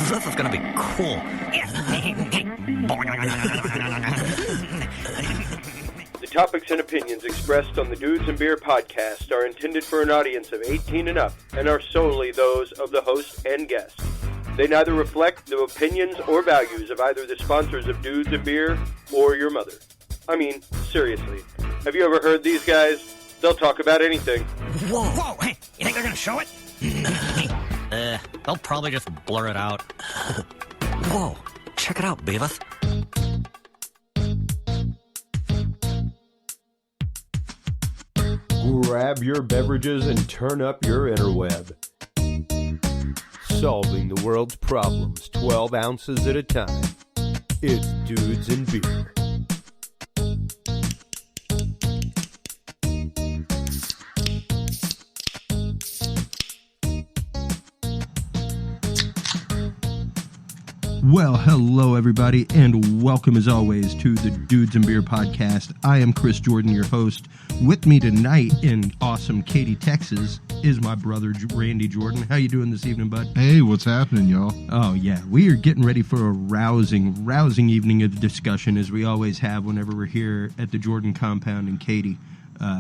This is gonna be cool. The topics and opinions expressed on the Dudes and Beer podcast are intended for an audience of 18 and up and are solely those of the host and guests. They neither reflect the opinions or values of either the sponsors of Dudes and Beer or your mother. I mean, seriously, have you ever heard these guys? They'll talk about anything. Whoa, hey, you think they're gonna show it? They'll probably just blur it out. Whoa, check it out, Beavis. Grab your beverages and turn up your interweb. Solving the world's problems 12 ounces at a time. It's Dudes and Beer. Well, hello everybody, and welcome as always to the Dudes and Beer podcast. I am Chris Jordan, your host. With me tonight in awesome Katy, Texas, is my brother Randy Jordan. How you doing this evening, bud? Hey, what's happening, y'all? Oh yeah, we are getting ready for a rousing evening of discussion, as we always have whenever we're here at the Jordan compound in Katy.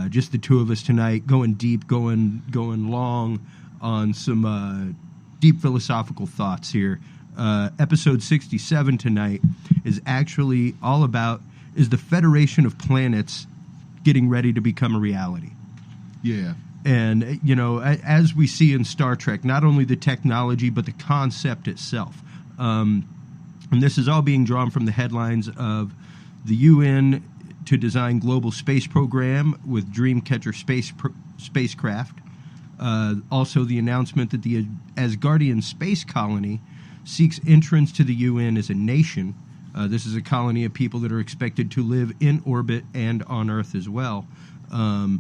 Just the two of us tonight, going deep, going long on some deep philosophical thoughts here. Episode 67 tonight is actually all about, is the Federation of Planets getting ready to become a reality? Yeah. And, you know, as we see in Star Trek, not only the technology, but the concept itself. And this is all being drawn from the headlines of the UN to design global space program with Dreamcatcher spacecraft. Also the announcement that the Asgardian space colony seeks entrance to the UN as a nation. This is a colony of people that are expected to live in orbit and on Earth as well. And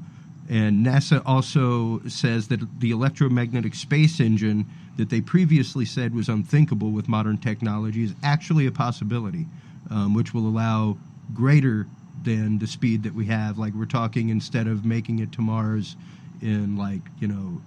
NASA also says that the electromagnetic space engine that they previously said was unthinkable with modern technology is actually a possibility, which will allow greater than the speed that we have. Like, we're talking, instead of making it to Mars in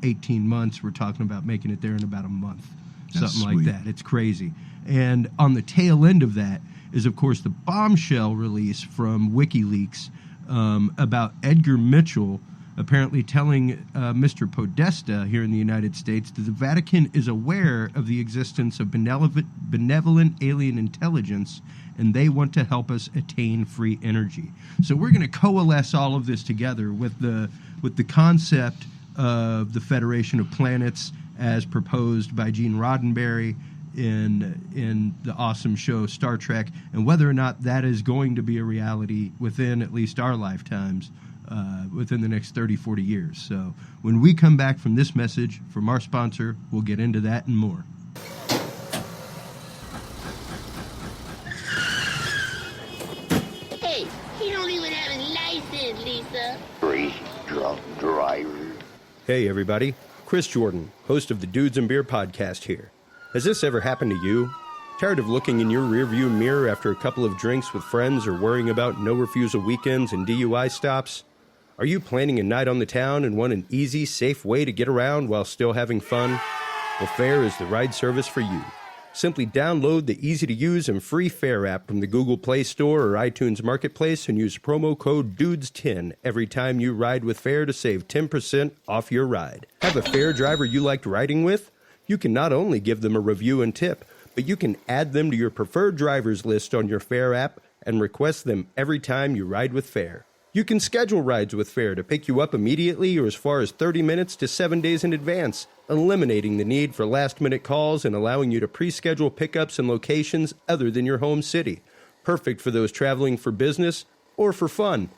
18 months, we're talking about making it there in about a month. That's Something sweet. like that. It's crazy. And on the tail end of that is, of course, the bombshell release from WikiLeaks about Edgar Mitchell apparently telling Mr. Podesta here in the United States that the Vatican is aware of the existence of benevolent alien intelligence, and they want to help us attain free energy. So we're going to coalesce all of this together with the concept of the Federation of Planets as proposed by Gene Rodenberry in the awesome show Star Trek, and whether or not that is going to be a reality within at least our lifetimes, within the next 30, 40 years. So when we come back from this message from our sponsor, we'll get into that and more. Hey, he don't even have his license, Lisa. Three drunk drivers. Hey everybody, Chris Jordan, host of the Dudes and Beer podcast here. Has this ever happened to you? Tired of looking in your rearview mirror after a couple of drinks with friends, or worrying about no-refusal weekends and DUI stops? Are you planning a night on the town and want an easy, safe way to get around while still having fun? Well, Fare is the ride service for you. Simply download the easy-to-use and free Fare app from the Google Play Store or iTunes Marketplace and use promo code DUDES10 every time you ride with Fare to save 10% off your ride. Have a Fare driver you liked riding with? You can not only give them a review and tip, but you can add them to your preferred drivers list on your Fare app and request them every time you ride with Fare. You can schedule rides with Fare to pick you up immediately or as far as 30 minutes to 7 days in advance, eliminating the need for last-minute calls and allowing you to pre-schedule pickups in locations other than your home city. Perfect for those traveling for business or for fun.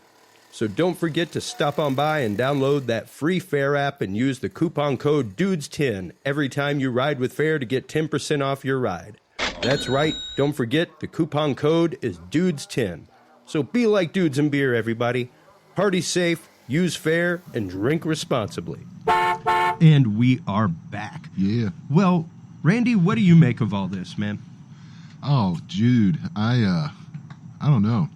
So don't forget to stop on by and download that free Fare app and use the coupon code DUDES10 every time you ride with Fare to get 10% off your ride. That's right, don't forget the coupon code is DUDES10. So be like Dudes and Beer, everybody. Party safe, use Fare, and drink responsibly. And we are back. Yeah. Well, Randy, what do you make of all this, man? Oh, Jude, I don't know.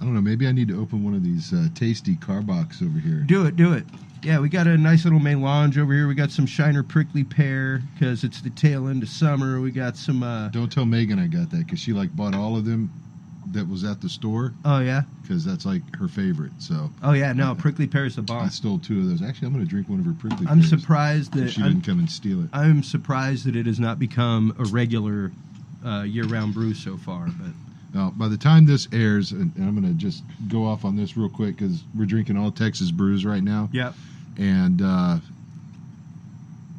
Maybe I need to open one of these tasty Carbox over here. Do it. Yeah, we got a nice little melange over here. We got some Shiner prickly pear because it's the tail end of summer. We got some. Don't tell Megan I got that because she bought all of them that was at the store. Oh yeah. Because that's her favorite. So. Oh yeah, no, prickly pear is the bomb. I stole 2 of those. Actually, I'm going to drink one of her prickly. I'm pears surprised that she didn't come and steal it. I'm surprised that it has not become a regular year-round brew so far. But now, by the time this airs, and I'm going to just go off on this real quick because we're drinking all Texas brews right now. Yep. And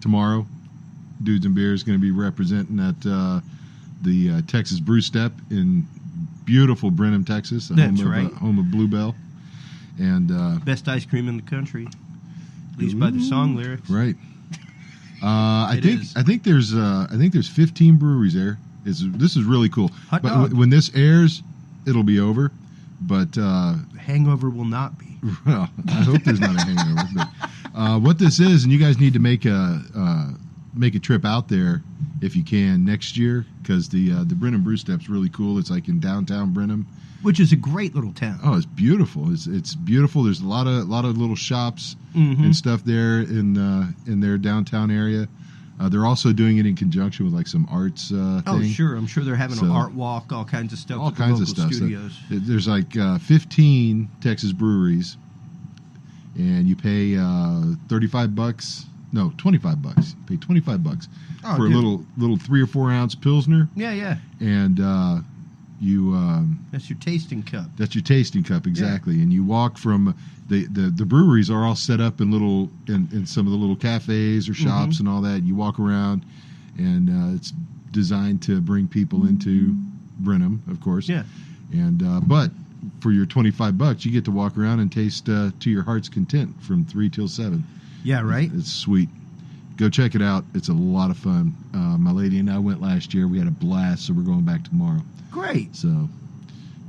tomorrow, Dudes and Beer is going to be representing at the Texas Brew Step in beautiful Brenham, Texas. That's right. Home of Bluebell. And best ice cream in the country, at least by the song lyrics. Right. I think there's 15 breweries there. This is really cool. Hot but dog. when this airs, it'll be over. But hangover will not be. well, I hope there's not a hangover. But what this is, and you guys need to make a trip out there if you can next year because the Brenham Brew Step's really cool. It's like in downtown Brenham, which is a great little town. Oh, it's beautiful. It's beautiful. There's a lot of little shops and stuff there in their downtown area. They're also doing it in conjunction with like some arts thing. Oh, sure. I'm sure they're having an art walk, all kinds of stuff. All with the kinds of local stuff. Studios. So there's like 15 Texas breweries, and you pay $35. No, $25. You pay $25 for a little 3 or 4 ounce Pilsner. Yeah. And that's your tasting cup. That's your tasting cup, exactly. Yeah. And you walk from the breweries are all set up in in some of the little cafes or shops and all that. You walk around, and it's designed to bring people into Brenham, of course. Yeah. And but for your $25, you get to walk around and taste to your heart's content from 3 till 7. Yeah, right. It's sweet. Go check it out. It's a lot of fun. My lady and I went last year. We had a blast, so we're going back tomorrow. Great. So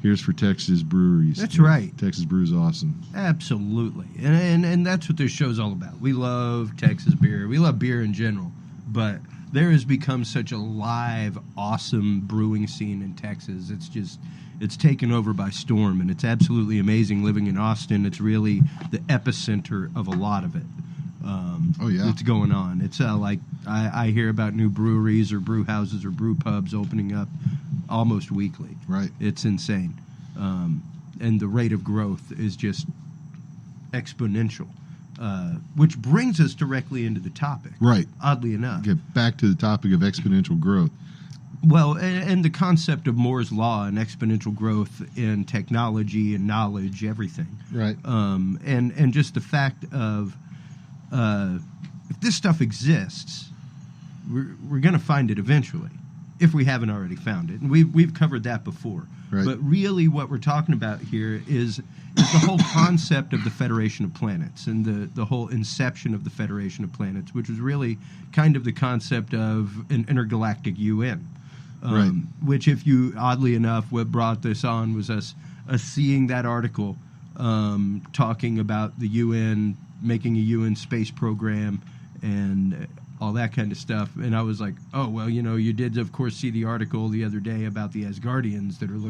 here's for Texas breweries. That's right. Texas Brew is awesome. Absolutely. And that's what this show's all about. We love Texas beer. We love beer in general. But there has become such a live, awesome brewing scene in Texas. It's taken over by storm, and it's absolutely amazing living in Austin. It's really the epicenter of a lot of it. That's going on. It's like I hear about new breweries or brew houses or brew pubs opening up almost weekly. Right. It's insane. And the rate of growth is just exponential, which brings us directly into the topic. Right. Oddly enough. Get back to the topic of exponential growth. Well, and the concept of Moore's Law and exponential growth in technology and knowledge, everything. Right. And just the fact of if this stuff exists, we're going to find it eventually, if we haven't already found it. And we've covered that before. Right. But really what we're talking about here is the whole concept of the Federation of Planets and the whole inception of the Federation of Planets, which was really kind of the concept of an intergalactic UN. Right. Which, if you, oddly enough, what brought this on was us seeing that article talking about the UN making a UN space program and all that kind of stuff. And I was like, oh, well, you did, of course, see the article the other day about the Asgardians that are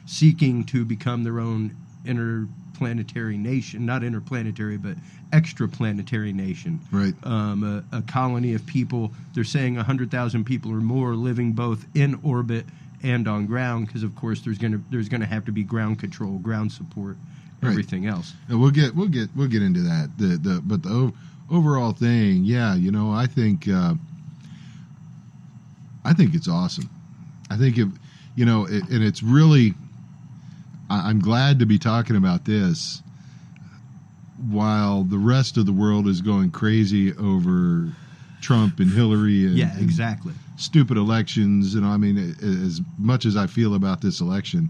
seeking to become their own interplanetary nation, not interplanetary, but extraplanetary nation. Right. A colony of people, they're saying 100,000 people or more living both in orbit and on ground, because, of course, there's gonna have to be ground control, ground support, everything else. And we'll get into that. But the overall thing, yeah, I think it's awesome. I think and it's really, I'm glad to be talking about this while the rest of the world is going crazy over Trump and Hillary and, exactly, and stupid elections. I mean, as much as I feel about this election,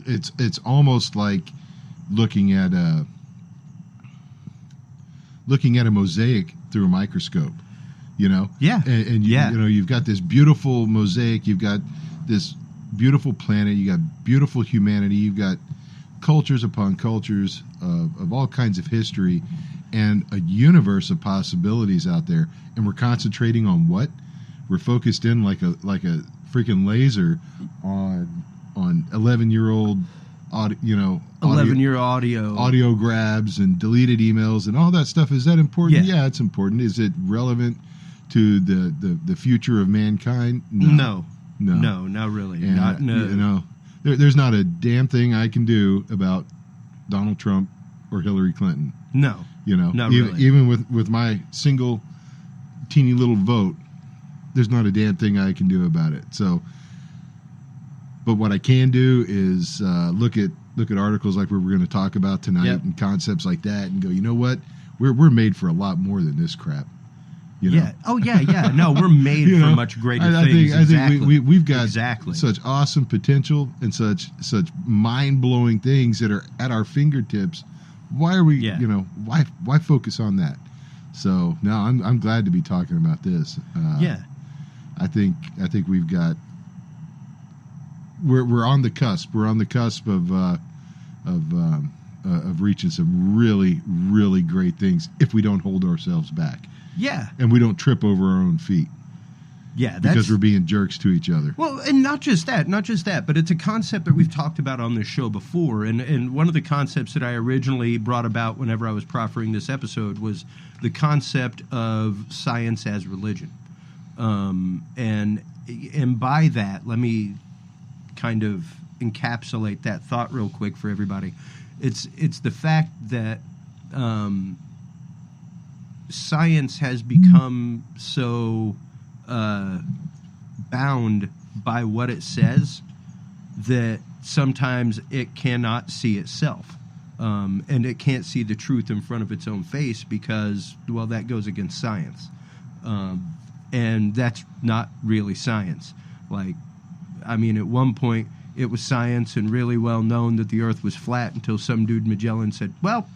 it's almost like looking at a mosaic through a microscope, Yeah. And you've got this beautiful mosaic, you've got this beautiful planet, you got beautiful humanity, you've got cultures upon cultures of all kinds of history, and a universe of possibilities out there. And we're concentrating on what? We're focused in like a freaking laser on 11-year-old audio, 11-year audio grabs and deleted emails and all that stuff. Is that important? Yeah. Yeah, it's important. Is it relevant to the future of mankind? No, not really. And, there's not a damn thing I can do about Donald Trump or Hillary Clinton. No, not really. Even with my single teeny little vote, there's not a damn thing I can do about it. So, but what I can do is look at articles like we're going to talk about tonight and concepts like that, and go, you know what, we're made for a lot more than this crap. You know? Yeah. Oh yeah. No, we're made for much greater things. I think we've got exactly such awesome potential and such mind blowing things that are at our fingertips. Why are we? Why focus on that? So no, I'm glad to be talking about this. I think we've got. We're on the cusp. We're on the cusp of reaching some really, really great things if we don't hold ourselves back. Yeah. And we don't trip over our own feet. Yeah, because we're being jerks to each other. Well, and not just that, but it's a concept that we've talked about on this show before. And one of the concepts that I originally brought about whenever I was proffering this episode was the concept of science as religion. And by that, let me kind of encapsulate that thought real quick for everybody. It's the fact that science has become so bound by what it says that sometimes it cannot see itself, and it can't see the truth in front of its own face because, well, that goes against science, and that's not really science. Like, I mean, at one point it was science and really well known that the Earth was flat until some dude Magellan said, well,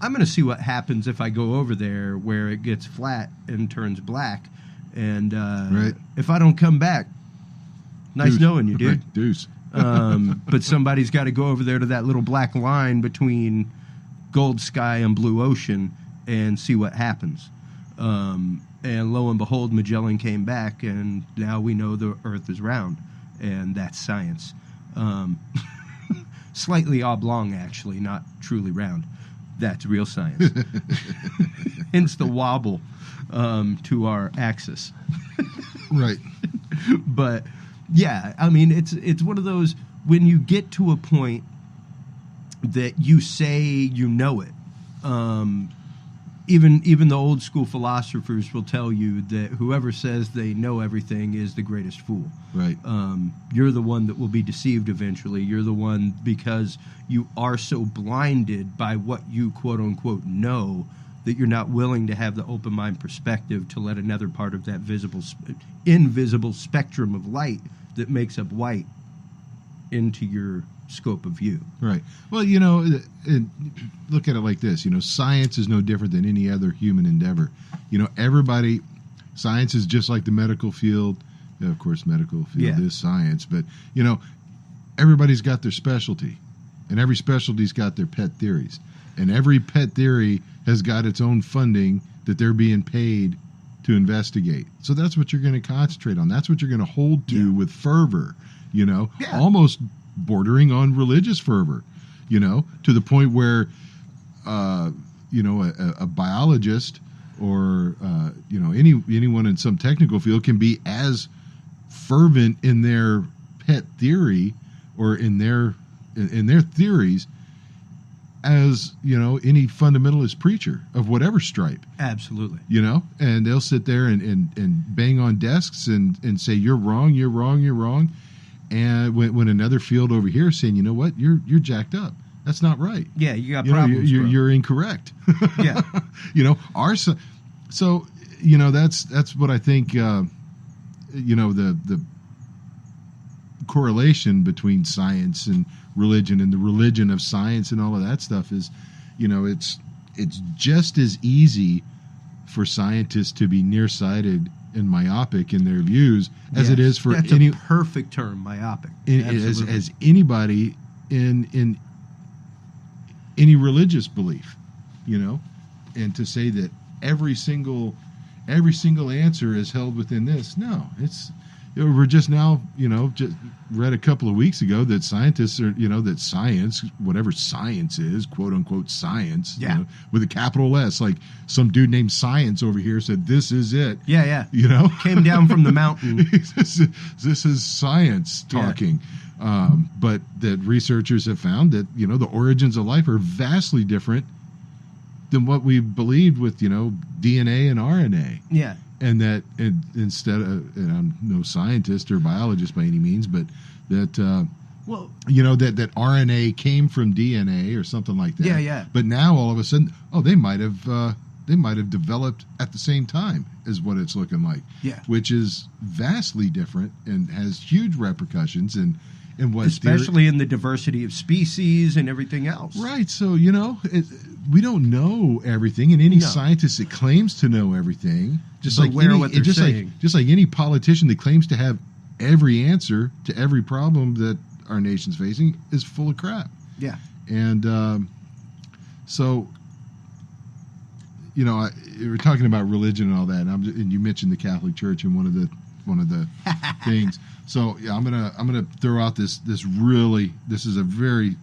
I'm going to see what happens if I go over there where it gets flat and turns black. And if I don't come back, nice knowing you, dude. Deuce. But somebody's got to go over there to that little black line between gold sky and blue ocean and see what happens. And lo and behold, Magellan came back, and now we know the Earth is round. And that's science. Slightly oblong, actually, not truly round. That's real science. Hence the wobble to our axis. Right. But yeah, I mean, it's one of those, when you get to a point that you say you know it, even the old school philosophers will tell you that whoever says they know everything is the greatest fool. Right. You're the one that will be deceived eventually. You're the one, because you are so blinded by what you quote unquote know, that you're not willing to have the open mind perspective to let another part of that invisible spectrum of light that makes up white into your scope of view. Right. Well, look at it like this. Science is no different than any other human endeavor. Science is just like the medical field. Yeah, of course, medical field is science, but everybody's got their specialty, and every specialty's got their pet theories, and every pet theory has got its own funding that they're being paid to investigate. So that's what you're going to concentrate on. That's what you're going to hold to with fervor, almost bordering on religious fervor, to the point where, a biologist or, anyone in some technical field can be as fervent in their pet theory or in their theories as any fundamentalist preacher of whatever stripe. Absolutely. And they'll sit there and bang on desks and say you're wrong, and when another field over here is saying, you know what, you're jacked up, that's not right. Yeah, you got problems. You're incorrect. Yeah. So that's what I think. The correlation between science and religion, and the religion of science, and all of that stuff is, it's just as easy for scientists to be nearsighted and myopic in their views as it is for that's a perfect term, myopic, as anybody in any religious belief, and to say that every single answer is held within this. No, it's we're just now, just read a couple of weeks ago that scientists are, that science, whatever science is, quote unquote science, Yeah. with a capital S, like some dude named Science over here said, this is it. Yeah. Yeah. Came down from the mountain. This is science talking. But that researchers have found that, the origins of life are vastly different than what we believed with, DNA and RNA. Yeah. And that instead of, and I'm no scientist or biologist by any means, but that, that RNA came from DNA or something like that. Yeah. But now all of a sudden, they might have developed at the same time is what it's looking like. Yeah. Which is vastly different and has huge repercussions and what especially in the diversity of species and everything else. Right. So, we don't know everything, and any scientist that claims to know everything, just like any politician that claims to have every answer to every problem that our nation's facing, is full of crap. Yeah. And so, we're talking about religion and all that, and you mentioned the Catholic Church and one of the things. So yeah, I'm gonna throw out this is a very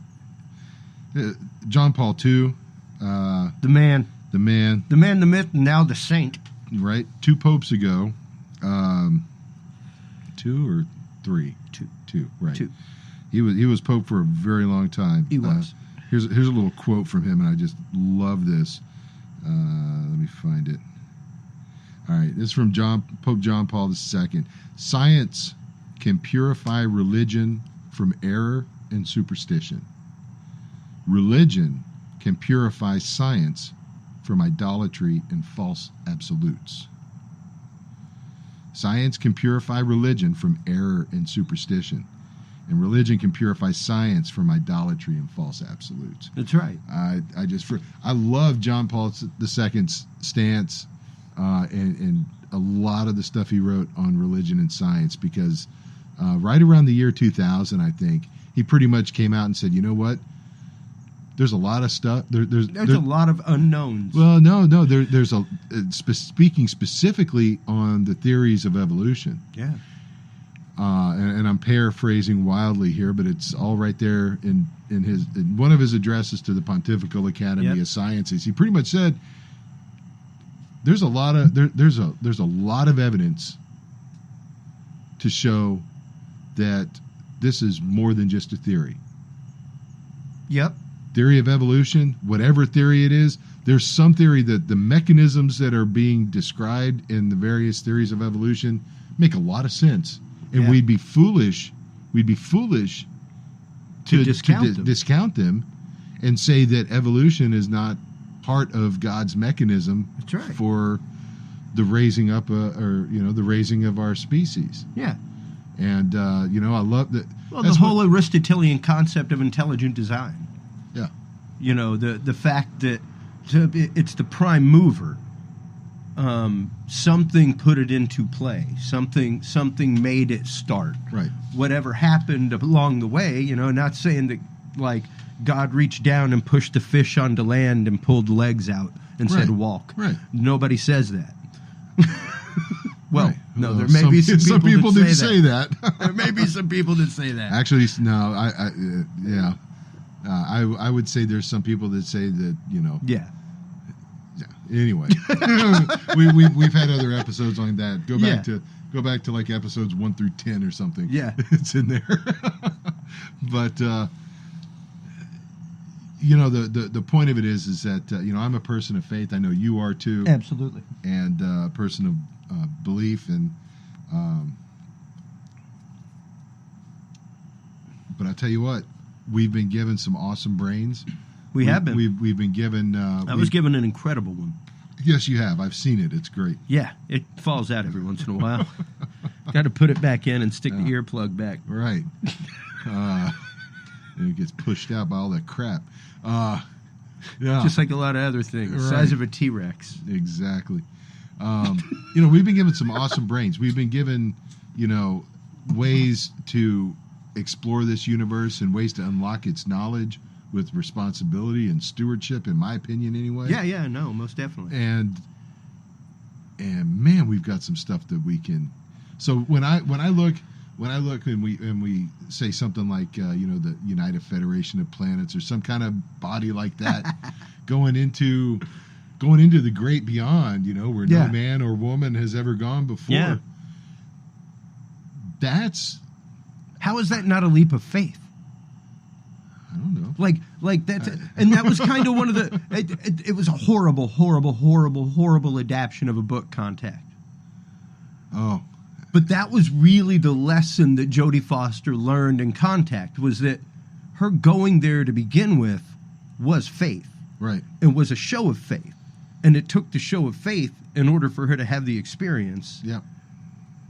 John Paul II, The man, the myth, and now the saint. Right, 2 popes ago, 2 or 3, 2, right. 2. He was pope for a very long time. He was. Here's a little quote from him, and I just love this. Let me find it. All right, this is from Pope John Paul II. Science can purify religion from error and superstition. Religion can purify science from idolatry and false absolutes. Science can purify religion from error and superstition. And religion can purify science from idolatry and false absolutes. That's right. I love John Paul II's stance and a lot of the stuff he wrote on religion and science, because right around the year 2000, I think, he pretty much came out and said, you know what? There's a lot of stuff. There's a lot of unknowns. Well, no. There's speaking specifically on the theories of evolution. Yeah. And I'm paraphrasing wildly here, but it's all right there in one of his addresses to the Pontifical Academy of Sciences. He pretty much said there's a lot of evidence to show that this is more than just a theory. Yep. Theory of evolution, whatever theory it is, there's some theory that the mechanisms that are being described in the various theories of evolution make a lot of sense. And we'd be foolish to discount them and say that evolution is not part of God's mechanism. That's right. For the raising up the raising of our species. Yeah. And I love that. Well, the whole Aristotelian concept of intelligent design. Yeah. The fact that it's the prime mover. Something put it into play. Something made it start. Right. Whatever happened along the way, not saying that like God reached down and pushed the fish onto land and pulled legs out and said walk. Right. Nobody says that. Well, right. No, there may be some people that say that. There may be some people that say that. Actually, no. I would say there's some people that say that. Yeah. Anyway, we've had other episodes on that. Go back to like episodes 1 through 10 or something. Yeah, it's in there. But the point of it is that I'm a person of faith. I know you are too. Absolutely. And a person of belief and. But I tell you what, we've been given some awesome brains. We've been given. I was given an incredible one. Yes, you have. I've seen it. It's great. Yeah, it falls out every once in a while. Got to put it back in and stick the earplug back. Right. And it gets pushed out by all that crap. Yeah. Just like a lot of other things. Right. The size of a T-Rex. Exactly. We've been given some awesome brains. We've been given, ways to explore this universe and ways to unlock its knowledge with responsibility and stewardship, in my opinion, anyway. Yeah, no, most definitely. And man, we've got some stuff that we can. So when I look and we say something like the United Federation of Planets or some kind of body like that going into the great beyond, where no man or woman has ever gone before. Yeah. How is that not a leap of faith? I don't know. Like that's and that was kind of one of the. It was a horrible, horrible, horrible, horrible adaptation of a book, Contact. Oh. But that was really the lesson that Jodie Foster learned in Contact, was that her going there to begin with was faith. Right. It was a show of faith. And it took the show of faith in order for her to have the experience. Yeah.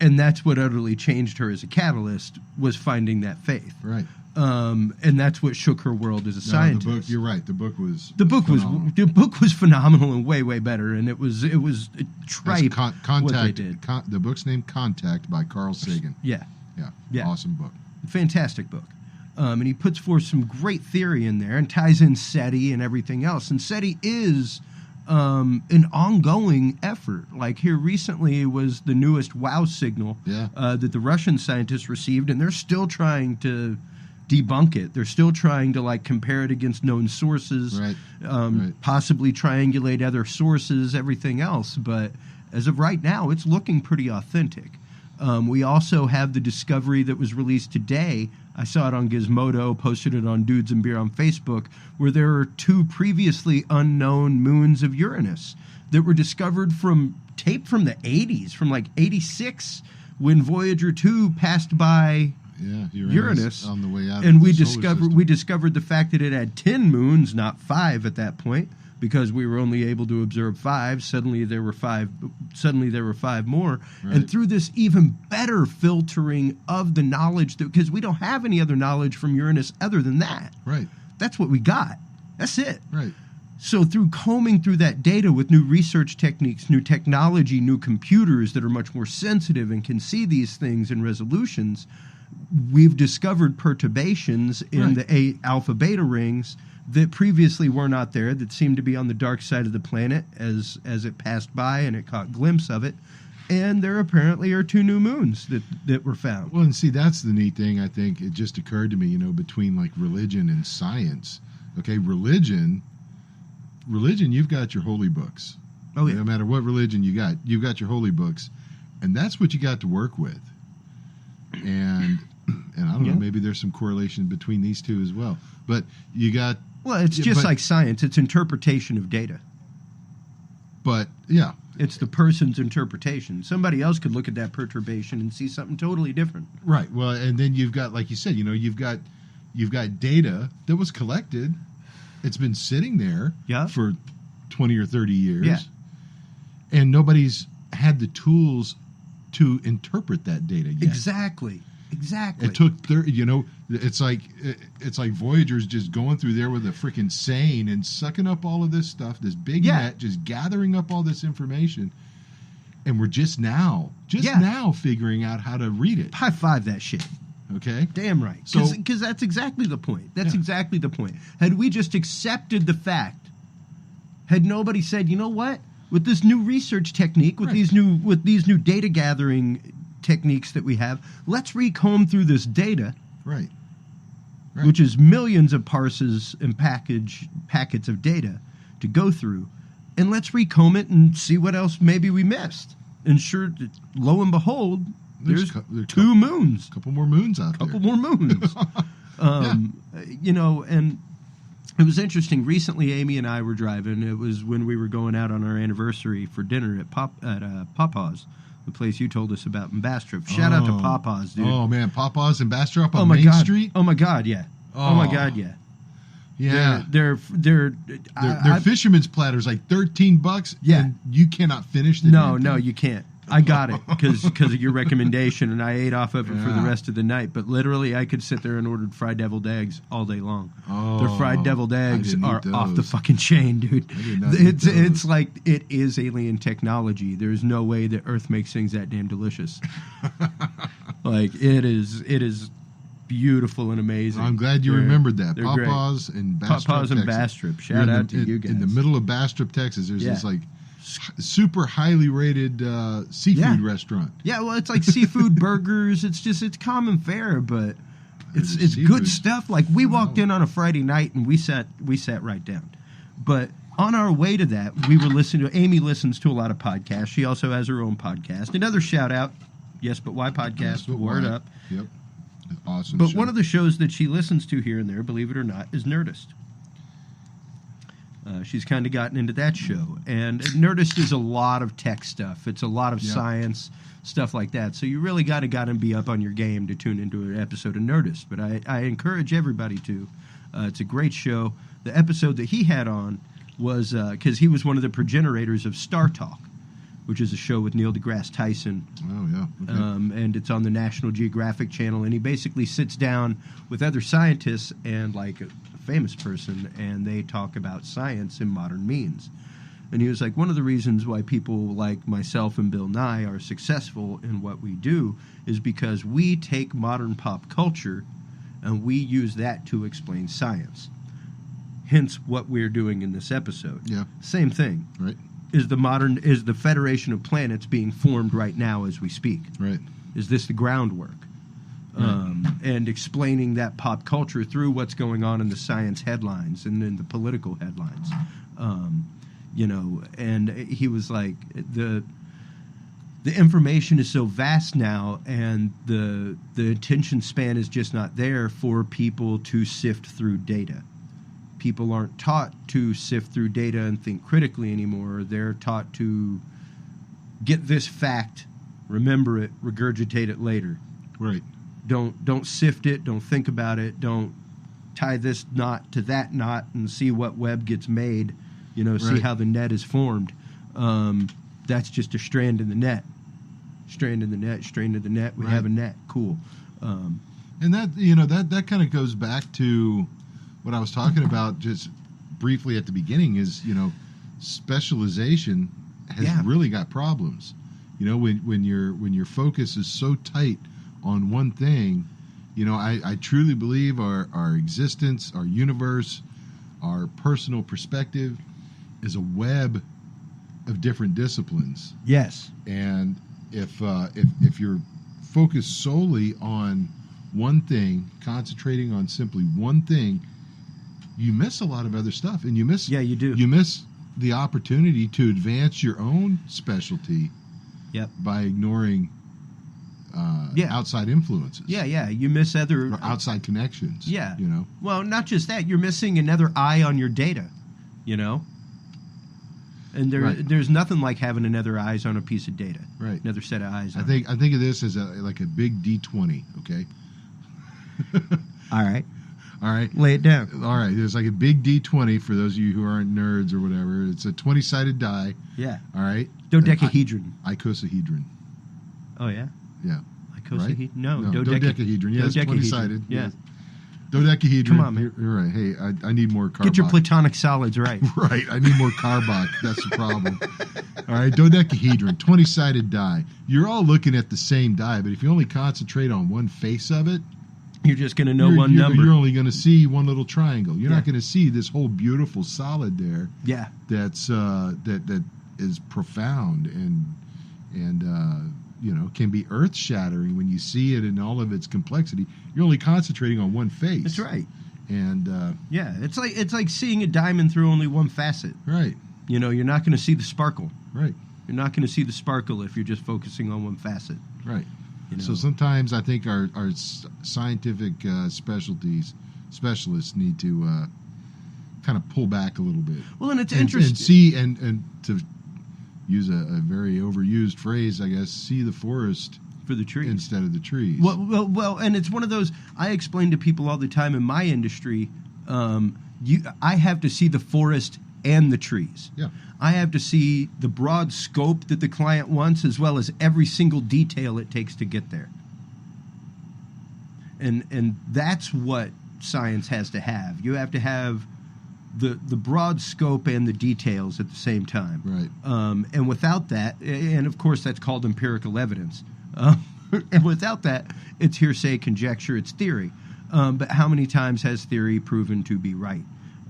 And that's what utterly changed her as a catalyst, was finding that faith. Right. And that's what shook her world as a scientist. The book, you're right. The book was phenomenal and way, way better. And it was tripe. Contact. What they did. The book's named Contact by Carl Sagan. Yeah. Awesome book. Fantastic book. And he puts forth some great theory in there and ties in SETI and everything else. And SETI is an ongoing effort. Like here recently was the newest WOW signal that the Russian scientists received, and they're still trying to debunk it. They're still trying to compare it against known sources, possibly triangulate other sources, everything else. But as of right now, it's looking pretty authentic. We also have the discovery that was released today. I saw it on Gizmodo, posted it on Dudes and Beer on Facebook, where there are 2 previously unknown moons of Uranus that were discovered from tape from the 80s, from 86, when Voyager 2 passed by Uranus on the way out. And of we the solar system. discovered the fact that it had 10 moons, not 5 at that point, because we were only able to observe 5. Suddenly there were 5 more. Right. And through this even better filtering of the knowledge, because we don't have any other knowledge from Uranus other than that. Right. That's what we got. That's it. Right. So through combing through that data with new research techniques, new technology, new computers that are much more sensitive and can see these things in resolutions, we've discovered perturbations in the alpha beta rings that previously were not there, that seemed to be on the dark side of the planet as it passed by and it caught a glimpse of it. And there apparently are 2 new moons that were found. Well, and see, that's the neat thing, I think. It just occurred to me, between religion and science. Okay, religion, you've got your holy books. Oh, yeah. No matter what religion you've got your holy books. And that's what you got to work with. And I don't know, maybe there's some correlation between these two as well. But you got... Well, it's just like science. It's interpretation of data. But, yeah. It's the person's interpretation. Somebody else could look at that perturbation and see something totally different. Right. Well, and then you've got, like you said, you've got data that was collected. It's been sitting there for 20 or 30 years. Yeah. And nobody's had the tools to interpret that data yet. Exactly. It took 30, it's like Voyager's just going through there with a freaking seine and sucking up all of this stuff, this big net, just gathering up all this information. And we're just now figuring out how to read it. High five that shit. Okay? Damn right. Because that's exactly the point. That's exactly the point. Had we just accepted the fact, had nobody said, you know what? With this new research technique, with these new data gathering techniques that we have, let's recomb through this data, right, which is millions of parses and packets of data to go through, and let's recomb it and see what else maybe we missed. And sure, lo and behold, there's 2 moons, a couple more moons out there. Couple more moons. And it was interesting. Recently, Amy and I were driving. It was when we were going out on our anniversary for dinner at Papa's, the place you told us about in Bastrop. Shout out to Papa's, dude. Oh, man. Papa's in Bastrop on Main Street? Oh, my God, yeah. Oh, my God, yeah. Yeah. Their fisherman's platter's like $13. Yeah. And you cannot finish the No, you can't. I got it because of your recommendation, and I ate off of it for the rest of the night. But literally, I could sit there and order fried deviled eggs all day long. Oh, their fried deviled eggs are off the fucking chain, dude. It's like it is alien technology. There's no way that Earth makes things that damn delicious. Like it is beautiful and amazing. I'm glad you remembered that. They're Papa's great. and Bastrop, Papa's and Texas. Bastrop. Shout out to you guys. In the middle of Bastrop, Texas, there's this like super highly rated seafood restaurant. Yeah, well, it's like seafood burgers. It's common fare, but it's seafood. good stuff. Like we walked in on a Friday night and we sat right down. But on our way to that, we were listening to. Amy listens to a lot of podcasts. She also has her own podcast. Another shout out, Yes But Why podcast. Yes, But Word Why. up. Yep. Awesome. But show. one of the shows that she listens to here and there, believe it or not, is Nerdist. She's kind of gotten into that show. And Nerdist is a lot of tech stuff. It's a lot of science, stuff like that. So you really got to be up on your game to tune into an episode of Nerdist. But I encourage everybody to. It's a great show. The episode that he had on was because he was one of the progenitors of Star Talk, which is a show with Neil deGrasse Tyson. Oh, yeah. Okay. And it's on the National Geographic Channel. And he basically sits down with other scientists and like a famous person, and they talk about science and modern means. And he was like, one of the reasons why people like myself and Bill Nye are successful in what we do is because we take modern pop culture and we use that to explain science. Hence what we're doing in this episode. Yeah. Same thing. Right. Is the Federation of Planets being formed right now as we speak? Right. Is this the groundwork? And explaining that pop culture through what's going on in the science headlines and in the political headlines. And he was like, the information is so vast now, and the attention span is just not there for people to sift through data. People aren't taught to sift through data and think critically anymore. They're taught to get this fact, remember it, regurgitate it later. Right. Don't sift it. Don't think about it. Don't tie this knot to that knot and see what web gets made. See how the net is formed. That's just a strand in the net. Strand in the net. Strand in the net. We have a net. Cool. And that that kind of goes back to what I was talking about just briefly at the beginning. Is specialization has really got problems. When your focus is so tight on one thing, I truly believe our existence, our universe, our personal perspective is a web of different disciplines. Yes. And if you're focused solely on one thing, concentrating on simply one thing, you miss a lot of other stuff, and you miss you do. You miss the opportunity to advance your own specialty. Yep. By ignoring outside influences. Yeah. You miss other or outside connections. Yeah. Well, not just that. You're missing another eye on your data. And there's nothing like having another eyes on a piece of data. Right. Another set of eyes. I think of this as like a big D20. Okay. All right. All right. Lay it down. All right. There's like a big D20 for those of you who aren't nerds or whatever. It's a 20-sided die. Yeah. All right. Dodecahedron. Icosahedron. Oh yeah. Yeah. Icosahedron. Right? No. Dodecahedron. Yes. 20-sided. Yeah. Yes. Dodecahedron. Come on, man. You're right. Hey, I need more carbach. Get your platonic solids right. Right. I need more carbach. That's the problem. All right. Dodecahedron. 20-sided die. You're all looking at the same die, but if you only concentrate on one face of it, you're just going to know one number. You're only going to see one little triangle. You're not going to see this whole beautiful solid there. Yeah. That's that is profound and can be earth shattering when you see it in all of its complexity. You're only concentrating on one face. That's right. And it's like seeing a diamond through only one facet. Right. You're not going to see the sparkle. Right. You're not going to see the sparkle if you're just focusing on one facet. Right. So sometimes I think our scientific specialists need to kind of pull back a little bit. Well, and it's And interesting. see, and to use a very overused phrase, I guess, see the forest for the trees instead of the trees. Well, and it's one of those, I explain to people all the time in my industry, I have to see the forest and the trees. Yeah. I have to see the broad scope that the client wants as well as every single detail it takes to get there. And that's what science has to have. You have to have the broad scope and the details at the same time. Right. And without that, and of course that's called empirical evidence. And without that, it's hearsay, conjecture, it's theory. But how many times has theory proven to be right?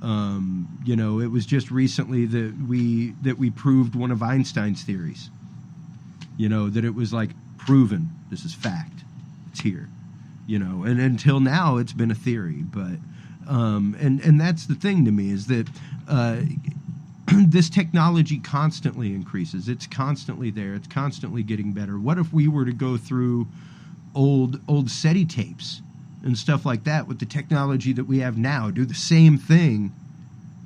It was just recently that we proved one of Einstein's theories. That it was like proven. This is fact. It's here. And until now it's been a theory. But and that's the thing to me is that this technology constantly increases. It's constantly there. It's constantly getting better. What if we were to go through old SETI tapes and stuff like that with the technology that we have now, do the same thing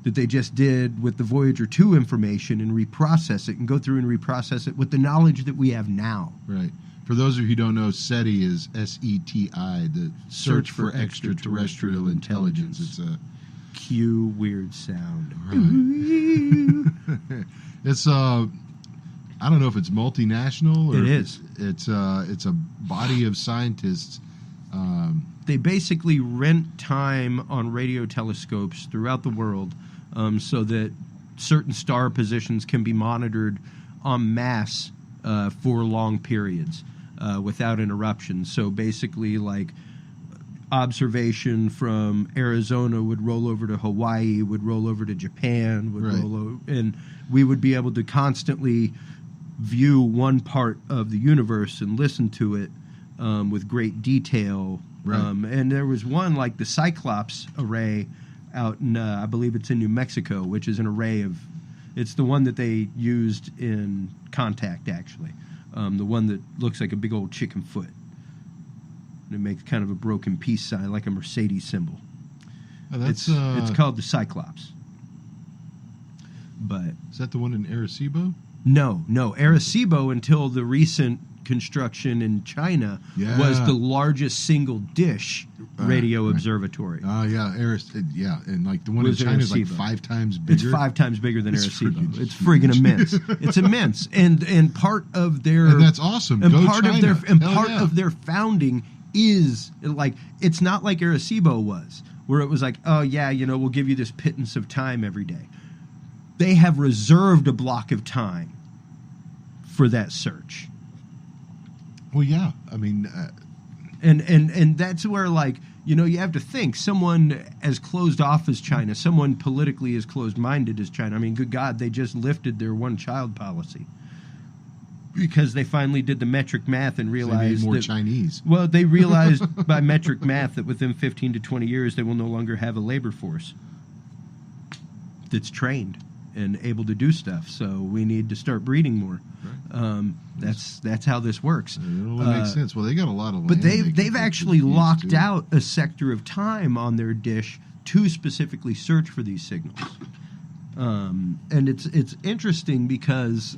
that they just did with the Voyager 2 information and reprocess it and go through and reprocess it with the knowledge that we have now. Right. For those of you who don't know, SETI is SETI, the Search for Extraterrestrial Intelligence. It's a cue weird sound. Right. It's I don't know if it's multinational or it is. It's a body of scientists. They basically rent time on radio telescopes throughout the world so that certain star positions can be monitored en masse for long periods without interruption. So basically, like, observation from Arizona would roll over to Hawaii, would roll over to Japan, would roll over, and we would be able to constantly view one part of the universe and listen to it with great detail. Right. And there was one like the Cyclops array out in, I believe it's in New Mexico, which is an array of, it's the one that they used in Contact, actually. The one that looks like a big old chicken foot. And it makes kind of a broken peace sign, like a Mercedes symbol. Oh, that's, it's called the Cyclops. But is that the one in Arecibo? No. Arecibo, until the recent construction in China, was the largest single dish radio observatory. Yeah, and like the one in China is like 5 times bigger. It's 5 times bigger than Arecibo. It's friggin' immense. It's immense, and part of their and that's awesome. And Go part China. of their founding is like, it's not like Arecibo was, where it was like, oh yeah, we'll give you this pittance of time every day. They have reserved a block of time for that search. Well, yeah. I mean, and that's where, like, you have to think, someone as closed off as China, someone politically as closed-minded as China. I mean, good God, they just lifted their one-child policy because they finally did the metric math and realized they need more Chinese. Well, they realized by metric math that within 15 to 20 years they will no longer have a labor force that's trained and able to do stuff. So we need to start breeding more. Right. That's how this works. It only makes sense. Well, they got a lot of land. But they've actually locked out a sector of time on their dish to specifically search for these signals. And it's interesting because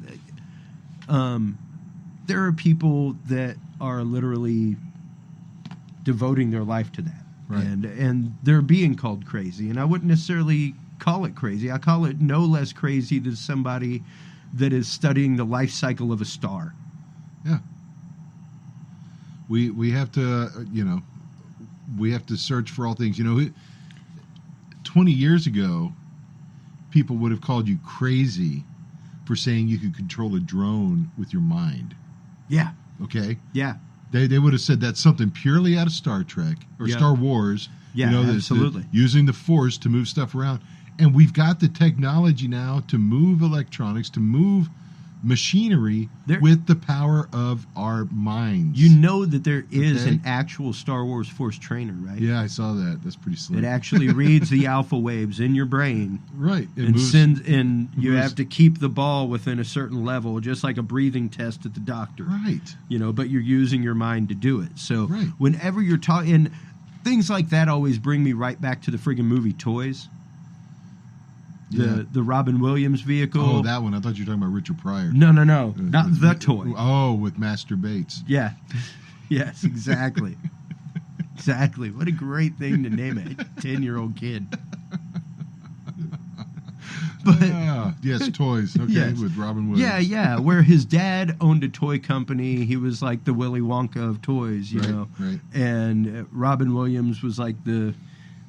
there are people that are literally devoting their life to that. Right. And they're being called crazy. And I wouldn't necessarily call it crazy. I call it no less crazy than somebody that is studying the life cycle of a star. Yeah. We have to, we have to search for all things. 20 years ago, people would have called you crazy for saying you could control a drone with your mind. Yeah. Okay? Yeah. They would have said that's something purely out of Star Trek or Star Wars. Yeah, absolutely. Using the Force to move stuff around. And we've got the technology now to move electronics, to move machinery with the power of our minds. You know that there is an actual Star Wars Force trainer, right? Yeah, I saw that. That's pretty slick. It actually reads the alpha waves in your brain. Right. And you have to keep the ball within a certain level, just like a breathing test at the doctor. Right. But you're using your mind to do it. So whenever you're talking, things like that always bring me right back to the friggin' movie Toys. The Robin Williams vehicle. Oh, that one. I thought you were talking about Richard Pryor. No. Not the toy. Oh, with Master Bates. Yeah. Yes, exactly. Exactly. What a great thing to name a 10-year-old kid. But yes, Toys. Okay, yes. With Robin Williams. Yeah. Where his dad owned a toy company. He was like the Willy Wonka of toys, you know. Right. And Robin Williams was like the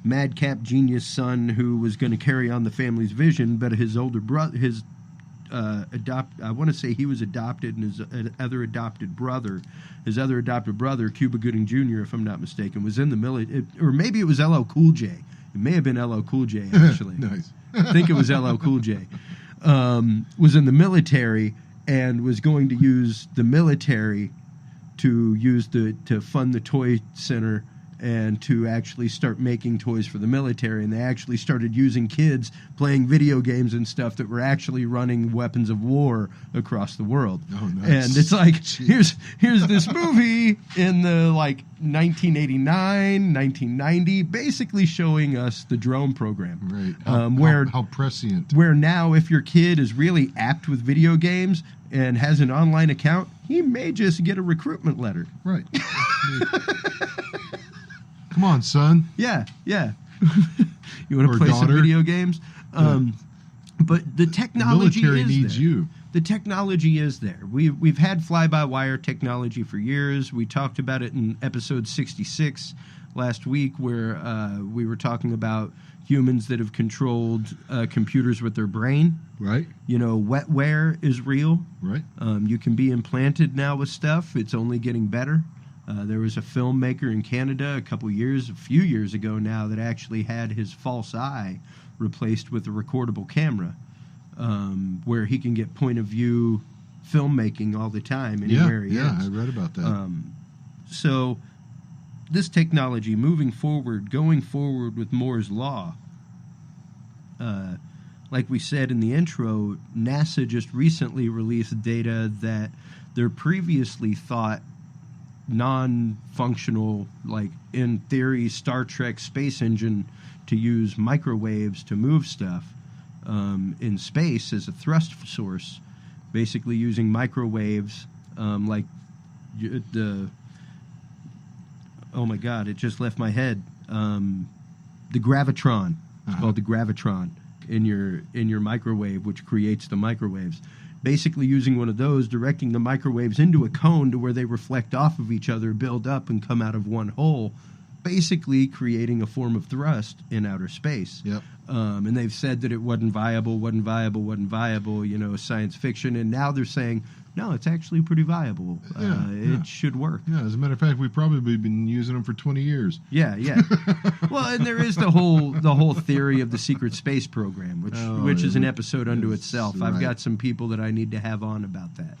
madcap genius son who was going to carry on the family's vision, but his older brother, I want to say he was adopted, and his other adopted brother, Cuba Gooding Jr., if I'm not mistaken, was in the military, or maybe it was LL Cool J. It may have been LL Cool J, actually. Nice. I think it was LL Cool J. Was in the military and was going to use the military to fund the toy center and to actually start making toys for the military. And they actually started using kids playing video games and stuff that were actually running weapons of war across the world. Oh, nice. And it's like, here's this movie in the 1989, 1990, basically showing us the drone program. Right. How prescient. Where now, if your kid is really apt with video games and has an online account, he may just get a recruitment letter. Right. Come on, son. Yeah. You want Or to play some daughter. video games? But the technology military is needs there. you. The technology is there. We've had fly-by-wire technology for years. We talked about it in episode 66 last week, where we were talking about humans that have controlled computers with their brain. Right. Wetware is real. Right. You can be implanted now with stuff. It's only getting better. There was a filmmaker in Canada a few years ago now, that actually had his false eye replaced with a recordable camera, where he can get point of view filmmaking all the time anywhere he is. Yeah, I read about that. So this technology going forward with Moore's Law, like we said in the intro, NASA just recently released data that their previously thought non-functional, in theory, Star Trek space engine to use microwaves to move stuff in space as a thrust source, basically using microwaves oh my god, it just left my head. The gravitron. It's called the gravitron in your microwave, which creates the microwaves. Basically using one of those, directing the microwaves into a cone to where they reflect off of each other, build up, and come out of one hole, basically creating a form of thrust in outer space. Yep. And they've said that it wasn't viable, science fiction, and now they're saying, no, it's actually pretty viable. It should work. Yeah, as a matter of fact, we've probably been using them for 20 years. Yeah. Well, and there is the whole theory of the secret space program, which is an episode unto itself. Right. I've got some people that I need to have on about that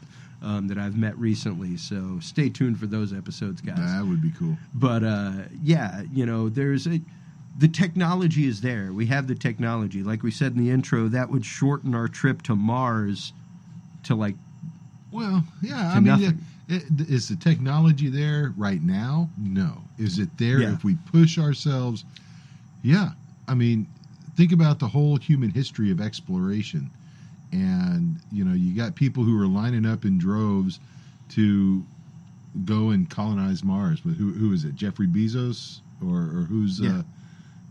I've met recently. So stay tuned for those episodes, guys. That would be cool. But the technology is there. We have the technology. Like we said in the intro, that would shorten our trip to Mars to Well, yeah, nothing. Is the technology there right now? No. Is it there Yeah. if we push ourselves? Yeah. Think about the whole human history of exploration. And, you got people who are lining up in droves to go and colonize Mars. But who is it? Jeffrey Bezos? Or who's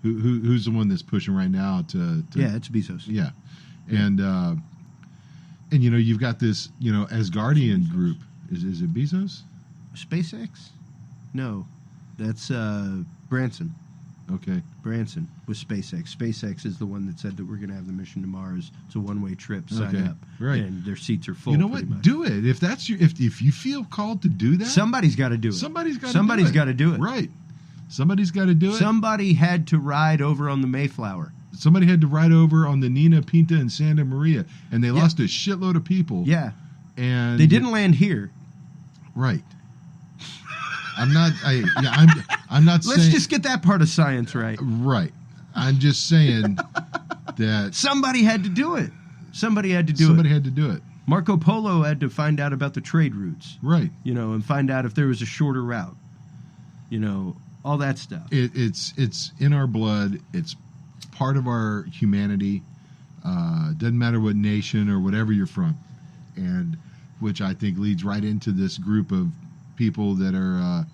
who's the one that's pushing right now to Yeah, it's Bezos. Yeah. And you've got this, Asgardian group. Is it Bezos? SpaceX? No, that's Branson. Okay. Branson with SpaceX. SpaceX is the one that said that we're going to have the mission to Mars. It's a one-way trip. Sign up. Right. And their seats are full. You know pretty what? much. Do it. If that's if you feel called to do that, Somebody's got to do it. somebody's got to do it. Right. Somebody's got to do it. Somebody had to ride over on the Mayflower. Somebody had to ride over on the Nina, Pinta, and Santa Maria, and they lost a shitload of people. Yeah. And They didn't land here. Right. I'm not saying. Let's just get that part of science right. Right. I'm just saying that Somebody had to do it. Somebody had to do somebody it. had to do it. Marco Polo had to find out about the trade routes. Right. And find out if there was a shorter route. All that stuff. It's in our blood. It's part of our humanity. Doesn't matter what nation or whatever you're from, and which I think leads right into this group of people that are,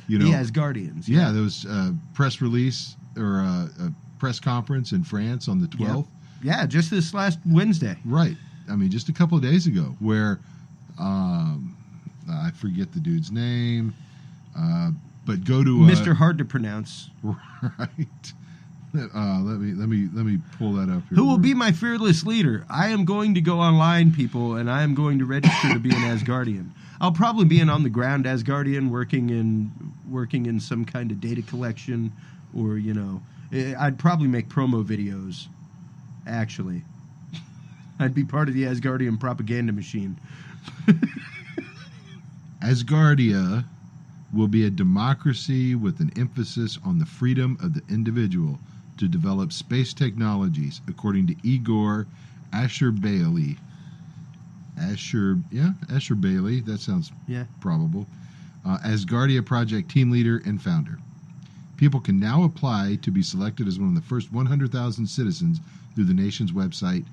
The Asgardians. Yeah, there was a press release or a press conference in France on the 12th. Yeah, just this last Wednesday. Right. Just a couple of days ago, where I forget the dude's name, but go to Mr. Hard to pronounce. Right. Let me pull that up here. Who will be my fearless leader? I am going to go online, people, and I am going to register to be an Asgardian. I'll probably be an on-the-ground Asgardian working in some kind of data collection or, I'd probably make promo videos, actually. I'd be part of the Asgardian propaganda machine. Asgardia will be a democracy with an emphasis on the freedom of the individual to develop space technologies, according to Igor Asher-Bailey. Asher Bailey, that sounds probable. Asgardia Project team leader and founder. People can now apply to be selected as one of the first 100,000 citizens through the nation's website,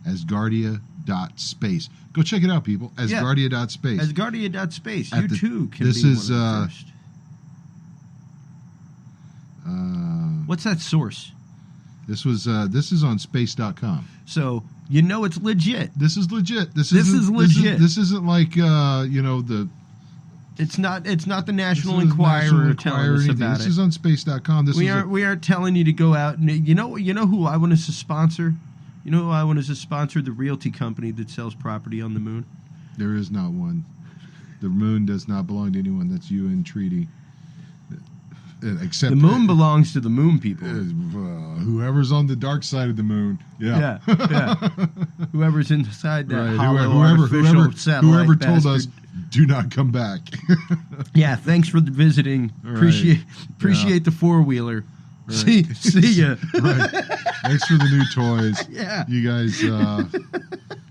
Asgardia.space. Go check it out, people. Asgardia.space. Asgardia.space. You too can this be is, one of the first. What's that source? This is on space.com. So you know it's legit. This is legit. This is legit. This isn't like the. It's not the National Enquirer telling us about This it. is on space.com. We aren't telling you to go out and you know who I want us to sponsor? You know who I want us to sponsor? The realty company that sells property on the moon. There is not one. The moon does not belong to anyone. That's UN treaty. Except the moon belongs to the moon people. Whoever's on the dark side of the moon. Yeah. Whoever's inside that right. hollow artificial satellite whoever bastard. told us, do not come back. Yeah, thanks for visiting. Right. Appreciate the four-wheeler. Right. See ya. Right. Thanks for the new toys. Yeah. You guys,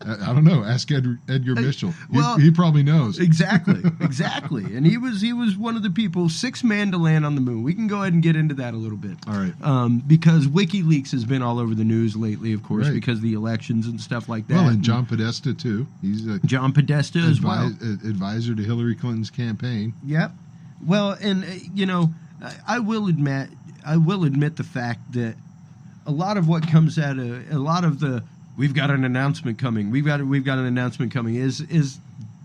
I don't know. Ask Edgar Mitchell. Well, he probably knows. Exactly. And he was one of the people, 6 man to land on the moon. We can go ahead and get into that a little bit. All right. Because WikiLeaks has been all over the news lately, of course, right. because of the elections and stuff like that. Well, and John Podesta, too. He's a John Podesta as well. Advisor to Hillary Clinton's campaign. Yep. Well, and, I will admit the fact that a lot of what comes out of a lot of the we've got an announcement coming is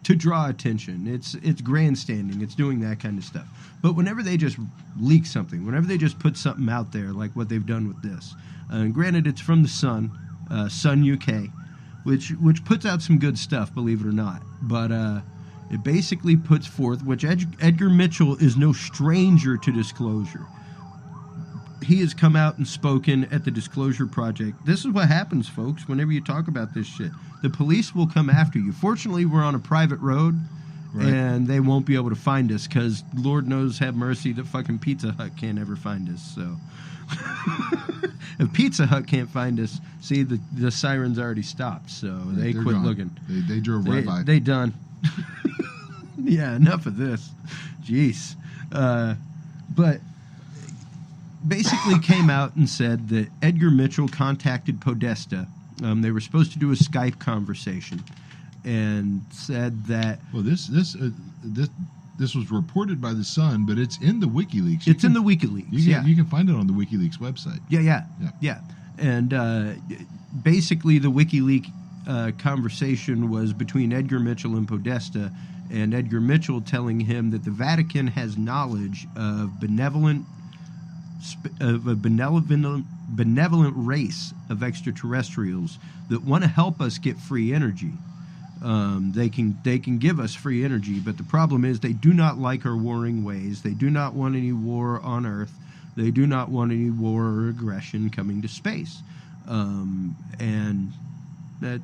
to draw attention. It's grandstanding. It's doing that kind of stuff. But whenever they just leak something, whenever they just put something out there like what they've done with this, and granted it's from the Sun UK, which puts out some good stuff, believe it or not. But it basically puts forth, which Edgar Mitchell is no stranger to disclosure. He has come out and spoken at the Disclosure Project. This is what happens, folks, whenever you talk about this shit. The police will come after you. Fortunately, we're on a private road, right. And they won't be able to find us because Lord knows, have mercy, that fucking Pizza Hut can't ever find us. So if Pizza Hut can't find us, see, the sirens already stopped, so they quit gone. Looking. They drove right by. They done. Yeah, enough of this. Jeez. But basically came out and said that Edgar Mitchell contacted Podesta. They were supposed to do a Skype conversation, and said that. Well, this was reported by the Sun, but it's in the WikiLeaks. It's in the WikiLeaks. You can find it on the WikiLeaks website. Yeah. And basically, the WikiLeaks conversation was between Edgar Mitchell and Podesta, and Edgar Mitchell telling him that the Vatican has knowledge of a benevolent race of extraterrestrials that want to help us get free energy. They can give us free energy, but the problem is they do not like our warring ways. They do not want any war on Earth. They do not want any war or aggression coming to space. And that,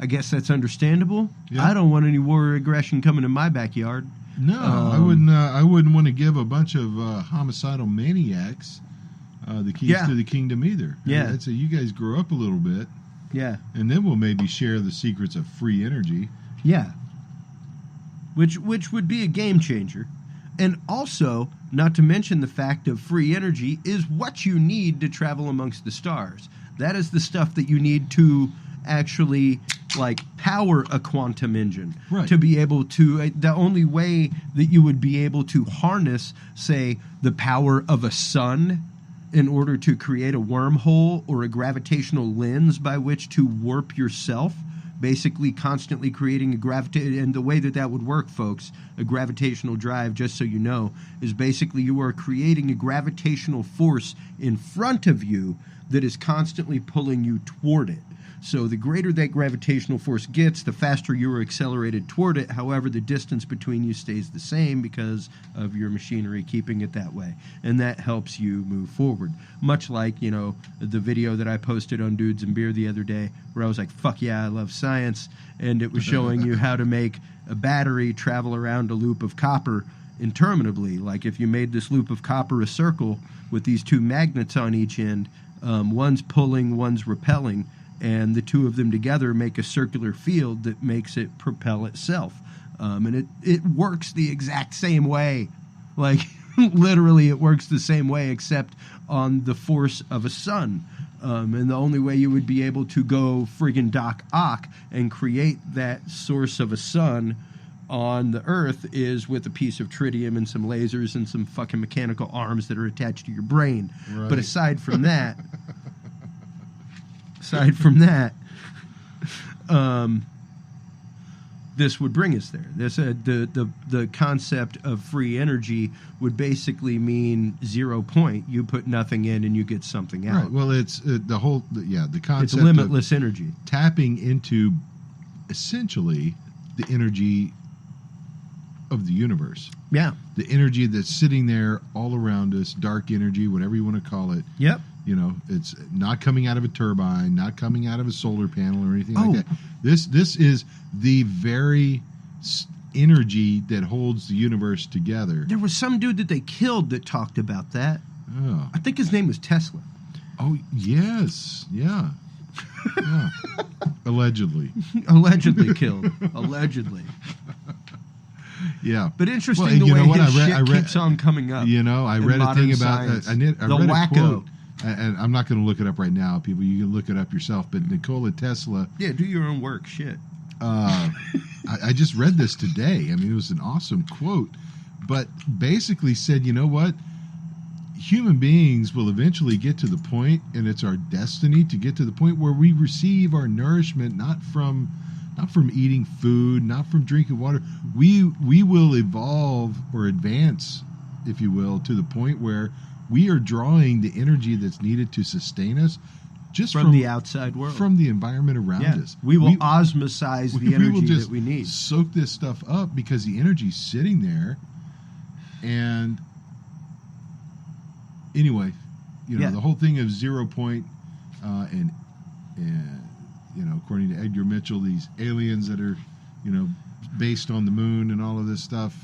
I guess that's understandable. Yeah. I don't want any war or aggression coming in my backyard. No, I wouldn't. I wouldn't want to give a bunch of homicidal maniacs the keys to the kingdom either. Yeah, I'd say you guys grow up a little bit. Yeah, and then we'll maybe share the secrets of free energy. Yeah, which would be a game changer, and also not to mention the fact of free energy is what you need to travel amongst the stars. That is the stuff that you need to actually power a quantum engine, right. To be able to the only way that you would be able to harness, say, the power of a sun in order to create a wormhole or a gravitational lens by which to warp yourself, basically constantly creating a and the way that would work, folks, a gravitational drive, just so you know, is basically you are creating a gravitational force in front of you that is constantly pulling you toward it. So the greater that gravitational force gets, the faster you are accelerated toward it. However, the distance between you stays the same because of your machinery keeping it that way. And that helps you move forward. Much like, you know, the video that I posted on Dudes and Beer the other day where I was like, fuck yeah, I love science. And it was showing you how to make a battery travel around a loop of copper interminably. Like if you made this loop of copper a circle with these two magnets on each end, one's pulling, one's repelling, and the two of them together make a circular field that makes it propel itself. And it works the exact same way. Like, literally, it works the same way, except on the force of a sun. And the only way you would be able to go friggin' Doc Ock and create that source of a sun on the Earth is with a piece of tritium and some lasers and some fucking mechanical arms that are attached to your brain. Right. But aside from that, this would bring us there. This the concept of free energy would basically mean 0 point. You put nothing in and you get something out. Right. Well, it's the concept. It's limitless energy. Tapping into essentially the energy of the universe. Yeah. The energy that's sitting there all around us, dark energy, whatever you want to call it. Yep. You know, it's not coming out of a turbine, not coming out of a solar panel or anything like that. This is the very energy that holds the universe together. There was some dude that they killed that talked about that. Oh, I think his name was Tesla. oh yes, yeah, yeah. Allegedly, Allegedly killed. Allegedly. yeah. But interesting Well, the you way know what? his I shit read- keeps on coming up. You know, I in read a thing modern about science. I read The a wacko. quote, and I'm not going to look it up right now, people. You can look it up yourself. But Nikola Tesla, Yeah, do your own work. Shit. I just read this today. I mean, it was an awesome quote, but basically said, you know what? Human beings will eventually get to the point, and it's our destiny to get to the point where we receive our nourishment not from eating food, not from drinking water. We will evolve or advance, if you will, to the point where we are drawing the energy that's needed to sustain us just From the outside world. from the environment around Yeah. us. We will osmosize the we will energy just that we need. soak this stuff up because the energy's sitting there. And anyway, you know, Yeah. the whole thing of 0 point, and you know, according to Edgar Mitchell, these aliens that are, you know, based on the moon and all of this stuff.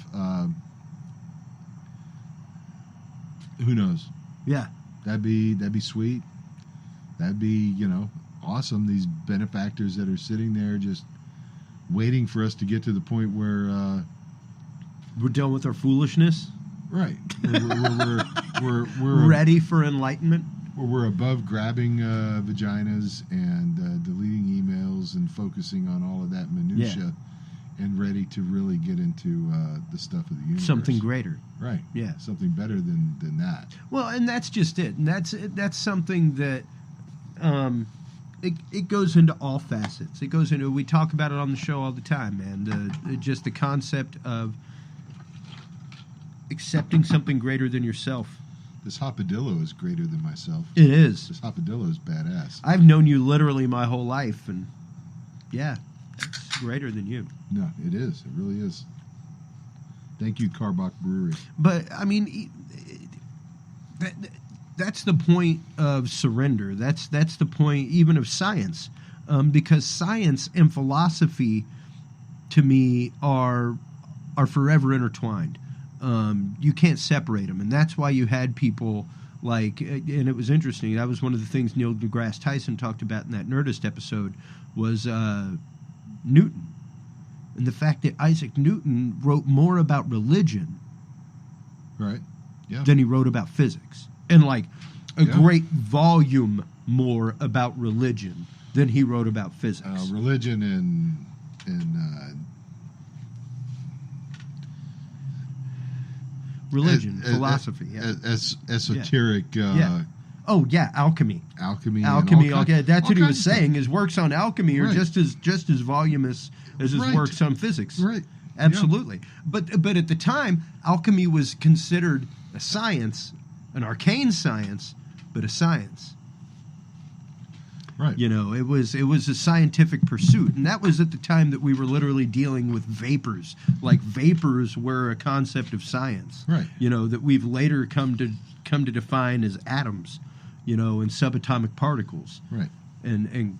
Who knows? Yeah. That'd be sweet. That'd be, you know, awesome. These benefactors that are sitting there just waiting for us to get to the point where, We're done with our foolishness. right, we're Ready for enlightenment. we're above grabbing vaginas and deleting emails and focusing on all of that minutia, and ready to really get into the stuff of the universe. Something greater. Right. Yeah. Something better than that. Well, and that's just it. And that's something that it goes into all facets. It goes into, we talk about it on the show all the time, man. Just the concept of accepting something greater than yourself. This hopadillo is greater than myself. It is. This hopadillo is badass. I've known you literally my whole life, and yeah, it's greater than you. No, it is. It really is. Thank you, Carbach Brewery. But I mean, that's the point of surrender. That's the point even of science, because science and philosophy, to me, are forever intertwined. You can't separate them, and that's why you had people like, and it was interesting. That was one of the things Neil deGrasse Tyson talked about in that Nerdist episode was Newton. And the fact that Isaac Newton wrote more about religion Right. Yeah. than he wrote about physics. And like a great volume more about religion than he wrote about physics. Religion and Religion, philosophy, yeah. Esoteric. Yeah. Oh yeah, alchemy. Alchemy. Alchemy. and all Okay, that's all what he was kinds of stuff. saying. His works on alchemy are Right. just as voluminous as his Right. works on physics. Right. Absolutely. But at the time, alchemy was considered a science, an arcane science, but a science. Right. You know, it was a scientific pursuit, and that was at the time that we were literally dealing with vapors. Like vapors were a concept of science. Right. You know, that we've later come to define as atoms, you know, and subatomic particles. Right. And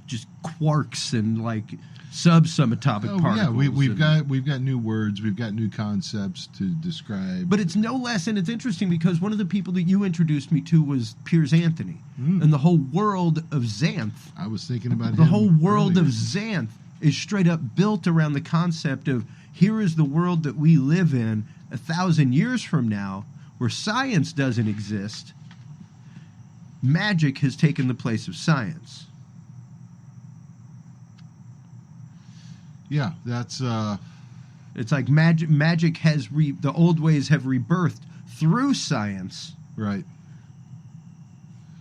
just quarks and like subatomic particles. Yeah, we've got new words, we've got new concepts to describe. But it's no less, and it's interesting because one of the people that you introduced me to was Piers Anthony, and the whole world of Xanth. I was thinking about The him whole world earlier. of Xanth is straight up built around the concept of here is the world that we live in 1,000 years from now, where science doesn't exist. Magic has taken the place of science. Yeah, that's It's like magic has the old ways have rebirthed through science, right.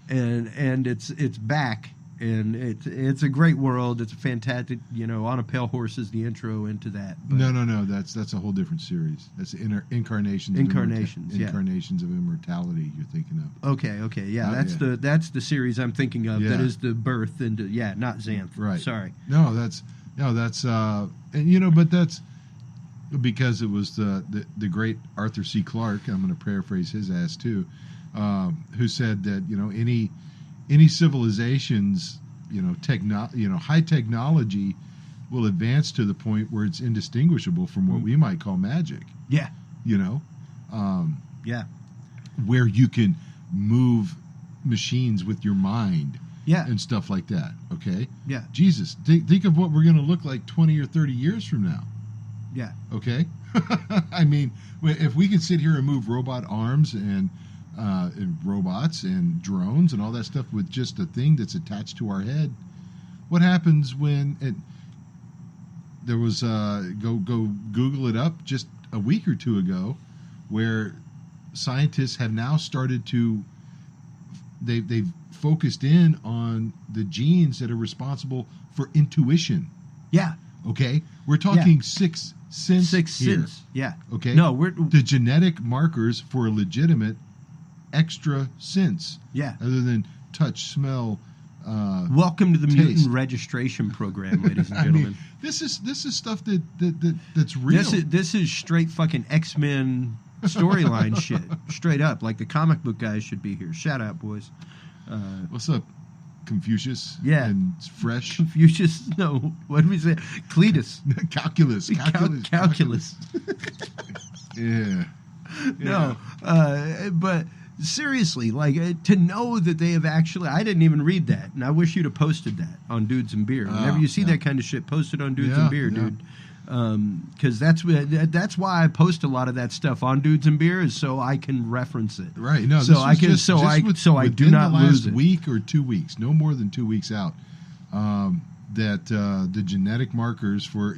and it's back, and it's a great world. It's a fantastic, you know, On a Pale Horse is the intro into that. But No, that's a whole different series. That's incarnations. Incarnations, yeah. Incarnations of immortality. You're thinking of. Okay, yeah, that's the series I'm thinking of. Yeah. That is the birth into not Xanth. Right. Sorry. No, that's and you know, but that's because it was the great Arthur C. Clarke. I'm going to paraphrase his ass too, who said that, you know, any civilizations, you know, high technology will advance to the point where it's indistinguishable from what we might call magic. Yeah. You know, Yeah. where you can move machines with your mind. Yeah. And stuff like that. Okay. Yeah. Jesus, think of what we're going to look like 20 or 30 years from now. Yeah. Okay. I mean, if we can sit here and move robot arms and robots and drones and all that stuff with just a thing that's attached to our head, what happens when there was go Google it up just a week or two ago, where scientists have now started to they've focused in on the genes that are responsible for intuition. Yeah. Okay, we're talking sixth sense here. Sense. Yeah. Okay. No, we're the genetic markers for a legitimate extra sense. Yeah. Other than touch, smell. Welcome to the taste. mutant registration program, ladies and I gentlemen. mean, this is stuff that's real. This is straight fucking X-Men storyline shit. Straight up, like the comic book guys should be here. Shout out, boys. What's up, Confucius? Yeah. And Fresh. Confucius? No. What did we say? Cletus. Calculus. Calculus. Yeah. No. But seriously, like, to know that they have actually... I didn't even read that, and I wish you'd have posted that on Dudes and Beer. Whenever you see that kind of shit, post it on Dudes and Beer, dude. Because that's why I post a lot of that stuff on Dudes and Beer, is so I can reference it. Right. No. So I can. I do not lose it. Within the last week or 2 weeks, no more than 2 weeks out, that the genetic markers for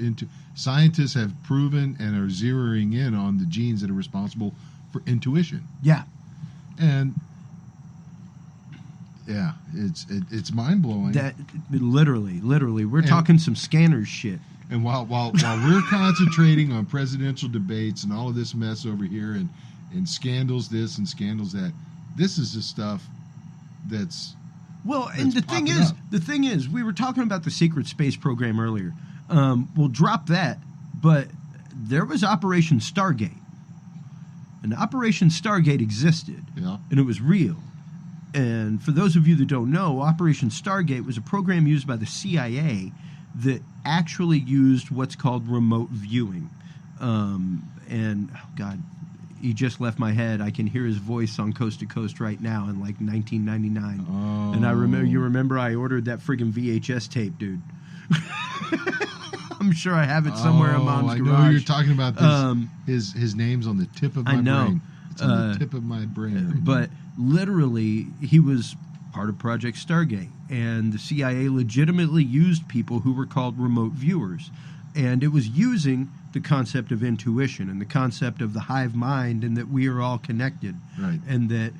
scientists have proven and are zeroing in on the genes that are responsible for intuition. Yeah. And yeah, it's mind blowing. That literally, we're talking some scanners shit. And while we're concentrating on presidential debates and all of this mess over here and scandals this and scandals that, this is the stuff that's and the thing is, we were talking about the secret space program earlier. We'll drop that, but there was Operation Stargate, and Operation Stargate existed, and it was real. And for those of you that don't know, Operation Stargate was a program used by the CIA that actually used what's called remote viewing. And, oh God, he just left my head. I can hear his voice on Coast to Coast right now in like 1999. Oh. And I remember I ordered that friggin' VHS tape, dude. I'm sure I have it somewhere in Mom's garage. I know you're talking about this. His name's on the tip of my brain. It's on the tip of my brain. But literally, he was part of Project Stargate, and the CIA legitimately used people who were called remote viewers, and it was using the concept of intuition and the concept of the hive mind, and that we are all connected, right? And that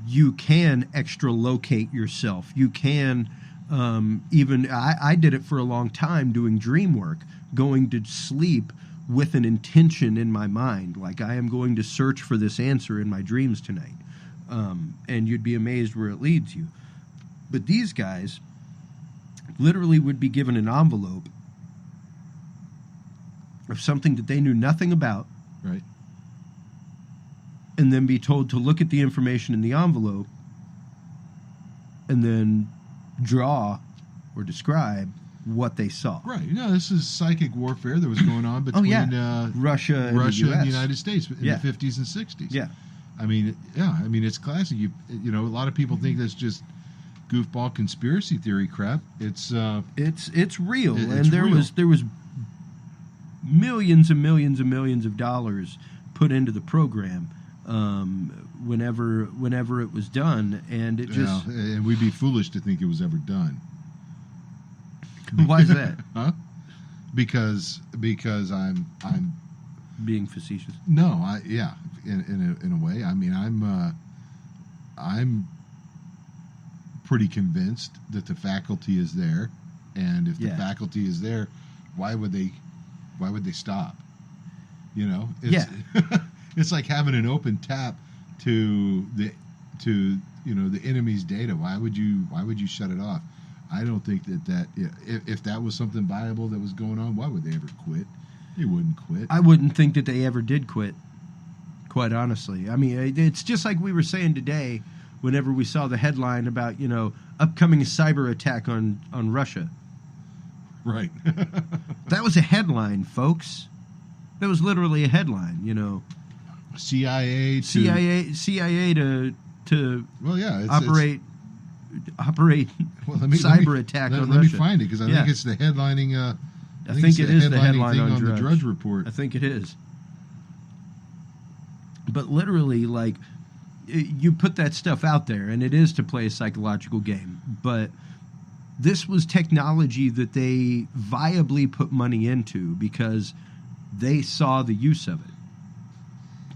you can extra-locate yourself. You can I did it for a long time doing dream work, going to sleep with an intention in my mind, like I am going to search for this answer in my dreams tonight. And you'd be amazed where it leads you. But these guys literally would be given an envelope of something that they knew nothing about, Right. and then be told to look at the information in the envelope and then draw or describe what they saw. Right. This is psychic warfare that was going on between Russia and Russia the and the US. United States in Yeah. the 50s and 60s. Yeah. I mean, it's classic. A lot of people think that's just goofball conspiracy theory crap. It's It's real, It's and there real. was millions and millions and millions of dollars put into the program whenever it was done, and it just and we'd be foolish to think it was ever done. why is that? Huh? Because I'm Being facetious. no, in a way. I mean, I'm pretty convinced that the faculty is there, and if the Yeah. faculty is there, why would they stop? It's, Yeah. It's like having an open tap to the enemy's data. Why would you shut it off? I don't think that if that was something viable that was going on, why would they ever quit? They wouldn't quit. I wouldn't think that they ever did quit, quite honestly. I mean, it's just like we were saying today whenever we saw the headline about, upcoming cyber attack on Russia. Right. That was a headline, folks. That was literally a headline, CIA to well, yeah, it's, operate well, cyber attack on Let me Russia. find it because I Yeah. think it's the headlining. I think it is the headline thing on the Drudge. Drudge Report. I think it is. But literally, like, you put that stuff out there, and it is to play a psychological game. But this was technology that they viably put money into because they saw the use of it.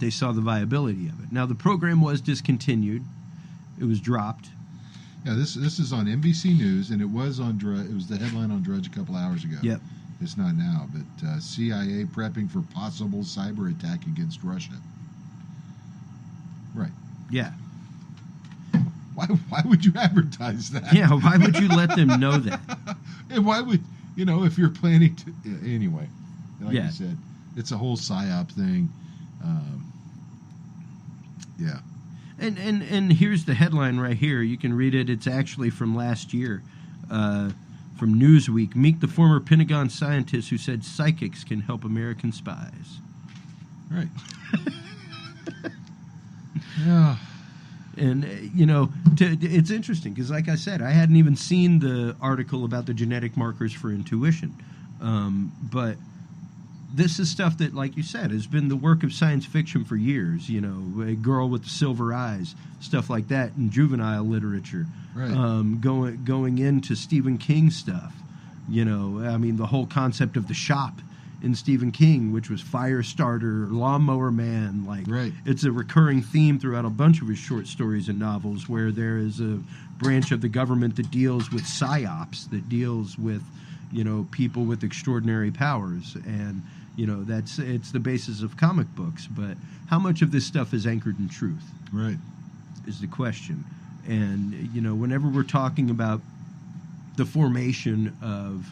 They saw the viability of it. Now, the program was discontinued. It was dropped. Yeah, this is on NBC News, and it was on Drudge. It was the headline on Drudge a couple hours ago. Yep. It's not now, but CIA prepping for possible cyber attack against Russia. Right. Yeah. Why would you advertise that? Yeah, why would you let them know that? And why would if you're planning to anyway? Like Yeah. you said, it's a whole psyop thing. Yeah. And here's the headline right here. You can read it. It's actually from last year, from Newsweek. Meet the former Pentagon scientist who said psychics can help American spies. Right. Yeah. And, it's interesting because, like I said, I hadn't even seen the article about the genetic markers for intuition. But this is stuff that, like you said, has been the work of science fiction for years. A girl with the silver eyes, stuff like that in juvenile literature. Right. Going into Stephen King stuff. The whole concept of the shop in Stephen King, which was Firestarter, Lawnmower Man. Right. It's a recurring theme throughout a bunch of his short stories and novels where there is a branch of the government that deals with psyops, that deals with, people with extraordinary powers. And, it's the basis of comic books. But how much of this stuff is anchored in truth? Right. Is the question. And, whenever we're talking about the formation of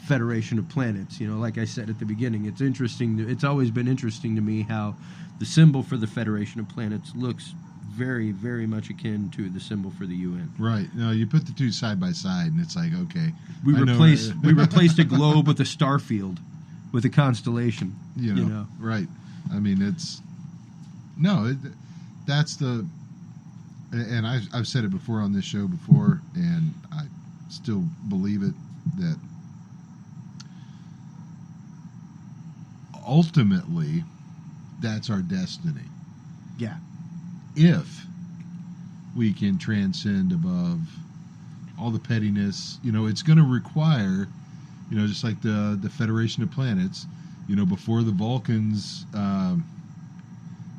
Federation of Planets, like I said at the beginning, it's interesting. It's always been interesting to me how the symbol for the Federation of Planets looks very, very much akin to the symbol for the UN. Right. No, you put the two side by side, and it's like, okay. We I know- replaced a globe with a star field, with a constellation. Right. I mean, that's the, and I've said it before on this show before, and I still believe it, that ultimately that's our destiny. Yeah. If we can transcend above all the pettiness, it's going to require, just like the Federation of Planets, before the Vulcans,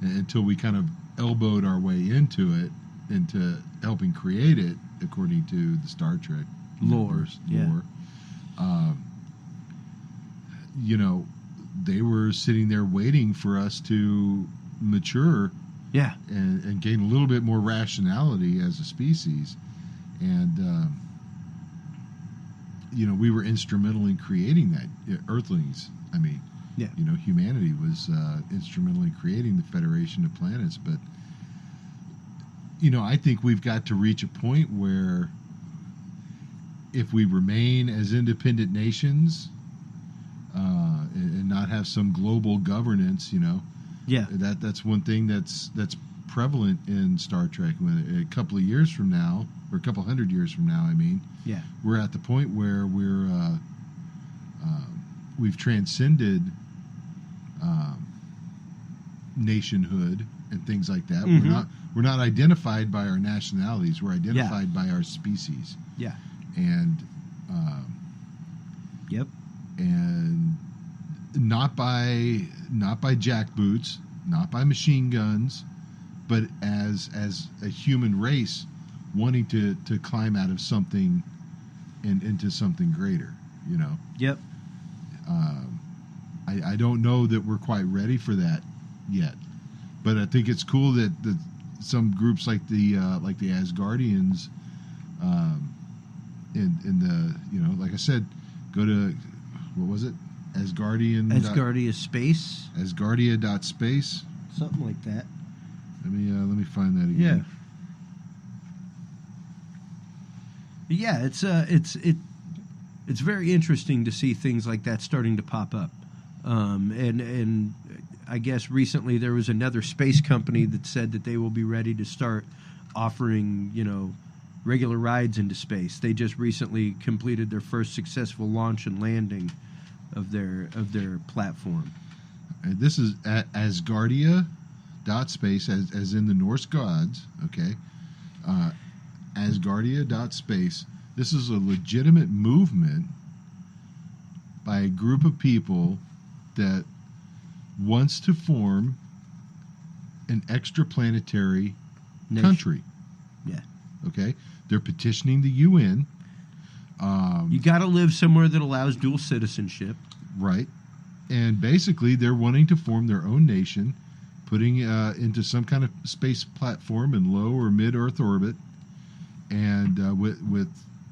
until we kind of elbowed our way into it, into helping create it, according to the Star Trek Lore, lore. They were sitting there waiting for us to mature Yeah. and gain a little bit more rationality as a species. And we were instrumental in creating that. Earthlings, I mean, Yeah. humanity was instrumental in creating the Federation of Planets. But I think we've got to reach a point where, if we remain as independent nations and not have some global governance, Yeah. that's one thing that's prevalent in Star Trek. When a couple of years from now, or a couple hundred years from now, I mean, Yeah. we're at the point where we've transcended nationhood and things like that. Mhm. We're not identified by our nationalities. We're identified by our species. Yeah. And Yep. and not by jackboots, not by machine guns, but as a human race wanting to climb out of something and into something greater. Yep. I don't know that we're quite ready for that yet, but I think it's cool that some groups like the Asgardians, in the like I said, go to, what was it, Asgardia Space, Asgardia.space, something like that. let me find that again. Yeah, it's very interesting to see things like that starting to pop up, and I guess recently there was another space company that said that they will be ready to start offering regular rides into space. They just recently completed their first successful launch and landing of their platform. And this is at Asgardia.space, as in the Norse gods. Okay, Asgardia.space. This is a legitimate movement by a group of people that wants to form an extraplanetary country. Yeah. Okay, they're petitioning the UN. You got to live somewhere that allows dual citizenship. Right. And basically, they're wanting to form their own nation, putting into some kind of space platform in low or mid-Earth orbit, and with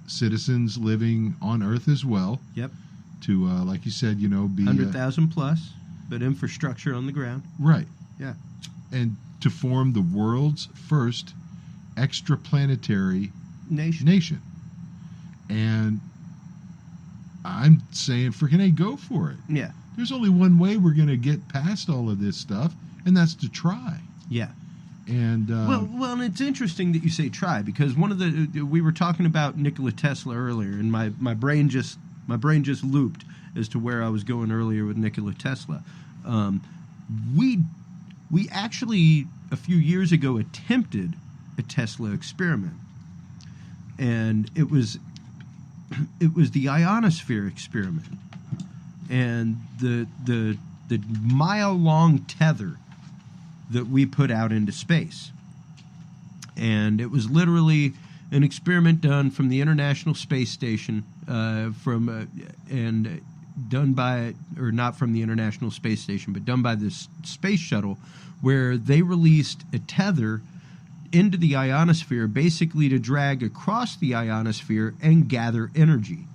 citizens living on Earth as well. Yep. To, like you said, be 100,000 plus, but infrastructure on the ground. Right. Yeah. And to form the world's first extraplanetary Nation. And I'm saying, freaking A, go for it. Yeah. There's only one way we're going to get past all of this stuff, and that's to try. Yeah. And well, and it's interesting that you say try, because we were talking about Nikola Tesla earlier, and my brain just looped as to where I was going earlier with Nikola Tesla. We actually a few years ago attempted a Tesla experiment, and it was the ionosphere experiment, and the mile-long tether that we put out into space. And it was literally an experiment done from the International Space Station, and done by, or not from the International Space Station, but done by this space shuttle, where they released a tether into the ionosphere, basically to drag across the ionosphere and gather energy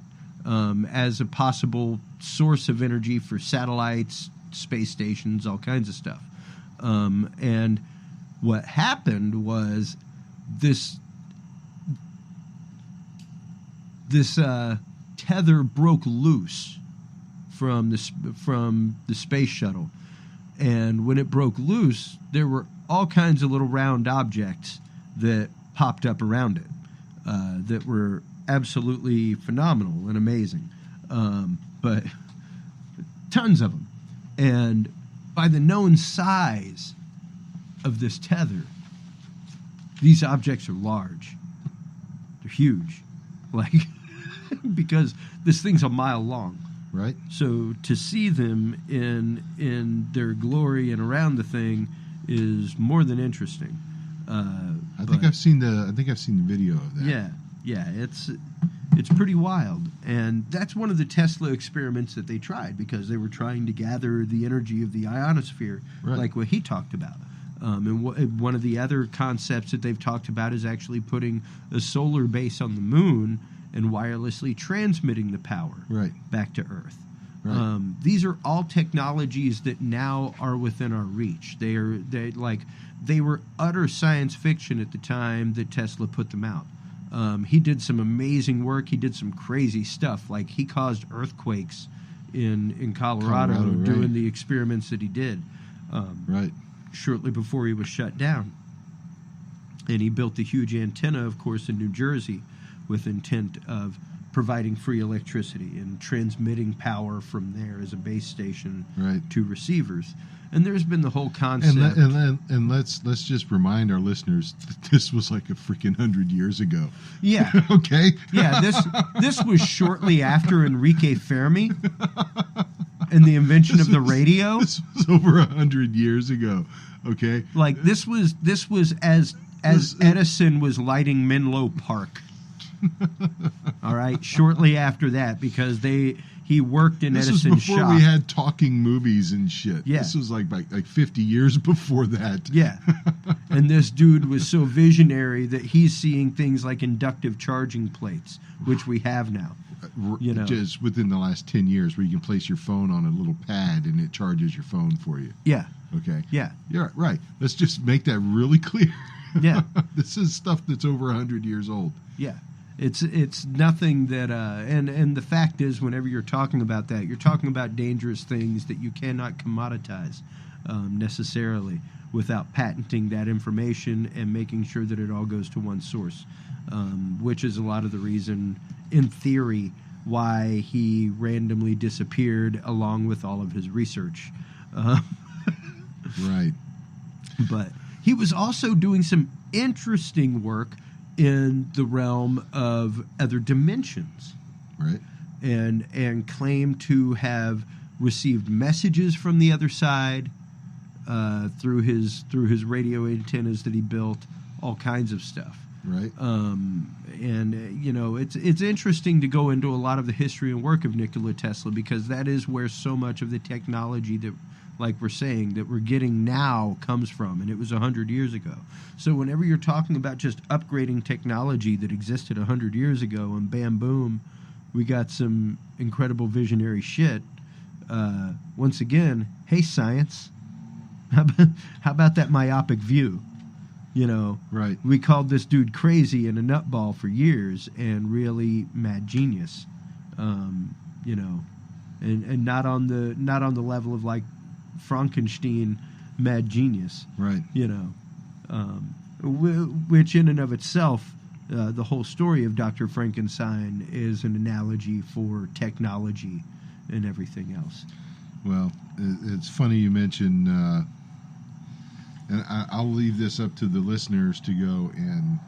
as a possible source of energy for satellites, space stations, all kinds of stuff. And what happened was this tether broke loose from the space shuttle, and when it broke loose, there were all kinds of little round objects that popped up around it that were absolutely phenomenal and amazing, but tons of them. And by the known size of this tether, these objects are large. They're huge, like because this thing's a mile long. right. So to see them in their glory and around the thing is more than interesting. I think I've seen the video of that. Yeah, it's pretty wild, and that's one of the Tesla experiments that they tried, because they were trying to gather the energy of the ionosphere, Right. like what he talked about. And one of the other concepts that they've talked about is actually putting a solar base on the moon and wirelessly transmitting the power back to Earth. Right. These are all technologies that now are within our reach. They were utter science fiction at the time that Tesla put them out. He did some amazing work. He did some crazy stuff. Like he caused earthquakes in Colorado doing right. the experiments that he did. Right. Shortly before he was shut down. And he built the huge antenna, of course, in New Jersey with intent of providing free electricity and transmitting power from there as a base station to receivers. And there's been the whole concept. And let's just remind our listeners that this was like a freaking 100 years ago. Yeah. Okay. Yeah. This was shortly after Enrique Fermi and the invention of the radio. This was over 100 years ago. Okay. Like this was as Edison was lighting Menlo Park. All right. Shortly after that, because he worked in Edison's shop. This was before we had talking movies and shit. Yeah. This was like 50 years before that. Yeah. And this dude was so visionary that he's seeing things like inductive charging plates, which we have now. You know, just within the last 10 years, where you can place your phone on a little pad and it charges your phone for you. Yeah. Okay. Yeah. You're right. Let's just make that really clear. Yeah. This is stuff that's over 100 years old. Yeah. It's nothing that and the fact is, whenever you're talking about that, you're talking about dangerous things that you cannot commoditize necessarily without patenting that information and making sure that it all goes to one source, which is a lot of the reason, in theory, why he randomly disappeared along with all of his research. Right. But he was also doing some interesting work in the realm of other dimensions. Right. And claimed to have received messages from the other side through his radio antennas that he built, all kinds of stuff. Right. And you know, it's interesting to go into a lot of the history and work of Nikola Tesla, because that is where so much of the technology that, like we're saying, that we're getting now comes from, and it was 100 years ago. So whenever you're talking about just upgrading technology that existed 100 years ago, and bam, boom, we got some incredible visionary shit. Once again, hey, science, how about that myopic view? You know, right. We called this dude crazy and a nutball for years, and really mad genius. You know, and not on the level of like Frankenstein mad genius. Right. You know, which in and of itself, the whole story of Dr. Frankenstein is an analogy for technology and everything else. Well, it's funny you mention, and I'll leave this up to the listeners to go and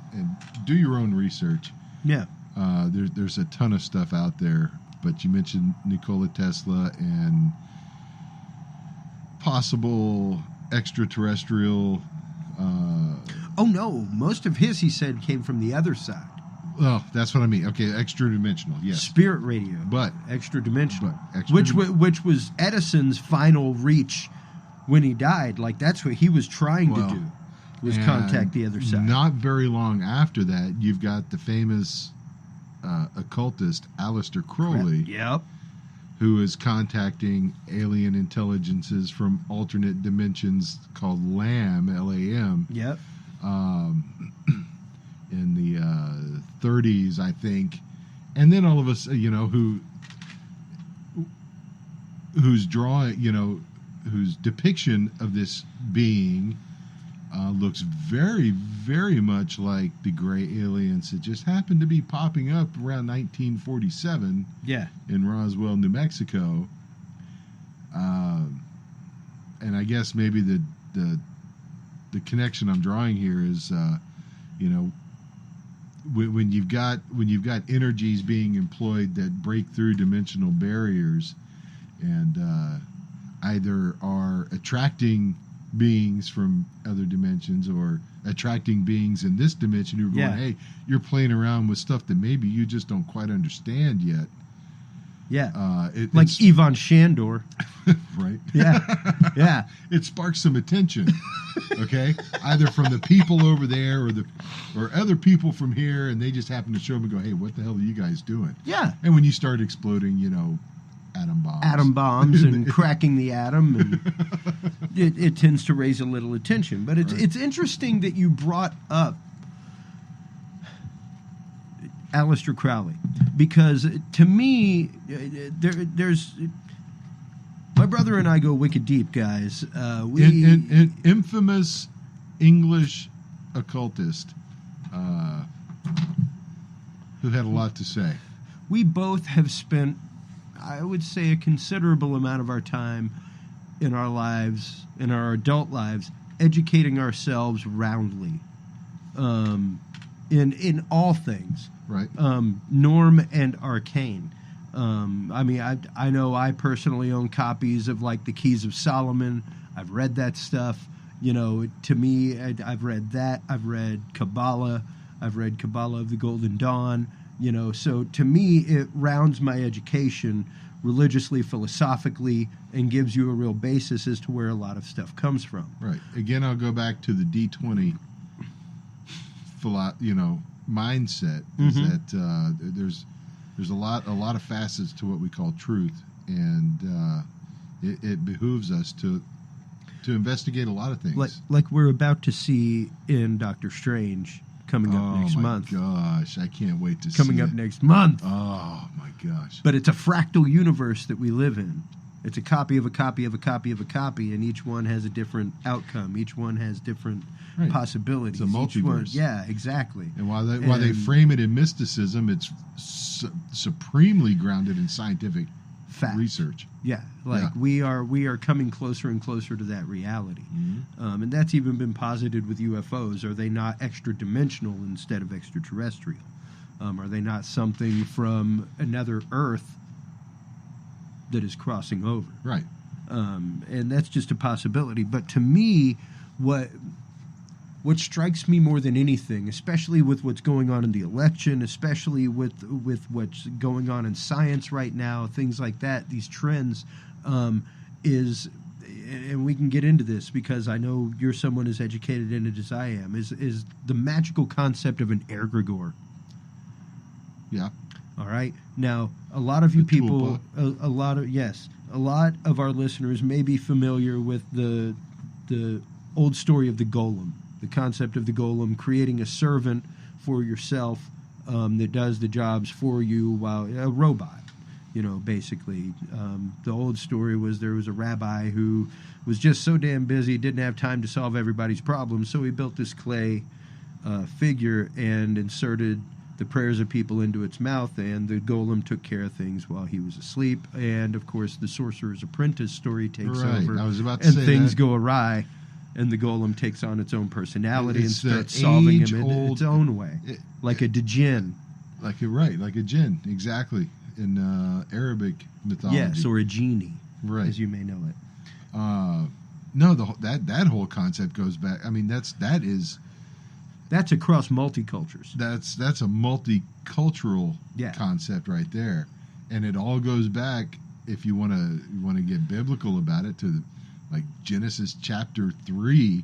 do your own research. Yeah. There's a ton of stuff out there, but you mentioned Nikola Tesla and possible extraterrestrial. Oh no, most of his, he said, came from the other side. Well, that's what I mean. Okay, extra-dimensional, yes. Spirit radio, but extra-dimensional, which was Edison's final reach when he died. Like that's what he was trying to do, was contact the other side. Not very long after that, you've got the famous occultist Aleister Crowley. Yep. Who is contacting alien intelligences from alternate dimensions called LAM, L-A-M. Yep. In the 30s, I think. And then all of us, you know, whose drawing, you know, whose depiction of this being looks very, very much like the gray aliens that just happened to be popping up around 1947 in Roswell, New Mexico. And I guess maybe the connection I'm drawing here is, you know, when you've got energies being employed that break through dimensional barriers and either are attracting beings from other dimensions or attracting beings in this dimension who are going, hey, you're playing around with stuff that maybe you just don't quite understand yet. Yeah. Like Ivan Shandor. Right. Yeah. Yeah. It sparks some attention. Okay, either from the people over there or other people from here, and they just happen to show up and go, "Hey, what the hell are you guys doing?" Yeah. And when you start exploding, atom bombs And cracking the atom, and it tends to raise a little attention. But it's interesting that you brought up Aleister Crowley, because to me, there's my brother and I go wicked deep, guys. An infamous English occultist who had a lot to say. We both have spent, I would say, a considerable amount of our time in our lives, in our adult lives, educating ourselves roundly in all things. Right. Norm and arcane. I know I personally own copies of like the Keys of Solomon. I've read that stuff. To me, I've read that. I've read Kabbalah. I've read Kabbalah of the Golden Dawn. So to me, it rounds my education religiously, philosophically, and gives you a real basis as to where a lot of stuff comes from. Right. Again, I'll go back to the D20 mindset, is that there's a lot of facets to what we call truth, and it behooves us to investigate a lot of things, like we're about to see in Doctor Strange coming up next month. Oh my gosh, I can't wait to see coming up next month. Oh my gosh! But it's a fractal universe that we live in. It's a copy of a copy of a copy of a copy, and each one has a different outcome. Each one has different possibilities. It's a multiverse. Yeah, exactly. And while they frame it in mysticism, it's supremely grounded in scientific research. Yeah, we are coming closer and closer to that reality. And that's even been posited with UFOs. Are they not extra-dimensional instead of extraterrestrial? Are they not something from another Earth that is crossing over? Right. And that's just a possibility. But to me, what strikes me more than anything, especially with what's going on in the election, especially with what's going on in science right now, things like that, these trends, is, and we can get into this because I know you're someone as educated in it as I am, is the magical concept of an egregore. Yeah. All right. Now, a lot of you people, a lot of our listeners may be familiar with the old story of the golem, the concept of the golem, creating a servant for yourself that does the jobs for you, while a robot. Basically, the old story was there was a rabbi who was just so damn busy, didn't have time to solve everybody's problems, so he built this clay figure and inserted the prayers of people into its mouth, and the golem took care of things while he was asleep. And of course, the Sorcerer's Apprentice story takes over, I was about to and say things that. go awry, and the golem takes on its own personality and starts solving him in its own way, like a djinn. Like a jinn, exactly, in Arabic mythology. Yes, or a genie, right, as you may know it. No, that whole concept goes back. I mean, that's across multicultures. That's a multicultural concept right there, and it all goes back, if you want to get biblical about it, to like Genesis chapter 3,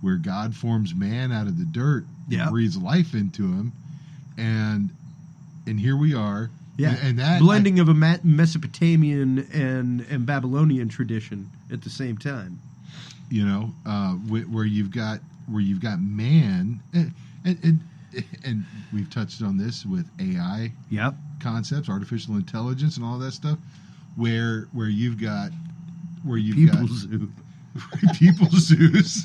where God forms man out of the dirt, and breathes life into him, and here we are. Yeah, and that blending of a Mesopotamian and Babylonian tradition at the same time. Where you've got man, and we've touched on this with AI concepts, artificial intelligence, and all that stuff, where you've got zoo. People zoos.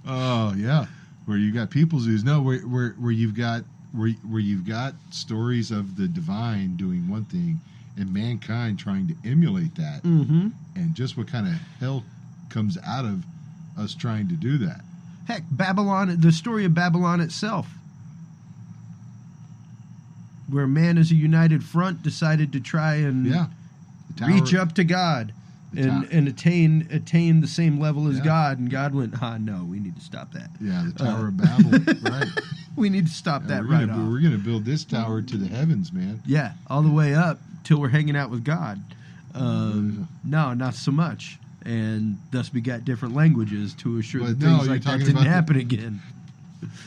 Oh yeah, where you got people zoos. No, where you've got stories of the divine doing one thing and mankind trying to emulate that, and just what kind of hell comes out of us trying to do that. Heck, Babylon, the story of Babylon itself, where man as a united front decided to try and reach up to God and attain the same level as God, and God went, no, we need to stop that. Yeah, the Tower of Babel, right. We need to stop that off. We're going to build this tower to the heavens, man. Yeah, all the way up till we're hanging out with God. No, not so much. and thus we got different languages to assure But that no, things you're like that talking didn't about happen again.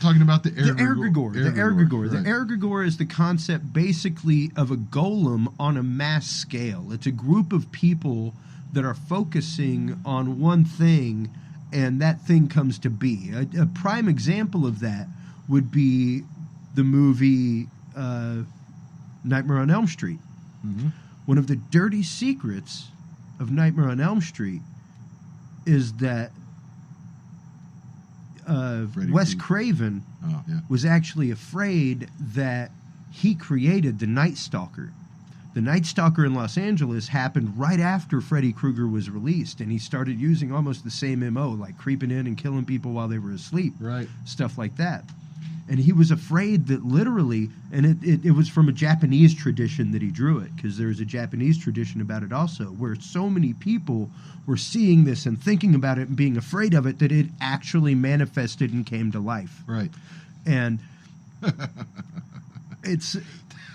Talking about the The egregore. egregore. The Right. egregore is the concept basically of a golem on a mass scale. It's a group of people that are focusing on one thing, and that thing comes to be. A prime example of that would be the movie Nightmare on Elm Street. Mhm. One of the dirty secrets of Nightmare on Elm Street is that Freddy Wes Krueger. Craven Oh, yeah. was actually afraid that he created the Night Stalker. The Night Stalker in Los Angeles happened right after Freddy Krueger was released, and he started using almost the same MO, like creeping in and killing people while they were asleep, Right. stuff like that. And he was afraid that literally, and it was from a Japanese tradition that he drew it, because there's a Japanese tradition about it also, where so many people were seeing this and thinking about it and being afraid of it that it actually manifested and came to life. Right. And it's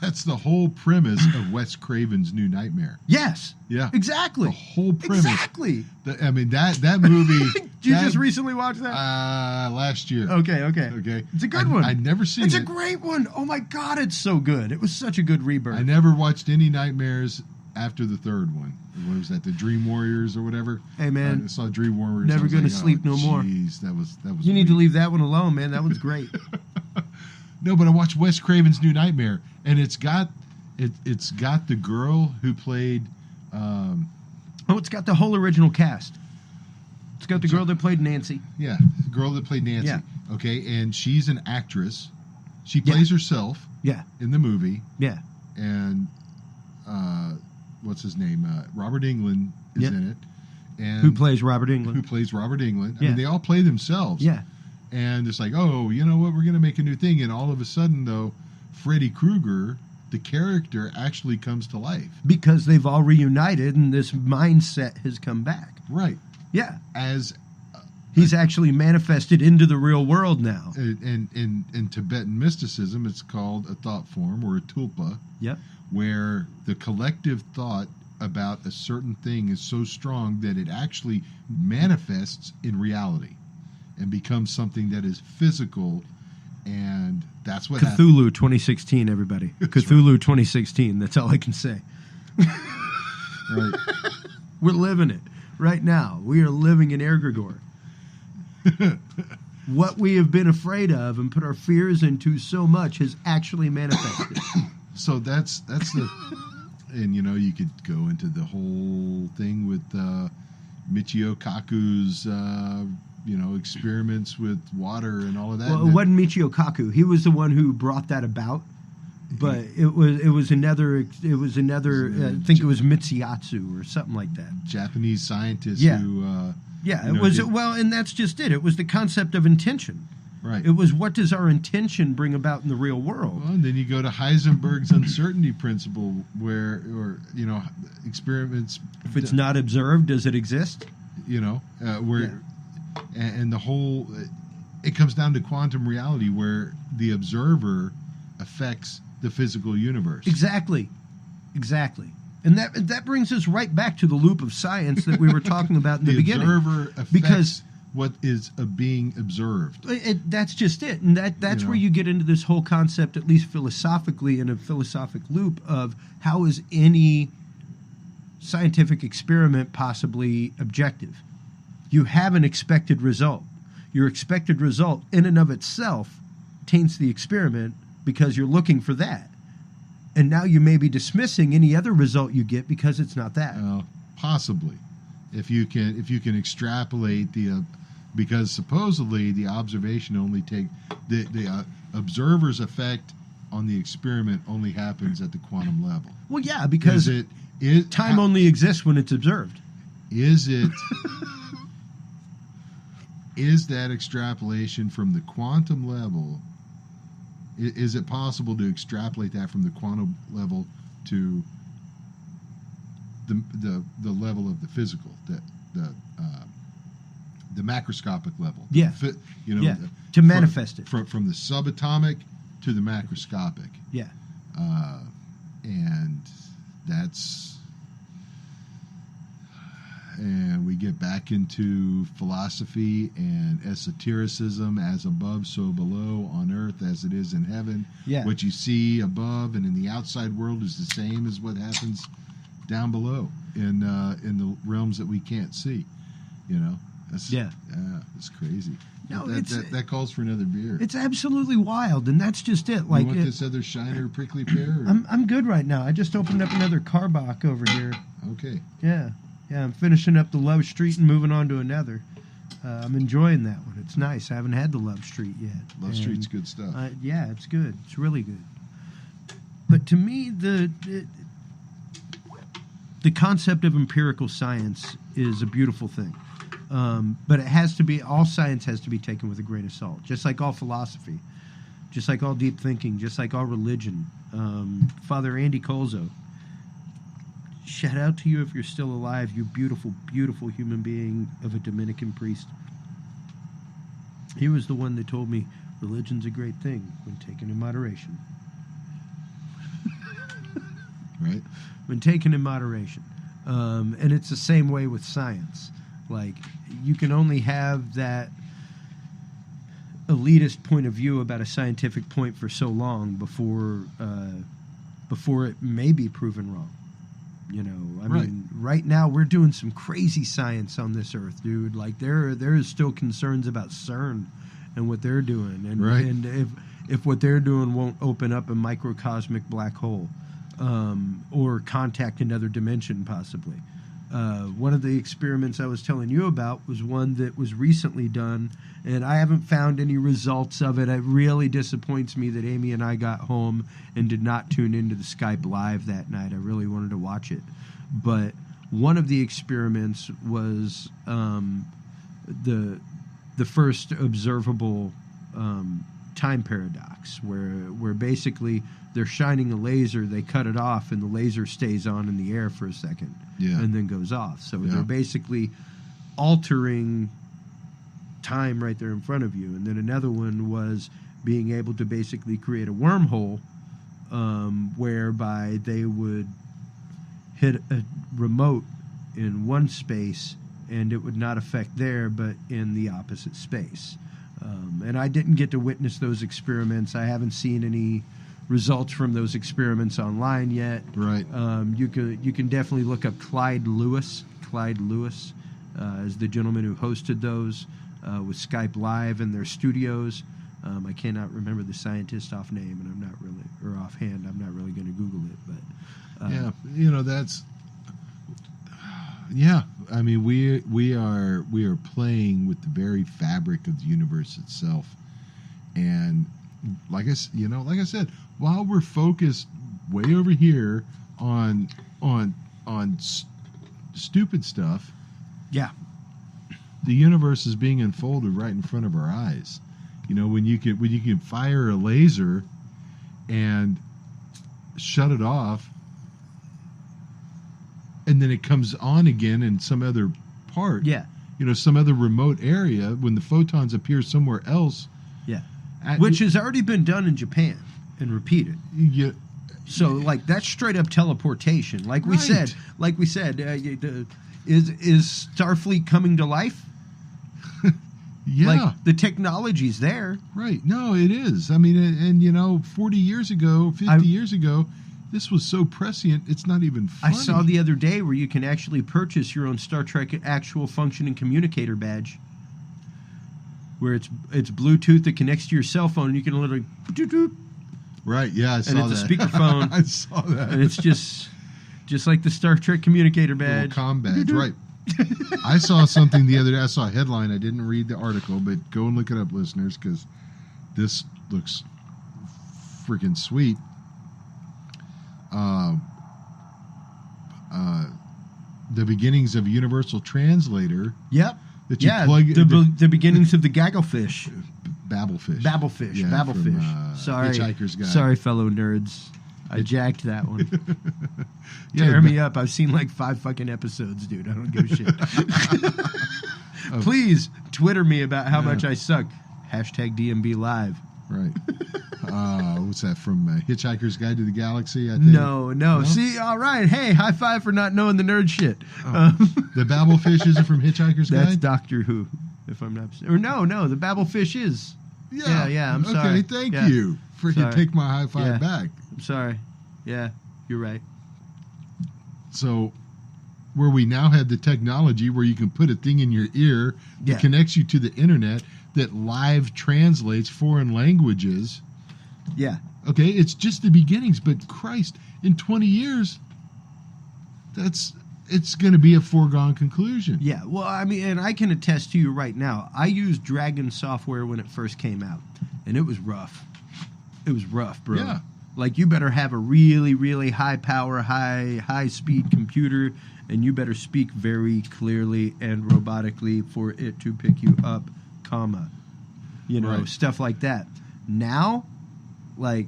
That's the whole premise of Wes Craven's New Nightmare. yes, Yeah. exactly, The whole premise. exactly. I mean, that movie. Did you that- just recently watch that? last year. Okay. Okay. It's a good I- one. I'd never seen It's it. a great one. Oh my God, it's so good. It was such a good rebirth. I never watched any Nightmares after the third one. What was that? The Dream Warriors or whatever? Hey, man. I saw Dream Warriors. Never I was gonna like, sleep no more. Jeez, that was. You need to weak. leave that one alone, man. That one's great. No, but I watched Wes Craven's New Nightmare, and it's got the girl who played. Oh, it's got the whole original cast. It's got the girl that played Nancy. Yeah, the girl that played Nancy. Yeah. Okay, and she's an actress. She Yeah. plays herself Yeah, in the movie, yeah. and what's his name? Robert Englund is Yeah. in it. And Who plays Robert Englund? Who plays Robert Englund? I Yeah. mean, they all play themselves. Yeah. And it's like, oh, you know what? We're going to make a new thing. And all of a sudden, though, Freddy Krueger, the character, actually comes to life. Because they've all reunited and this mindset has come back. Right. Yeah. As He's actually manifested into the real world now. in Tibetan mysticism, it's called a thought form or a tulpa, Yep. where the collective thought about a certain thing is so strong that it actually manifests in reality and becomes something that is physical, and that's what happens. Cthulhu 2016, everybody. Cthulhu 2016. That's all I can say. Right. We're living it right now. We are living in egregore. What we have been afraid of and put our fears into so much has actually manifested. So that's the, and you know, you could go into the whole thing with Michio Kaku's experiments with water and all of that. Well, it wasn't Michio Kaku. He was the one who brought that about. But it was another. I think it was Mitsuyatsu or something like that. Japanese scientists Yeah. who Yeah, You it know, was did- well, and that's just it. It was the concept of intention. right. It was what does our intention bring about in the real world? Well, and then you go to Heisenberg's uncertainty principle, where, or experiments, If it's not observed, does it exist? where, and the whole, it comes down to quantum reality, where the observer affects the physical universe. Exactly. And that brings us right back to the loop of science that we were talking about in the beginning. observer affects Because- what is being observed. That's just it, and that's where you get into this whole concept, at least philosophically, in a philosophic loop of how is any scientific experiment possibly objective? You have an expected result. Your expected result, in and of itself, taints the experiment because you're looking for that, and now you may be dismissing any other result you get because it's not that. Possibly, if you can extrapolate because supposedly the observation only the observer's effect on the experiment only happens at the quantum level. Well, yeah, because time only exists when it's observed. Is that extrapolation from the quantum level? Is it possible to extrapolate that from the quantum level to the level of the physical, the macroscopic level? Yeah. To manifest it. From the subatomic to the macroscopic. Yeah. And we get get back into philosophy and esotericism, as above, so below, on earth as it is in heaven. Yeah. What you see above and in the outside world is the same as what happens down below in the realms that we can't see. You know, it's crazy. No, that calls for another beer. It's absolutely wild, and that's just it. Like, you want this other Shiner prickly pear? Or? I'm good right now. I just opened up another Carbach over here. Okay. Yeah, I'm finishing up the Love Street and moving on to another. I'm enjoying that one. It's nice. I haven't had the Love Street yet. Love Street's good stuff. Yeah, it's good. It's really good. But to me, the concept of empirical science is a beautiful thing. But it has to be, all science has to be taken with a grain of salt, just like all philosophy, just like all deep thinking, just like all religion. Father Andy Colzo, shout out to you if you're still alive, you beautiful, beautiful human being of a Dominican priest. He was the one that told me religion's a great thing when taken in moderation. Right. When taken in moderation. And it's the same way with science. Like, you can only have that elitist point of view about a scientific point for so long before it may be proven wrong. You know, I mean, right now we're doing some crazy science on this earth, dude. Like, there is still concerns about CERN and what they're doing, and if what they're doing won't open up a microcosmic black hole, or contact another dimension, possibly. One of the experiments I was telling you about was one that was recently done, and I haven't found any results of it. It really disappoints me that Amy and I got home and did not tune into the Skype Live that night. I really wanted to watch it. But one of the experiments was the first observable time paradox, where basically they're shining a laser, they cut it off, and the laser stays on in the air for a second, and then goes off. So they're basically altering time right there in front of you. And then another one was being able to basically create a wormhole, whereby they would hit a remote in one space, and it would not affect there, but in the opposite space. And I didn't get to witness those experiments. I haven't seen any results from those experiments online yet. Right. You can definitely look up Clyde Lewis. Clyde Lewis is the gentleman who hosted those with Skype Live in their studios. I cannot remember the scientist offhand. I'm not really going to Google it. But yeah, you know, that's. Yeah, I mean, we are playing with the very fabric of the universe itself, and like I said, while we're focused way over here on stupid stuff, yeah, the universe is being unfolded right in front of our eyes. You know, when you can fire a laser and shut it off, and then it comes on again in some other part. Yeah. You know, some other remote area when the photons appear somewhere else. Yeah. Which has already been done in Japan and repeated. Yeah. So, like, that's straight up teleportation. Like we said, is Starfleet coming to life? Yeah. Like, the technology's there. Right. No, it is. I mean, and you know, 40 years ago, 50 years ago, this was so prescient, it's not even funny. I saw the other day where you can actually purchase your own Star Trek actual functioning communicator badge, where it's Bluetooth that connects to your cell phone, and you can literally... Right, yeah, I saw that. And it's a speakerphone. I saw that. And it's just like the Star Trek communicator badge. Little comm badge, right. I saw something the other day. I saw a headline. I didn't read the article, but go and look it up, listeners, because this looks freaking sweet. The beginnings of a universal translator. Yep. That you plug the beginnings of the gagglefish. Babblefish. Babblefish. Yeah, Babblefish. From, Sorry. Hitchhiker's Guide. Sorry, fellow nerds. I jacked that one. Yeah, Tear me up. I've seen like 5 fucking episodes, dude. I don't give a shit. Please Twitter me about how much I suck. #DMB Live. Right. What's that from Hitchhiker's Guide to the Galaxy? I think. No. See, all right. Hey, high five for not knowing the nerd shit. The Babelfish isn't from Hitchhiker's Guide? That's Doctor Who, if I'm not mistaken. Or no, the Babelfish is. Yeah, I'm sorry. Okay, thank Yeah. you. Sorry. Take my high five Yeah. back. I'm sorry. Yeah, you're right. So, where we now have the technology where you can put a thing in your ear that Yeah. connects you to the internet that live translates foreign languages. Yeah. Okay, it's just the beginnings, but Christ, in 20 years, it's going to be a foregone conclusion. Yeah, well, I mean, and I can attest to you right now. I used Dragon software when it first came out, and it was rough. It was rough, bro. Yeah. Like, you better have a really, really high power, high speed computer, and you better speak very clearly and robotically for it to pick you up, comma. Right. Stuff like that. Now, like,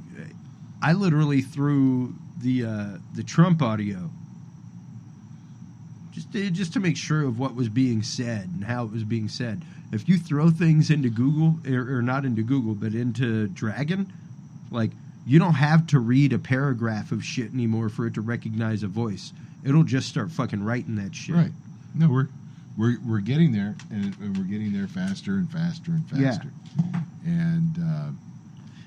I literally threw the Trump audio just to make sure of what was being said and how it was being said. If you throw things into Google, or not into Google, but into Dragon, like, you don't have to read a paragraph of shit anymore for it to recognize a voice. It'll just start fucking writing that shit. Right. No, we're getting there, and we're getting there faster and faster and faster. Yeah.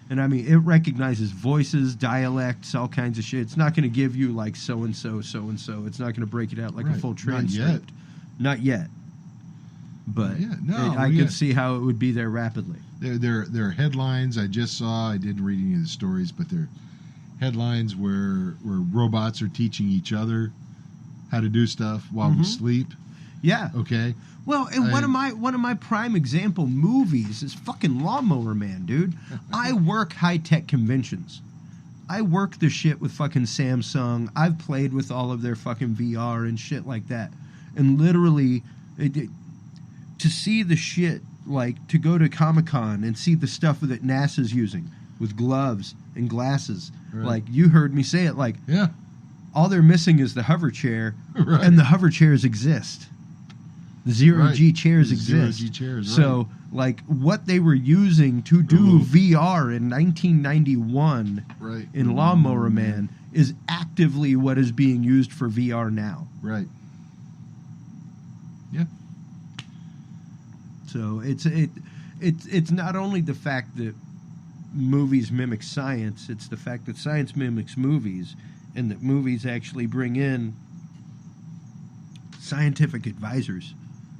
And I mean, it recognizes voices, dialects, all kinds of shit. It's not going to give you like so and so. It's not going to break it out like a Right. full Not transcript. Not yet. But Not yet. No, I yeah. could see how it would be there rapidly. There are headlines I just saw. I didn't read any of the stories, but they're headlines where robots are teaching each other how to do stuff while we sleep. Yeah. Okay. Well, and one of my prime example movies is fucking Lawnmower Man, dude. I work high tech conventions. I work the shit with fucking Samsung. I've played with all of their fucking VR and shit like that. And literally, to see the shit, like to go to Comic-Con and see the stuff that NASA's using with gloves and glasses. Right. Like, you heard me say it, like, Yeah. all they're missing is the hover chair, Right. and the hover chairs exist. The zero-G Right. chairs The exist. zero-G chairs, So, like, what they were using to do VR in 1991 Right. in Lawnmower Man is actively what is being used for VR now. Right. Yeah. So it's not only the fact that movies mimic science, it's the fact that science mimics movies, and that movies actually bring in scientific advisors.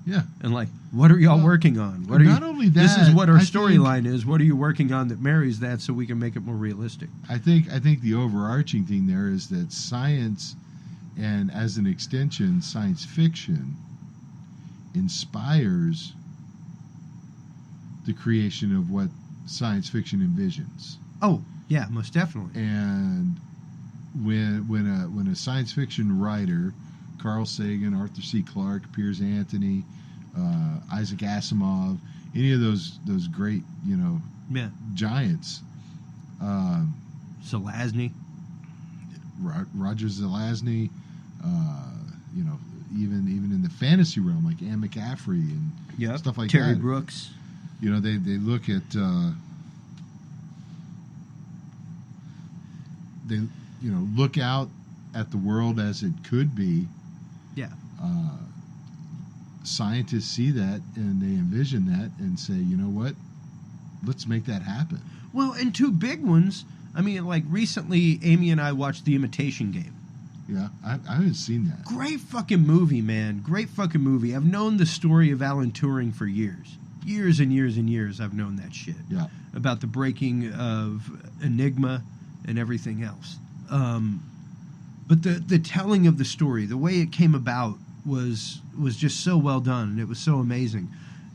Yeah. And like, what are y'all working on? What are not you, only this that, is what our I storyline is. What are you working on that marries that so we can make it more realistic? I think the overarching thing there is that science, and as an extension, science fiction, inspires the creation of what science fiction envisions. Oh, yeah, most definitely. And when a science fiction writer, Carl Sagan, Arthur C. Clarke, Piers Anthony, Isaac Asimov, any of those great Yeah. giants, Zelazny. Roger Zelazny, even in the fantasy realm, like Anne McCaffrey and Yep. stuff like Terry that. Brooks. They look at they look out at the world as it could be. Yeah. Scientists see that and they envision that and say, you know what, let's make that happen. Well, and two big ones. I mean, like, recently, Amy and I watched The Imitation Game. Yeah, I haven't seen that. Great fucking movie, man. Great fucking movie. I've known the story of Alan Turing for years. Years and years and years I've known that shit. Yeah. About the breaking of Enigma and everything else. But the telling of the story, the way it came about was just so well done, and it was so amazing.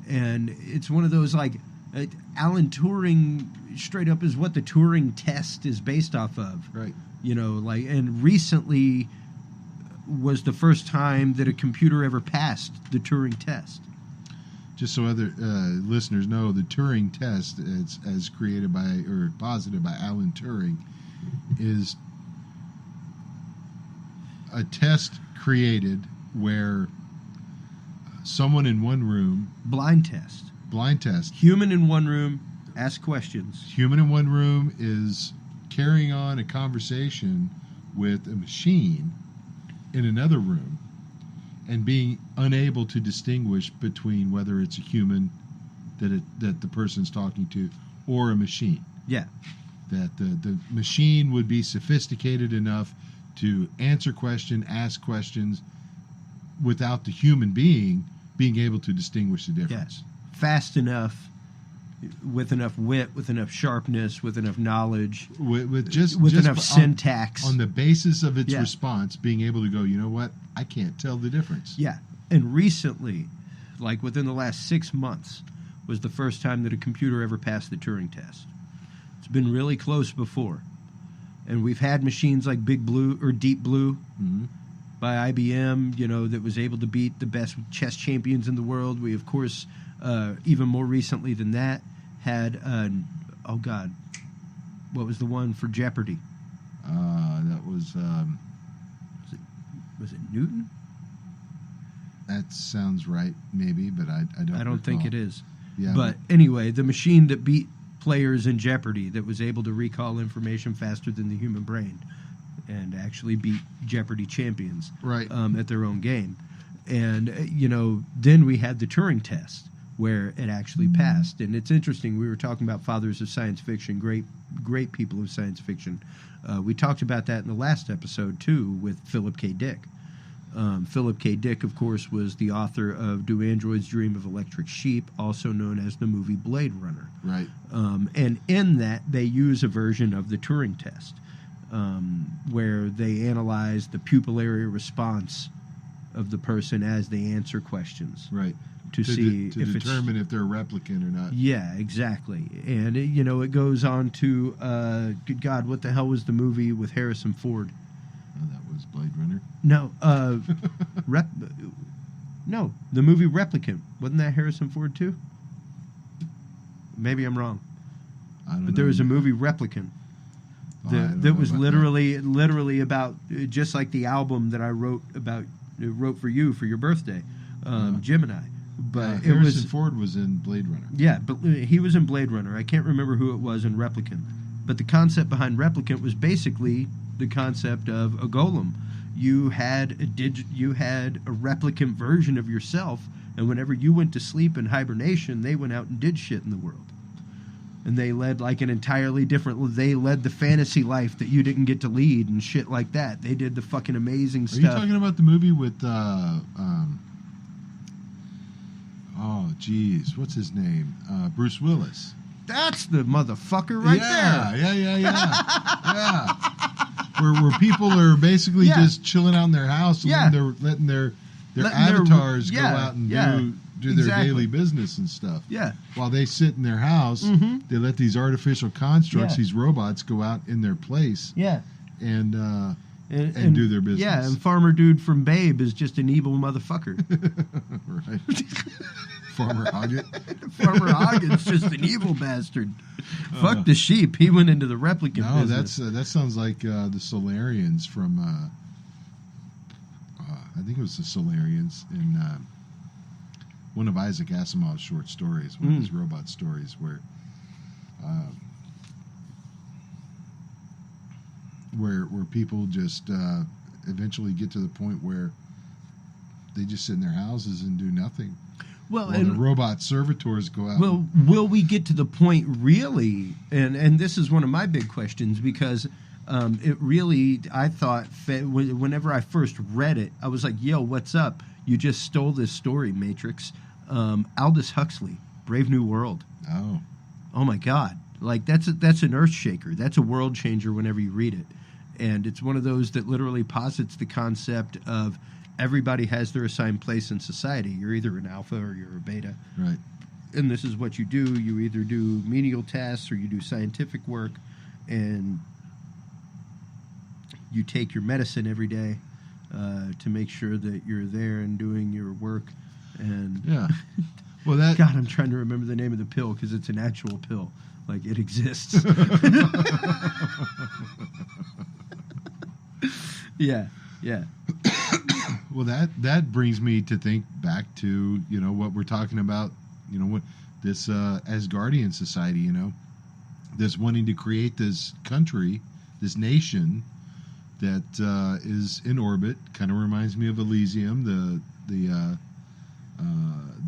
And it's one of those, like, Alan Turing straight up is what the Turing test is based off of. Right. And recently was the first time that a computer ever passed the Turing test. Just so other listeners know, the Turing test, as created by or posited by Alan Turing, is a test created where someone in one room, Blind test. blind test, Human in one room, Ask questions. Human in one room is carrying on a conversation with a machine in another room and being unable to distinguish between whether it's a human that the person's talking to or a machine. Yeah. That the machine would be sophisticated enough to answer questions, ask questions, without the human being able to distinguish the difference. Yeah. Fast enough, with enough wit, with enough sharpness, with enough knowledge, with enough syntax. On the basis of its Yeah. response, being able to go, you know what, I can't tell the difference. Yeah. And recently, like within the last 6 months, was the first time that a computer ever passed the Turing test. It's been really close before. And we've had machines like Big Blue or Deep Blue by IBM, that was able to beat the best chess champions in the world. We, of course, even more recently than that, had, what was the one for Jeopardy? That was... Was it Newton? That sounds right, maybe, but I don't think recall. it is. Yeah, but anyway, the machine that beat players in Jeopardy, that was able to recall information faster than the human brain and actually beat Jeopardy champions right. At their own game. And, then we had the Turing test where it actually passed. And it's interesting. We were talking about fathers of science fiction, great people of science fiction. We talked about that in the last episode, too, with Philip K. Dick. Philip K. Dick, of course, was the author of Do Androids Dream of Electric Sheep, also known as the movie Blade Runner. Right. And in that, they use a version of the Turing test, where they analyze the pupillary response of the person as they answer questions. Right. To see to if determine if they're a replicant or not. Yeah, exactly. And, it goes on to, good God, what the hell was the movie with Harrison Ford? Oh, that was Blade Runner? No, no, the movie Replicant. Wasn't that Harrison Ford too? Maybe I'm wrong. I don't know. But there was a movie Replicant that was literally about, just like the album that I wrote for you for your birthday, Gemini. But Harrison Ford was in Blade Runner. Yeah, but he was in Blade Runner. I can't remember who it was in Replicant. But the concept behind Replicant was basically the concept of a golem. You had a replicant version of yourself, and whenever you went to sleep in hibernation, they went out and did shit in the world. And they led like an entirely different... They led the fantasy life that you didn't get to lead and shit like that. They did the fucking amazing stuff. Are you talking about the movie with... what's his name? Bruce Willis. That's the motherfucker right there. Yeah. Where people are basically just chilling out in their house and letting their avatars go out and do their daily business and stuff. Yeah. While they sit in their house, they let these artificial constructs, these robots, go out in their place. Yeah. And do their business. Yeah, and Farmer Dude from Babe is just an evil motherfucker. Right. Farmer Hoggett. Farmer Hoggett's just an evil bastard. Fuck the sheep. He went into the replicant business. That sounds like the Solarians from... I think it was the Solarians in one of Isaac Asimov's short stories, one of his robot stories, where people just eventually get to the point where they just sit in their houses and do nothing. Well, and the robot servitors go out. Well, will we get to the point really? And this is one of my big questions, because it really, I thought, whenever I first read it, I was like, yo, what's up? You just stole this story, Matrix. Aldous Huxley, Brave New World. Oh my God. Like, that's an earth shaker. That's a world changer whenever you read it. And it's one of those that literally posits the concept of everybody has their assigned place in society. You're either an alpha or you're a beta. Right. And this is what you do. You either do menial tasks or you do scientific work, and you take your medicine every day to make sure that you're there and doing your work. And yeah. Well, that... God, I'm trying to remember the name of the pill because it's an actual pill. Like, it exists. Yeah. Well, that brings me to think back to, what we're talking about, this Asgardian society, you know, that's wanting to create this country, this nation that is in orbit. Kind of reminds me of Elysium,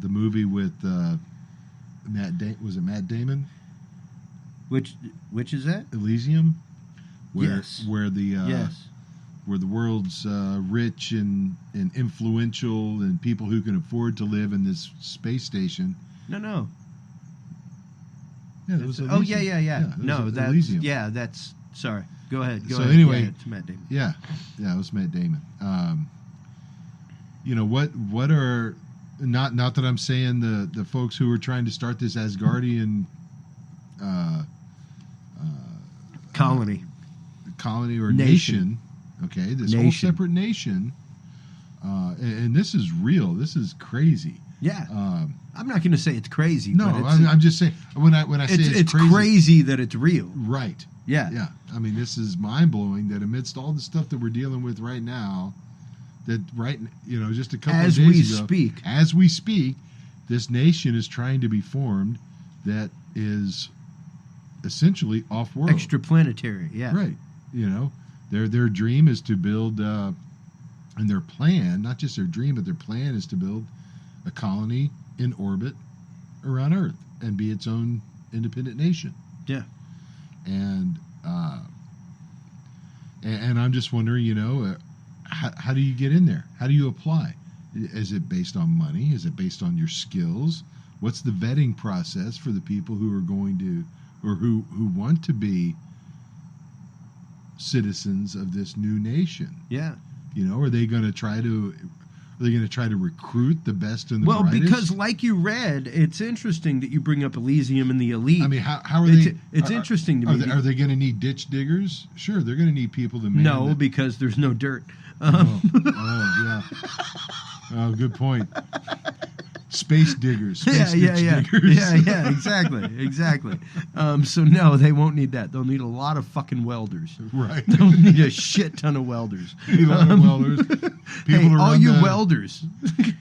the movie with was it Matt Damon? Which is that? Elysium, Yes. where the Yes. where the world's rich and influential and people who can afford to live in this space station. No. Yeah, that was Oh, Elysium. yeah. that No, was that's Elysium. that's sorry. Go ahead. Go So ahead. anyway- Yeah, it's Matt Damon. Yeah, it was Matt Damon. You know what are not that I'm saying the folks who are trying to start this Asgardian Colony. or Nation. nation, okay, this whole Nation. separate nation, and this is real. This is crazy. Yeah. I'm not going to say it's crazy. No, but it's, I'm just saying when I say it's crazy, crazy that it's real. right? Yeah. Yeah, I mean, this is mind blowing that amidst all the stuff that we're dealing with right now, just a couple As of we days ago, speak. as we speak, this nation is trying to be formed that is essentially off world, Extraplanetary. Yeah. right? You know, their dream is to build, and their plan, not just their dream, but their plan is to build a colony in orbit around Earth and be its own independent nation. Yeah. And I'm just wondering, you know, how do you get in there? How do you apply? Is it based on money? Is it based on your skills? What's the vetting process for the people who are going to, or who want to be citizens of this new nation? Yeah. You know, are they going to try to recruit the best and the Well, brightest? because like you read, it's interesting that you bring up Elysium and the elite. I mean, how are It's- they? it's interesting to me. Are they going to need ditch diggers? Sure, they're going to need people to man no, the- because there's no dirt. Oh, yeah. Oh, good point. Space diggers. Space ditch diggers. Yeah, exactly. So no, they won't need that. They'll need a lot of fucking welders. Right. They'll need a shit ton of welders. Need a lot of welders. Hey, to all run you the- welders.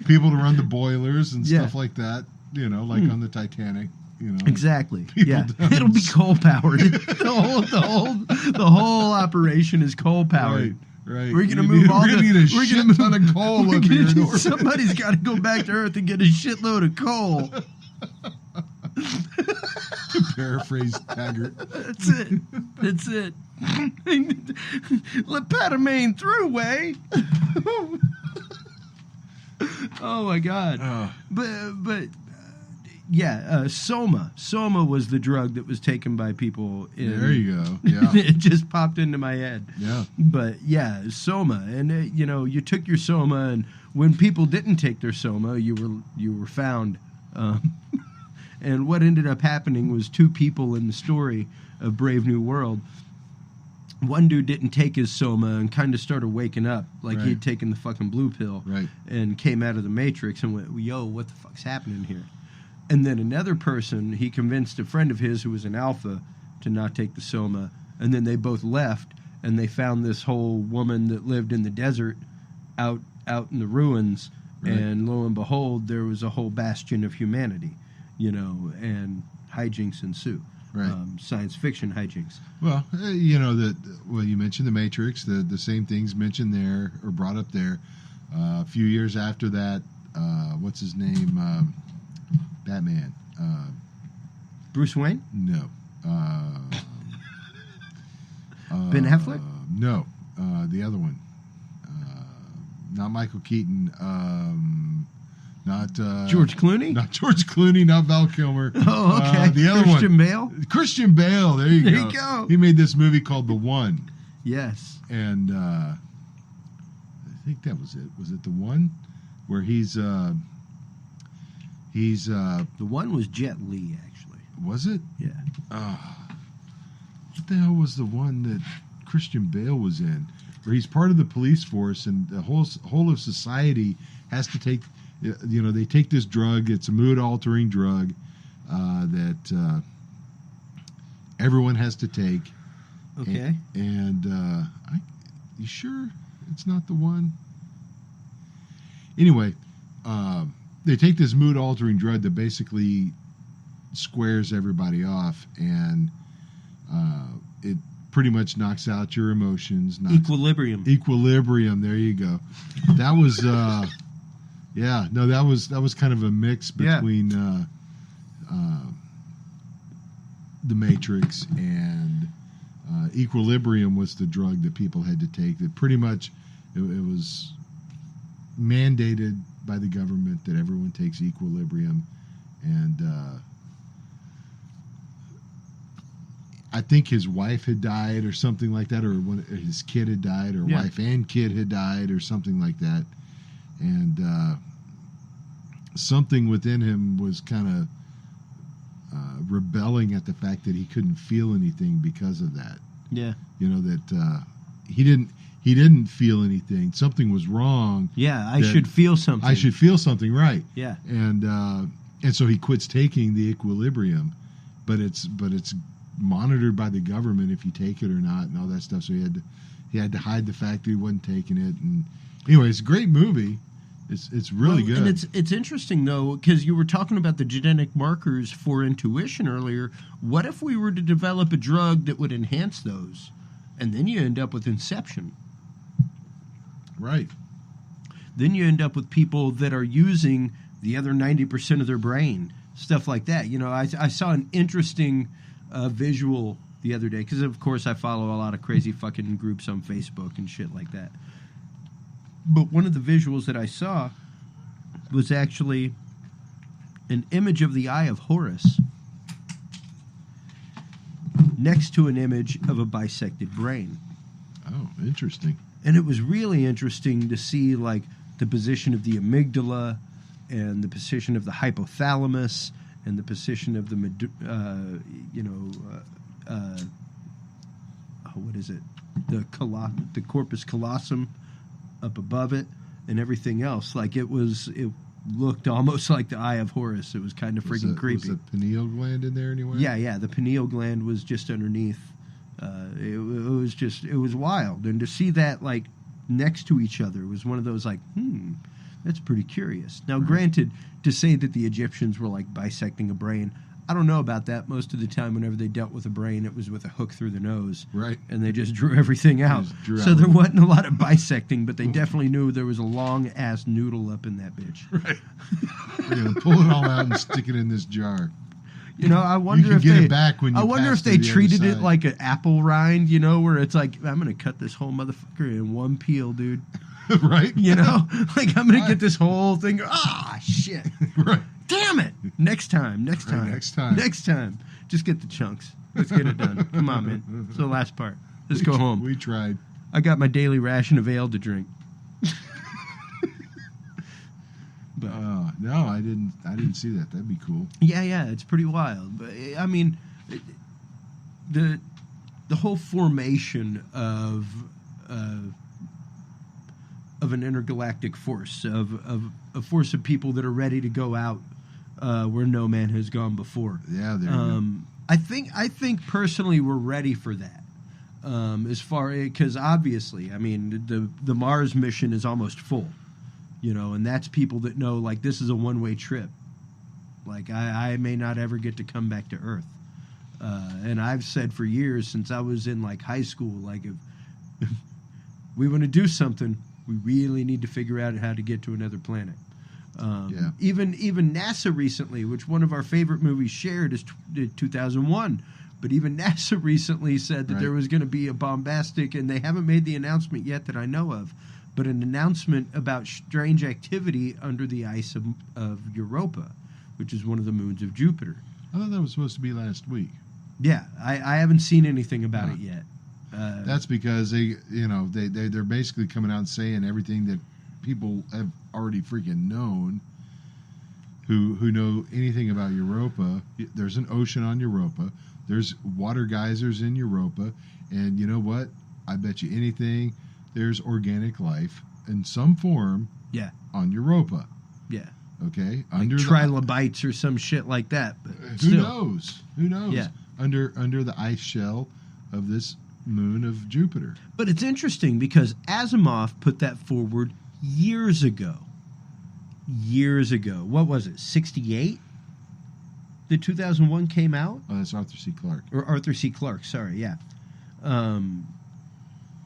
People to run the boilers and Yeah. stuff like that. You know, like on the Titanic. You know. Exactly. People Yeah, down it'll be coal powered. the whole operation is coal powered. Right. We're gonna You move need, all we're gonna the. need a we're shit gonna move, ton of coal we're up gonna here in need- orbit. Somebody's got to go back to Earth and get a shitload of coal. To paraphrase Taggart. That's it. Let Patamain through, way. Oh my God. But yeah, Soma. Soma was the drug that was taken by people. There you go. Yeah. It just popped into my head. Yeah. But yeah, Soma, and you took your Soma, and when people didn't take their Soma, you were found. And what ended up happening was two people in the story of Brave New World. One dude didn't take his Soma and kind of started waking up like Right. he had taken the fucking blue pill, Right. and came out of the Matrix and went, "Yo, what the fuck's happening here?" And then another person, he convinced a friend of his who was an alpha to not take the Soma, and then they both left, and they found this whole woman that lived in the desert out in the ruins, Right. and lo and behold, there was a whole bastion of humanity, and hijinks ensue. Right. Science fiction hijinks. Well, you mentioned the Matrix. The same things mentioned there or brought up there. A few years after that, what's his name? Batman. Bruce Wayne? No. Ben Affleck? No. The other one. Not Michael Keaton. Not George Clooney? Not George Clooney. Not Val Kilmer. Oh, okay. The other Christian one. Bale? Christian Bale. There you There go. you go. He made this movie called The One. Yes. And I think that was it. Was it The One? Where he's The one was Jet Li, actually. was it? Yeah. What the hell was the one that Christian Bale was in? Where he's part of the police force and the whole of society has to take, they take this drug. It's a mood altering drug that everyone has to take. Okay. And you sure it's not The One? Anyway, they take this mood altering drug that basically squares everybody off, and it pretty much knocks out your emotions. Equilibrium. Equilibrium. There you go. That was that was kind of a mix between the Matrix and Equilibrium was the drug that people had to take. That pretty much it was mandated by the government that everyone takes Equilibrium, and I think his wife had died or something like that, or his kid had died, or wife and kid had died, or something like that, and something within him was kind of rebelling at the fact that he couldn't feel anything because of that. Yeah, that he didn't feel anything. Something was wrong. Yeah, I should feel something. I should feel something, right? Yeah, and so he quits taking the Equilibrium, but it's monitored by the government if you take it or not, and all that stuff. So he had to hide the fact that he wasn't taking it. And anyway, it's a great movie. It's really good. And it's interesting though, because you were talking about the genetic markers for intuition earlier. What if we were to develop a drug that would enhance those, and then you end up with Inception? Right. Then you end up with people that are using the other 90% of their brain, stuff like that. I saw an interesting visual the other day, because of course I follow a lot of crazy fucking groups on Facebook and shit like that. But one of the visuals that I saw was actually an image of the Eye of Horus next to an image of a bisected brain. Oh, interesting. And it was really interesting to see, like, the position of the amygdala and the position of the hypothalamus and the position of the, what is it? The corpus callosum up above it and everything else. Like, it looked almost like the Eye of Horus. It was kind of freaking creepy. Was the pineal gland in there anywhere? Yeah. The pineal gland was just underneath. It was wild. And to see that, like, next to each other was one of those, like, that's pretty curious. Now, granted, to say that the Egyptians were, like, bisecting a brain, I don't know about that. Most of the time, whenever they dealt with a brain, it was with a hook through the nose. Right. And they just drew everything out. So there wasn't a lot of bisecting, but they definitely knew there was a long-ass noodle up in that bitch. Right. We're going to pull it all out and stick it in this jar. I wonder you if get they it back when you I wonder pass if they to the treated other it side. like an apple rind, where it's like, I'm going to cut this whole motherfucker in one peel, dude. Right? Like, I'm going to get this whole thing. Shit. Right. Damn it. Next time. Next time. Just get the chunks. Let's get it done. Come on, man. It's the last part. Let's go home. We tried. I got my daily ration of ale to drink. But no, I didn't see that. That'd be cool. Yeah, it's pretty wild. But I mean, the whole formation of an intergalactic force, of a force of people that are ready to go out where no man has gone before. Yeah, there you go. I think personally we're ready for that. Because obviously, I mean, the Mars mission is almost full. And that's people that know, like, this is a one-way trip. Like, I may not ever get to come back to Earth. And I've said for years, since I was in, like, high school, like, if we want to do something, we really need to figure out how to get to another planet. Even NASA recently, which one of our favorite movies shared is 2001, but even NASA recently said that there was going to be a bombastic, and they haven't made the announcement yet that I know of, but an announcement about strange activity under the ice of Europa, which is one of the moons of Jupiter. I thought that was supposed to be last week. Yeah, I haven't seen anything about it yet. That's because they're basically coming out and saying everything that people have already freaking known. Who know anything about Europa? There's an ocean on Europa. There's water geysers in Europa, and you know what? I bet you anything. There's organic life in some form on Europa. Yeah. Okay? Like trilobites or some shit like that. But who knows? Who knows? Yeah. Under the ice shell of this moon of Jupiter. But it's interesting because Asimov put that forward years ago. What was it, 68? the 2001 came out? Oh, that's Arthur C. Clarke. Or Arthur C. Clarke, sorry, yeah.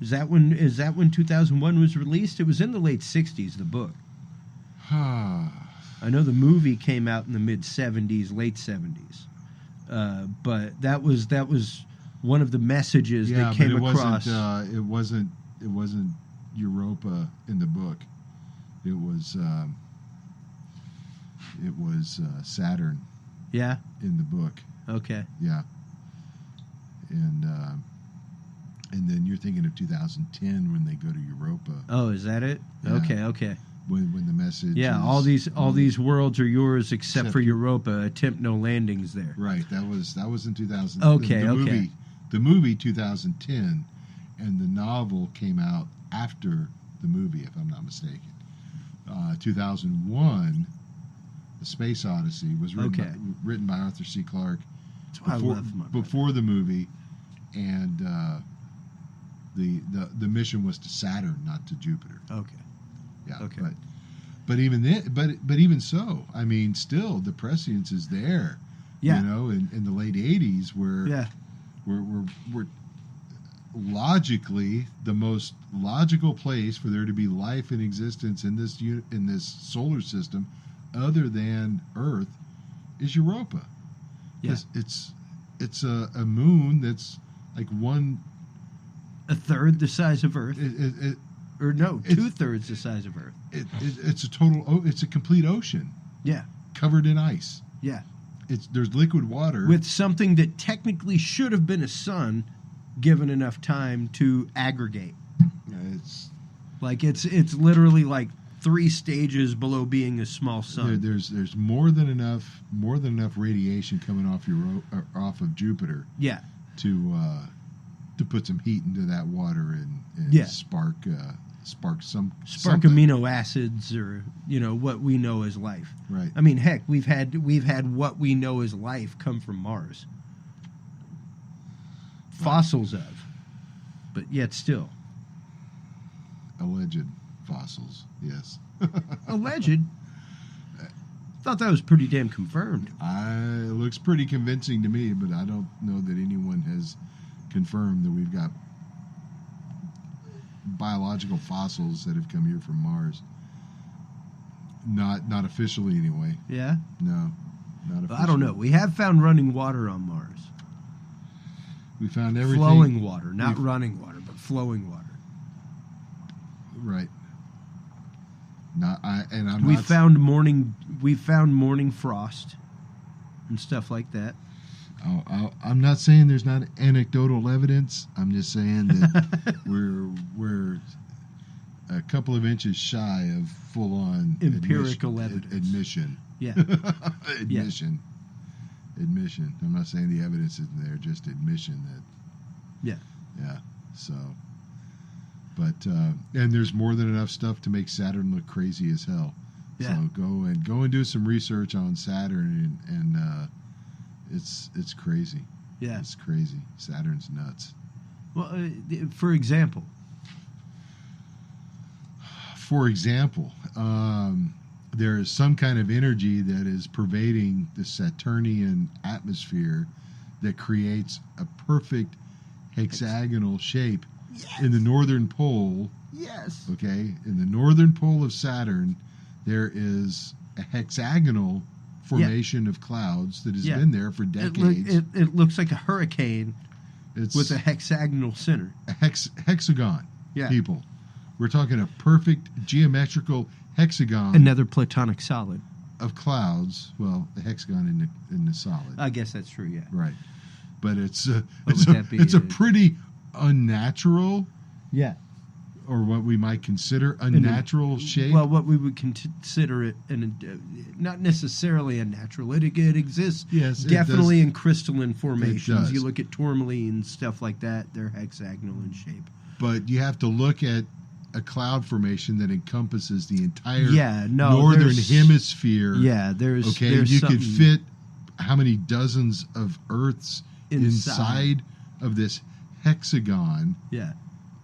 Is that when 2001 was released? It was in the late 60s, the book. I know the movie came out in the mid 70s, late 70s. But that was one of the messages that came across. It wasn't Europa in the book. It was Saturn. Yeah. In the book. Okay. Yeah. And then you're thinking of 2010 when they go to Europa. Oh, is that it? Yeah. Okay. When the message. Yeah, is, all these worlds are yours except for Europa. Attempt no landings there. Right. That was in 2000. Okay. The movie 2010, and the novel came out after the movie, if I'm not mistaken. 2001, The Space Odyssey was written by Arthur C. Clarke before the movie, and the mission was to Saturn, not to Jupiter. Okay. Yeah. Okay. But even then, but even so, I mean, still the prescience is there. Yeah. You know, in the late 80s, where we're logically the most logical place for there to be life in existence in this solar system, other than Earth, is Europa. Yeah. It's a moon that's like a third the size of Earth. Or no, 2/3 the size of Earth. It's a complete ocean. Yeah. Covered in ice. Yeah. There's liquid water. With something that technically should have been a sun, given enough time to aggregate. It's literally like 3 stages below being a small sun. There's more than enough radiation coming off of Jupiter. Yeah. To put some heat into that water and spark something. Amino acids, or what we know as life. Right. I mean, heck, we've had what we know as life come from Mars. Fossils of, but yet still. Alleged fossils, yes. Alleged? Thought that was pretty damn confirmed. It looks pretty convincing to me, but I don't know that anyone has confirmed that we've got biological fossils that have come here from Mars. Not officially, anyway. Yeah? No, not officially. I don't know. We have found running water on Mars. We found everything. Flowing water, not running water, but flowing water. Right. We found morning frost and stuff like that. I'm not saying there's not anecdotal evidence. I'm just saying that we're a couple of inches shy of full-on empirical evidence. Admission. Yeah. Admission. Yeah. Admission. I'm not saying the evidence isn't there, just admission that. Yeah. Yeah. So, but and there's more than enough stuff to make Saturn look crazy as hell. Yeah. So go and do some research on Saturn and it's crazy. Yeah. It's crazy. Saturn's nuts. Well, for example, there is some kind of energy that is pervading the Saturnian atmosphere that creates a perfect hexagonal shape in the northern pole. Yes. Okay? In the northern pole of Saturn, there is a hexagonal formation of clouds that has been there for decades. It looks like a hurricane with a hexagonal center. A hexagon, yeah. People. We're talking a perfect geometrical hexagon. Another platonic solid. Of clouds. Well, the hexagon in the solid. I guess that's true, yeah. Right. But it's a pretty unnatural... Yeah. Or what we might consider unnatural shape. Well, what we would consider it, not necessarily unnatural. It exists definitely in crystalline formations. You look at tourmaline, stuff like that, they're hexagonal in shape. But you have to look at a cloud formation that encompasses the entire northern hemisphere. Yeah, there's you could fit how many dozens of Earths inside of this hexagon. Yeah.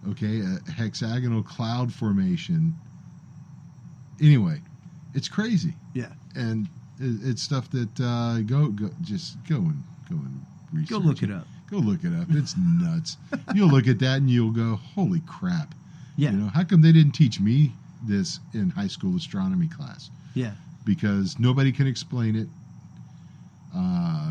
Okay, a hexagonal cloud formation. Anyway, it's crazy. Yeah. And It's stuff that just go and research. Go look it up. Go look it up. It's nuts. You'll look at that and you'll go, holy crap. Yeah. You know, how come they didn't teach me this in high school astronomy class? Yeah. Because nobody can explain it.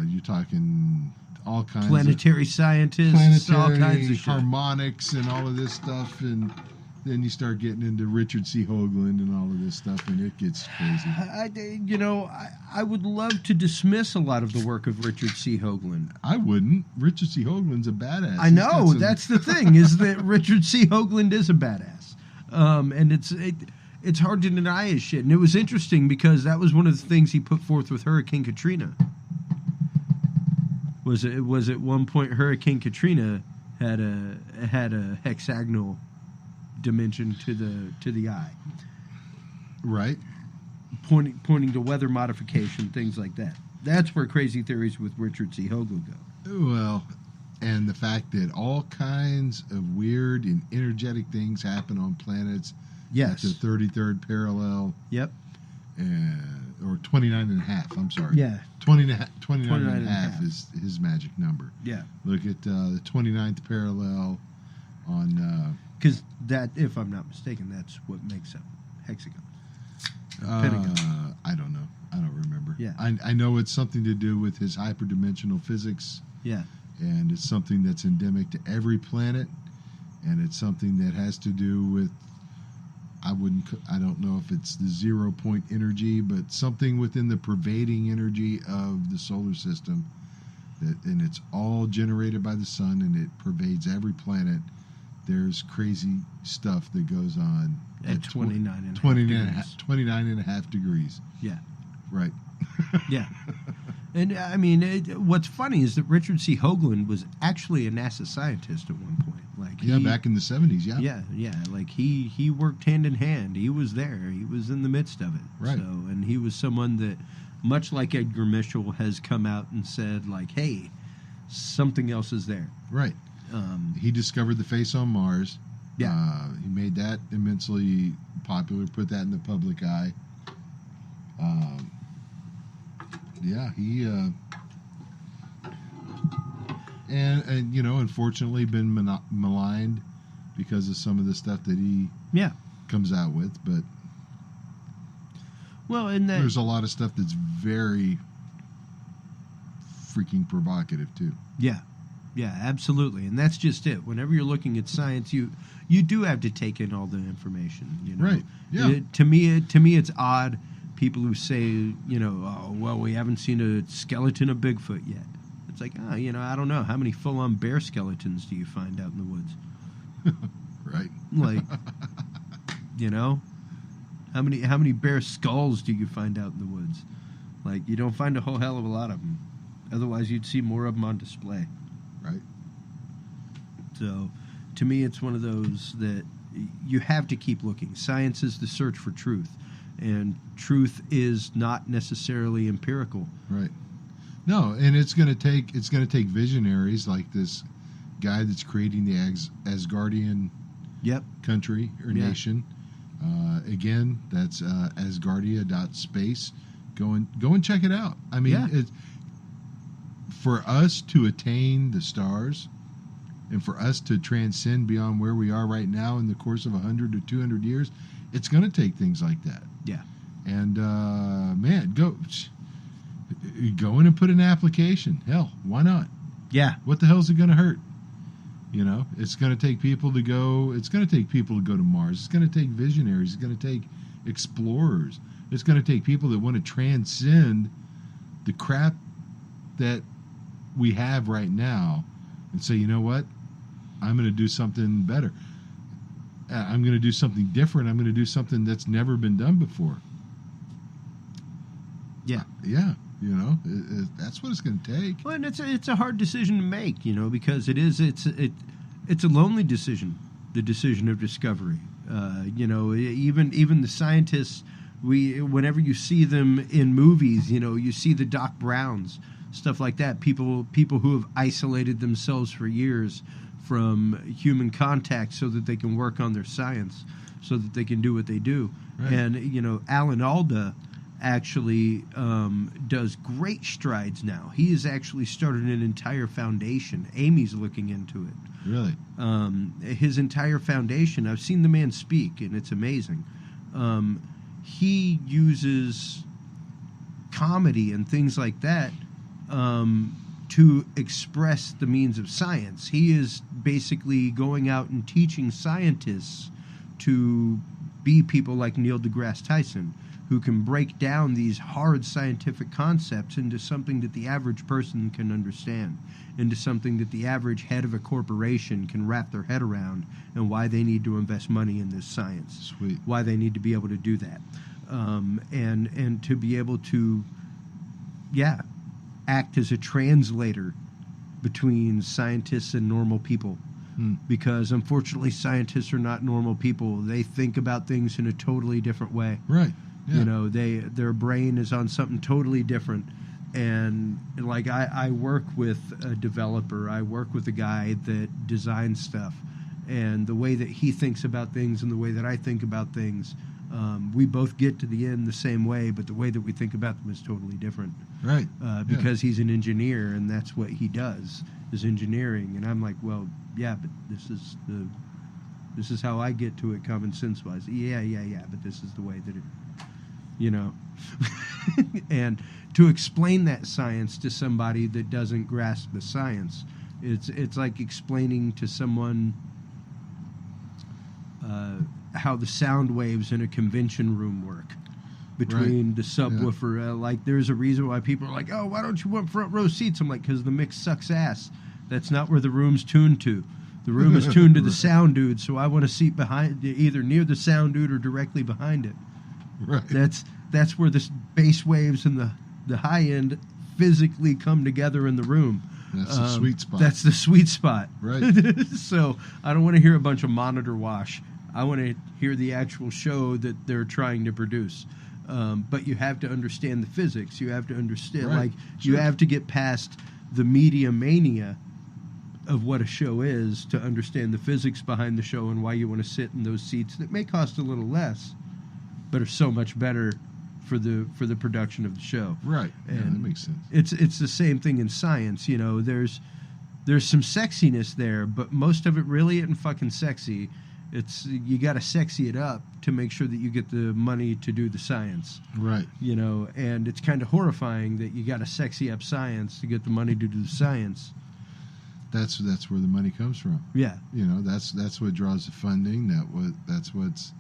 You're talking all kinds Planetary scientists, all kinds of shit. harmonics and all of this stuff, and then you start getting into Richard C. Hoagland and all of this stuff, and it gets crazy. I would love to dismiss a lot of the work of Richard C. Hoagland. I wouldn't. Richard C. Hoagland's a badass. I know, that's the thing, is that Richard C. Hoagland is a badass. And it's hard to deny his shit. And it was interesting because that was one of the things he put forth with Hurricane Katrina. Was at one point Hurricane Katrina had a hexagonal dimension to the eye, right? Pointing to weather modification, things like that. That's where crazy theories with Richard C. Hoagland go. Well, and the fact that all kinds of weird and energetic things happen on planets. Yes. At the 33rd parallel. Yep. Or 29 and a half, I'm sorry. Yeah. 29 and a half is his magic number. Yeah. Look at the 29th parallel on... Because that, if I'm not mistaken, that's what makes up hexagon. Pentagon. I don't know. I don't remember. Yeah. I know it's something to do with his hyperdimensional physics. Yeah. And it's something that's endemic to every planet. And it's something that has to do with... I don't know if it's the 0 point energy, but something within the pervading energy of the solar system, and it's all generated by the sun, and it pervades every planet. There's crazy stuff that goes on at 29 and a half degrees. Yeah. Right. Yeah. And I mean, what's funny is that Richard C. Hoagland was actually a NASA scientist at one point. Back in the 70s, yeah. Yeah. Like he worked hand in hand. He was there. He was in the midst of it. Right. So, and he was someone that, much like Edgar Mitchell, has come out and said, like, hey, something else is there. Right. He discovered the face on Mars. Yeah. He made that immensely popular, put that in the public eye. He and unfortunately been maligned because of some of the stuff that he comes out with, but there's a lot of stuff that's very freaking provocative too. Yeah, absolutely, and that's just it. Whenever you're looking at science, you do have to take in all the information. Right? Yeah. To me, it's odd. People who say, we haven't seen a skeleton of Bigfoot yet. It's like, I don't know. How many full-on bear skeletons do you find out in the woods? Right. Like, how many bear skulls do you find out in the woods? Like, you don't find a whole hell of a lot of them. Otherwise, you'd see more of them on display. Right. So, to me, it's one of those that you have to keep looking. Science is the search for truth. And truth is not necessarily empirical. Right. No, and it's going to take visionaries like this guy that's creating the Asgardian country or nation. Again, that's Asgardia.space. Go and check it out. I mean, for us to attain the stars and for us to transcend beyond where we are right now in the course of 100 or 200 years, it's going to take things like that. Yeah. And, go in and put an application. Hell, why not? Yeah. What the hell is it going to hurt? It's going to take people to go. It's going to take people to go to Mars. It's going to take visionaries. It's going to take explorers. It's going to take people that want to transcend the crap that we have right now and say, you know what? I'm going to do something better. I'm going to do something different. I'm going to do something that's never been done before. Yeah. Yeah. That's what it's going to take. Well, and it's a hard decision to make, because it's a lonely decision, the decision of discovery. Even the scientists, whenever you see them in movies, you see the Doc Browns, stuff like that. People who have isolated themselves for years from human contact so that they can work on their science, so that they can do what they do. Right. And Alan Alda actually does great strides now. He has actually started an entire foundation. Amy's looking into it. Really? His entire foundation. I've seen the man speak, and it's amazing. He uses comedy and things like that to express the means of science. He is basically going out and teaching scientists to be people like Neil deGrasse Tyson, who can break down these hard scientific concepts into something that the average person can understand, into something that the average head of a corporation can wrap their head around, and why they need to invest money in this science. Sweet. Why they need to be able to do that. And to be able to, act as a translator between scientists and normal people. Because unfortunately scientists are not normal people. They think about things in a totally different way. Right. Yeah. You know, their brain is on something totally different. And like I work with a developer, I work with a guy that designs stuff, and the way that he thinks about things and the way that I think about things, we both get to the end the same way, but the way that we think about them is totally different. Right. Because he's an engineer, and that's what he does, is engineering. And I'm like, well, yeah, but this is how I get to it common sense wise. Yeah, but this is the way that it, you know. And to explain that science to somebody that doesn't grasp the science, it's like explaining to someone how the sound waves in a convention room work between the subwoofer. Yeah. Like, there's a reason why people are like, oh, why don't you want front row seats? I'm like, because the mix sucks ass. That's not where the room's tuned to. The room is tuned to the sound dude, so I want a seat behind, either near the sound dude or directly behind it. Right. That's where the bass waves and the high end physically come together in the room. That's the sweet spot. That's the sweet spot. Right. So I don't want to hear a bunch of monitor wash. I want to hear the actual show that they're trying to produce. But you have to understand the physics. You have to understand, Right. You have to get past the media mania of what a show is to understand the physics behind the show and why you want to sit in those seats that may cost a little less, but are so much better for the production of the show. Right. Yeah, And that makes sense. It's the same thing in science. You know, there's some sexiness there, but most of it really isn't fucking sexy. It's, you got to sexy it up to make sure that you get the money to do the science. Right. You know, and it's kind of horrifying that you got to sexy up science to get the money to do the science. That's where the money comes from. Yeah. You know, that's what draws the funding. That's what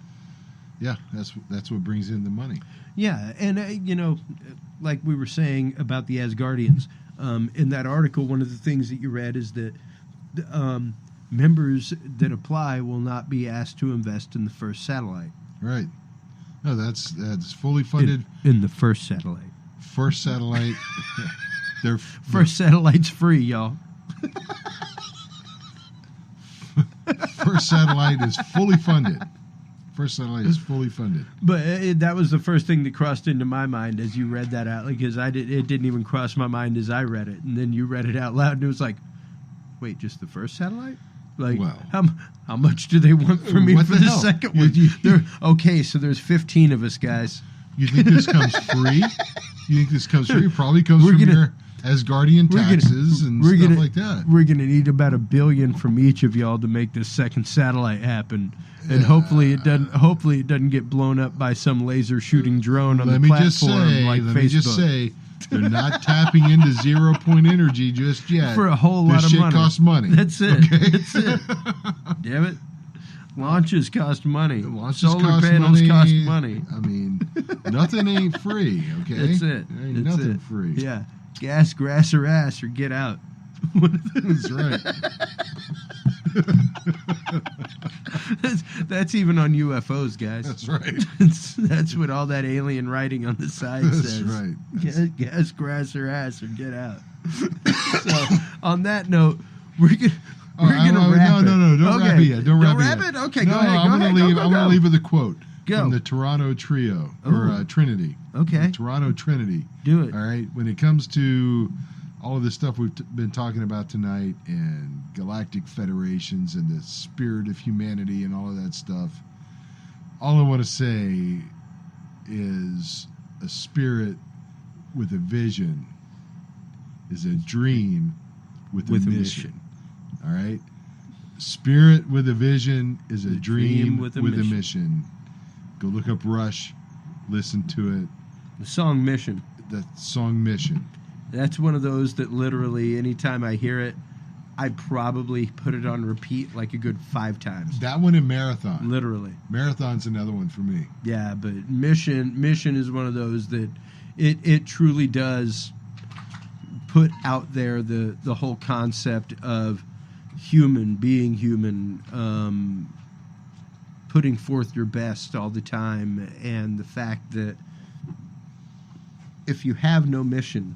brings in the money. Yeah, and you know, like we were saying about the Asgardians, in that article, one of the things that you read is that members that apply will not be asked to invest in the first satellite. Right. No, that's fully funded. In the first satellite. First satellite. First satellite's free, y'all. First satellite is fully funded. First satellite is fully funded. But that was the first thing that crossed into my mind as you read that out, because it didn't even cross my mind as I read it, and then you read it out loud, and it was like, wait, just the first satellite? Like, well, how much do they want from me what for the the hell? second one? Okay, so there's 15 of us, guys. You think this comes free? You think this comes free? Probably comes from your Asgardian taxes and stuff like that. We're going to need about $1 billion from each of y'all to make this second satellite happen. And hopefully it doesn't get blown up by some laser shooting drone on the platform like Facebook. Let me just say, they're not tapping into 0 point energy just yet. For a whole lot of this money. shit costs money. That's it. Okay? That's it. Damn it. Launches cost money. Solar panels cost money. I mean, nothing ain't free, okay? That's it. Ain't That's nothing it. free. Yeah. Gas, grass, or ass, or get out. That's right. That's even on UFOs, guys. That's right. That's what all that alien writing on the side says. That's right. Gas, grass, or ass, or get out. So, on that note, we're gonna wrap it. No, don't wrap it yet. Don't wrap it yet. Okay, no, go ahead. I'm gonna leave with a quote from the Toronto Trio or Trinity. Okay. The Toronto Trinity. Do it. All right. When it comes to all of this stuff we've been talking about tonight, and galactic federations and the spirit of humanity and all of that stuff, all I want to say is A spirit with a vision is a dream with a mission. All right? Spirit with a vision is a dream with a mission. Go look up Rush, listen to it. The song Mission. The song Mission. That's one of those that literally, anytime I hear it, I probably put it on repeat like a good 5 times. That one in Marathon. Literally. Marathon's another one for me. Yeah, but Mission is one of those that it truly does put out there the whole concept of being human, putting forth your best all the time, and the fact that if you have no mission,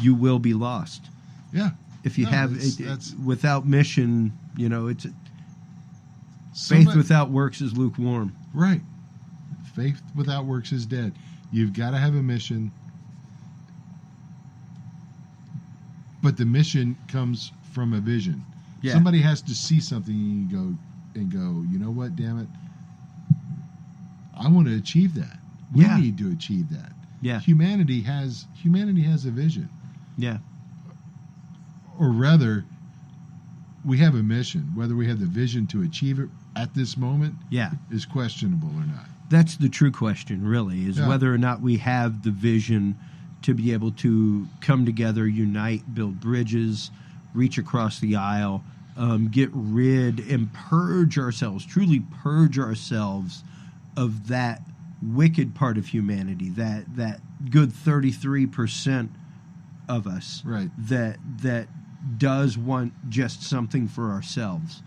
you will be lost. Yeah. If you that's without mission, it's faith without works is lukewarm. Right. Faith without works is dead. You've got to have a mission. But the mission comes from a vision. Yeah. Somebody has to see something and go, you know what, damn it? I want to achieve that. We need to achieve that. Yeah. Humanity has a vision. Yeah. Or rather, we have a mission. Whether we have the vision to achieve it at this moment is questionable or not. That's the true question, really, is whether or not we have the vision to be able to come together, unite, build bridges, reach across the aisle, get rid and truly purge ourselves of that wicked part of humanity, that good 33% of us that does want just something for ourselves.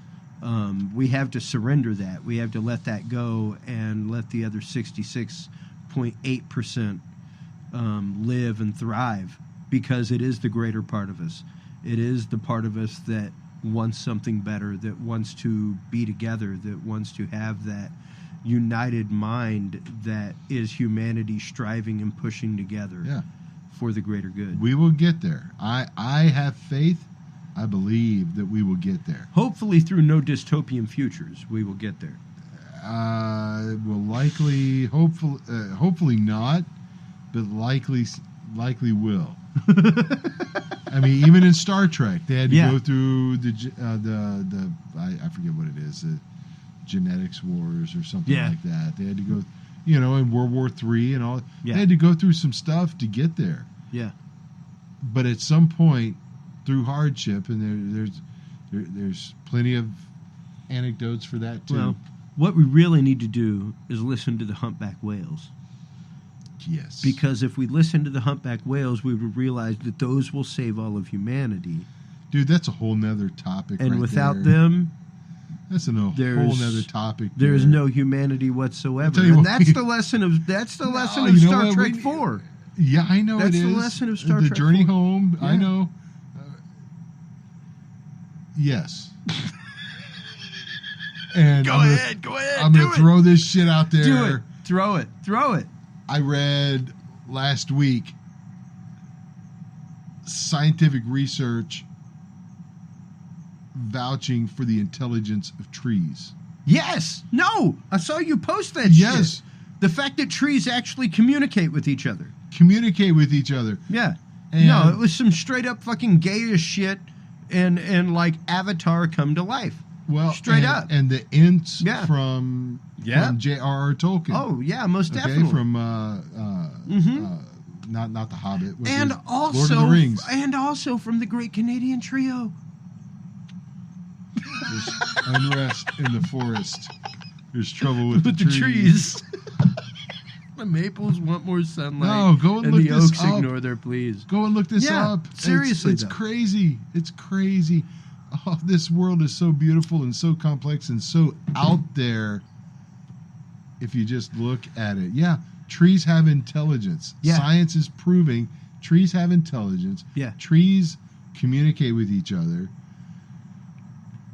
We have to surrender that. We have to let that go and let the other 66.8% live and thrive, because it is the greater part of us. It is the part of us that wants something better, that wants to be together, that wants to have that united mind that is humanity striving and pushing together for the greater good. We will get there. I have faith. I believe that we will get there. Hopefully through no dystopian futures, we will get there. Hopefully not, but likely will. I mean, even in Star Trek, they had to go through the I forget what it is, the genetics wars or something like that. They had to go, in World War III and all. They had to go through some stuff to get there. Yeah. But at some point, through hardship, and there's plenty of anecdotes for that too. Well, what we really need to do is listen to the humpback whales. Yes. Because if we listen to the humpback whales, we would realize that those will save all of humanity. Dude, that's a whole nother topic. And without them, that's a whole nother topic. There's no humanity whatsoever. And that's the lesson of Star Trek 4. Yeah, I know it is. That's the lesson of Star Trek 4. The Journey Home, I know. Yes. And Go ahead. I'm going to throw this shit out there. Do it. Throw it. I read last week scientific research vouching for the intelligence of trees. Yes. No. I saw you post that yes. shit. The fact that trees actually communicate with each other. Yeah. And no, it was some straight up fucking gayish shit and like Avatar come to life. Well, straight up. And the ints from J.R.R. Tolkien. Oh, yeah, most definitely. From not The Hobbit. And also, Lord of the Rings. And also from the Great Canadian Trio. There's unrest in the forest. There's trouble with the trees. The maples want more sunlight. No, go and look the this oaks up. ignore their pleas. Go and look this up. Seriously, it's crazy. It's crazy. Oh, this world is so beautiful and so complex and so out there. If you just look at it, trees have intelligence. Yeah. Science is proving trees have intelligence. Yeah. Trees communicate with each other.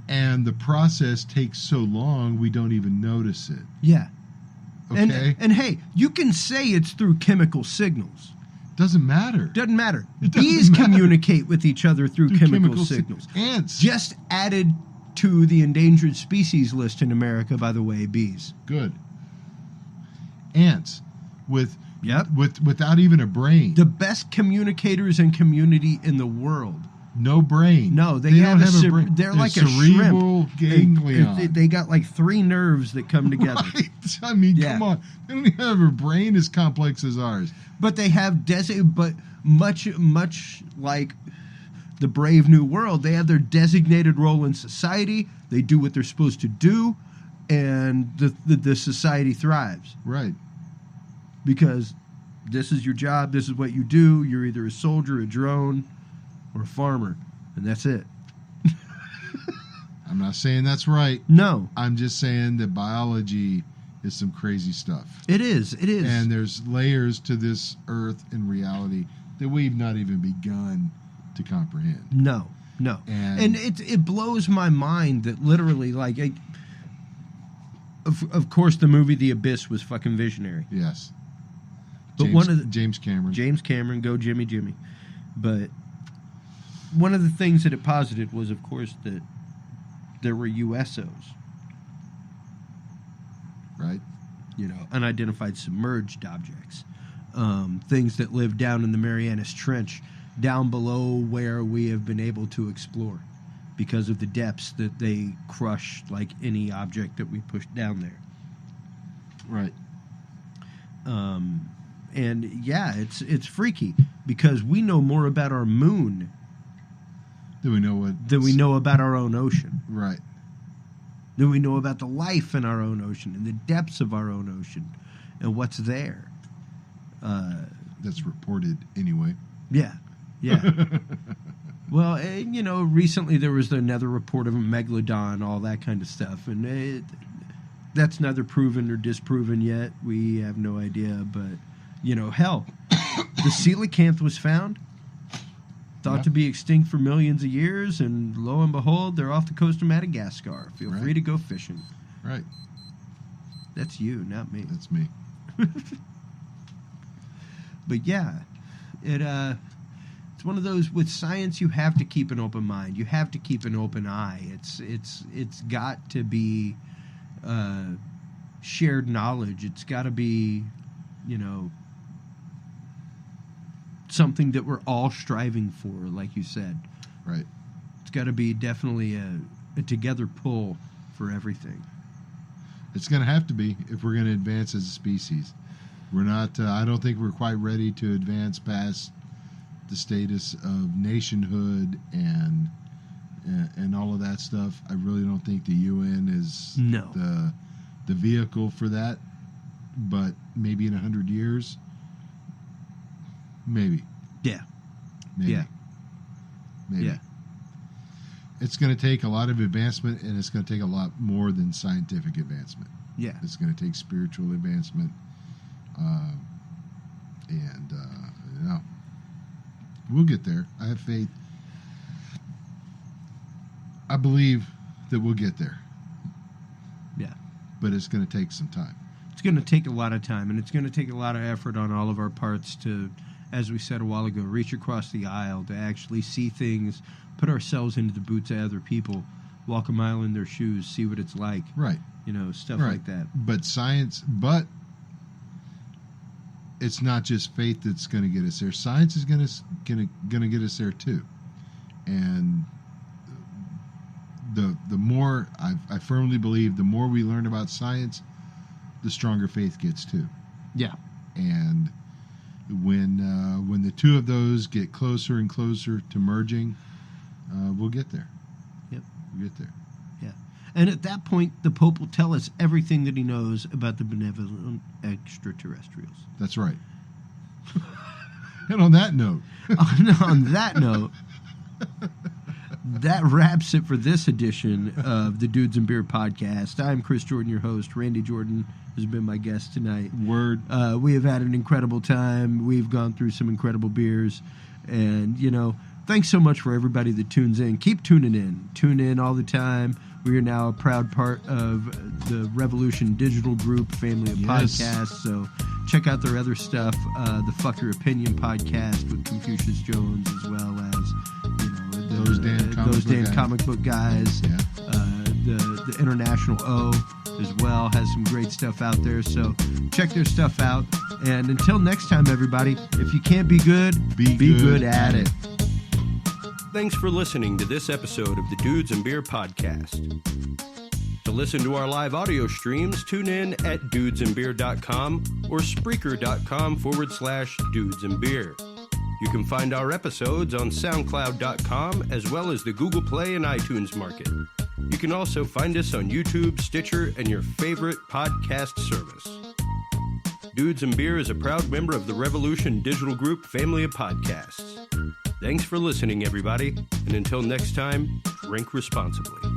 And the process takes so long, we don't even notice it. Yeah. Okay. And hey, you can say it's through chemical signals. Doesn't matter. Bees communicate with each other through chemical signals. Ants. Just added to the endangered species list in America, by the way, bees. Good. ants with without even a brain. The best communicators and community in the world. No brain. No, they don't have a brain. They're like a cerebral shrimp. ganglion. They got like 3 nerves that come together. Right? I mean, come on. They don't even have a brain as complex as ours. But they have but much like the Brave New World, they have their designated role in society. They do what they're supposed to do, and the society thrives. Right. Because this is your job. This is what you do. You're either a soldier, a drone, or a farmer, and that's it. I'm not saying that's right. No. I'm just saying that biology is some crazy stuff. It is. And there's layers to this earth and reality that we've not even begun to comprehend. No. And it blows my mind that literally, like, of course, the movie The Abyss was fucking visionary. Yes. But James Cameron. James Cameron, go Jimmy. But one of the things that it posited was, of course, that there were USOs. Right. Unidentified submerged objects. Things that live down in the Marianas Trench, down below where we have been able to explore because of the depths that they crush like any object that we push down there. Right. And yeah, it's freaky because we know more about our moon than we know about our own ocean. Right. Than we know about the life in our own ocean and the depths of our own ocean and what's there. That's reported anyway. Yeah. Well, recently there was another report of a megalodon, all that kind of stuff, and that's neither proven or disproven yet. We have no idea, but hell, the coelacanth was found, thought to be extinct for millions of years, and lo and behold, they're off the coast of Madagascar. Feel free to go fishing. Right. That's you, not me. That's me. But yeah, it's one of those, with science you have to keep an open mind. You have to keep an open eye. It's got to be shared knowledge. It's got to be, something that we're all striving for, like you said. Right. It's got to be definitely a together pull for everything. It's going to have to be if we're going to advance as a species. We're not. I don't think we're quite ready to advance past the status of nationhood and all of that stuff. I really don't think the UN is the vehicle for that. But maybe in 100 years, maybe. Yeah. Maybe. Yeah. Maybe. Yeah. It's going to take a lot of advancement, and it's going to take a lot more than scientific advancement. Yeah. It's going to take spiritual advancement. We'll get there. I have faith. I believe that we'll get there. Yeah. But it's going to take some time. It's going to take a lot of time, and it's going to take a lot of effort on all of our parts to, as we said a while ago, reach across the aisle, to actually see things, put ourselves into the boots of other people, walk a mile in their shoes, see what it's like. Right. Stuff like that. But it's not just faith that's going to get us there. Science is going to get us there too. And the more I firmly believe, the more we learn about science, the stronger faith gets too. Yeah. And when the two of those get closer and closer to merging, we'll get there. Yep. We'll get there. Yeah. And at that point, the Pope will tell us everything that he knows about the benevolent extraterrestrials. That's right. And on that note... on that note, that wraps it for this edition of the Dudes and Beer Podcast. I'm Chris Jordan, your host. Randy Jordan has been my guest tonight. Word. We have had an incredible time. We've gone through some incredible beers. And, thanks so much for everybody that tunes in. Keep tuning in. Tune in all the time. We are now a proud part of the Revolution Digital Group family of podcasts. So check out their other stuff, the Fuck Your Opinion podcast with Confucius Jones, as well as those damn comic book guys. Yeah. The International O. as well, has some great stuff out there. So check their stuff out. And until next time, everybody, if you can't be good, be good at it. Thanks for listening to this episode of the Dudes and Beer Podcast. To listen to our live audio streams, tune in at dudesandbeer.com or Spreaker.com/dudesandbeer. You can find our episodes on SoundCloud.com as well as the Google Play and iTunes market. You can also find us on YouTube, Stitcher, and your favorite podcast service. Dudes and Beer is a proud member of the Revolution Digital Group family of podcasts. Thanks for listening, everybody, and until next time, drink responsibly.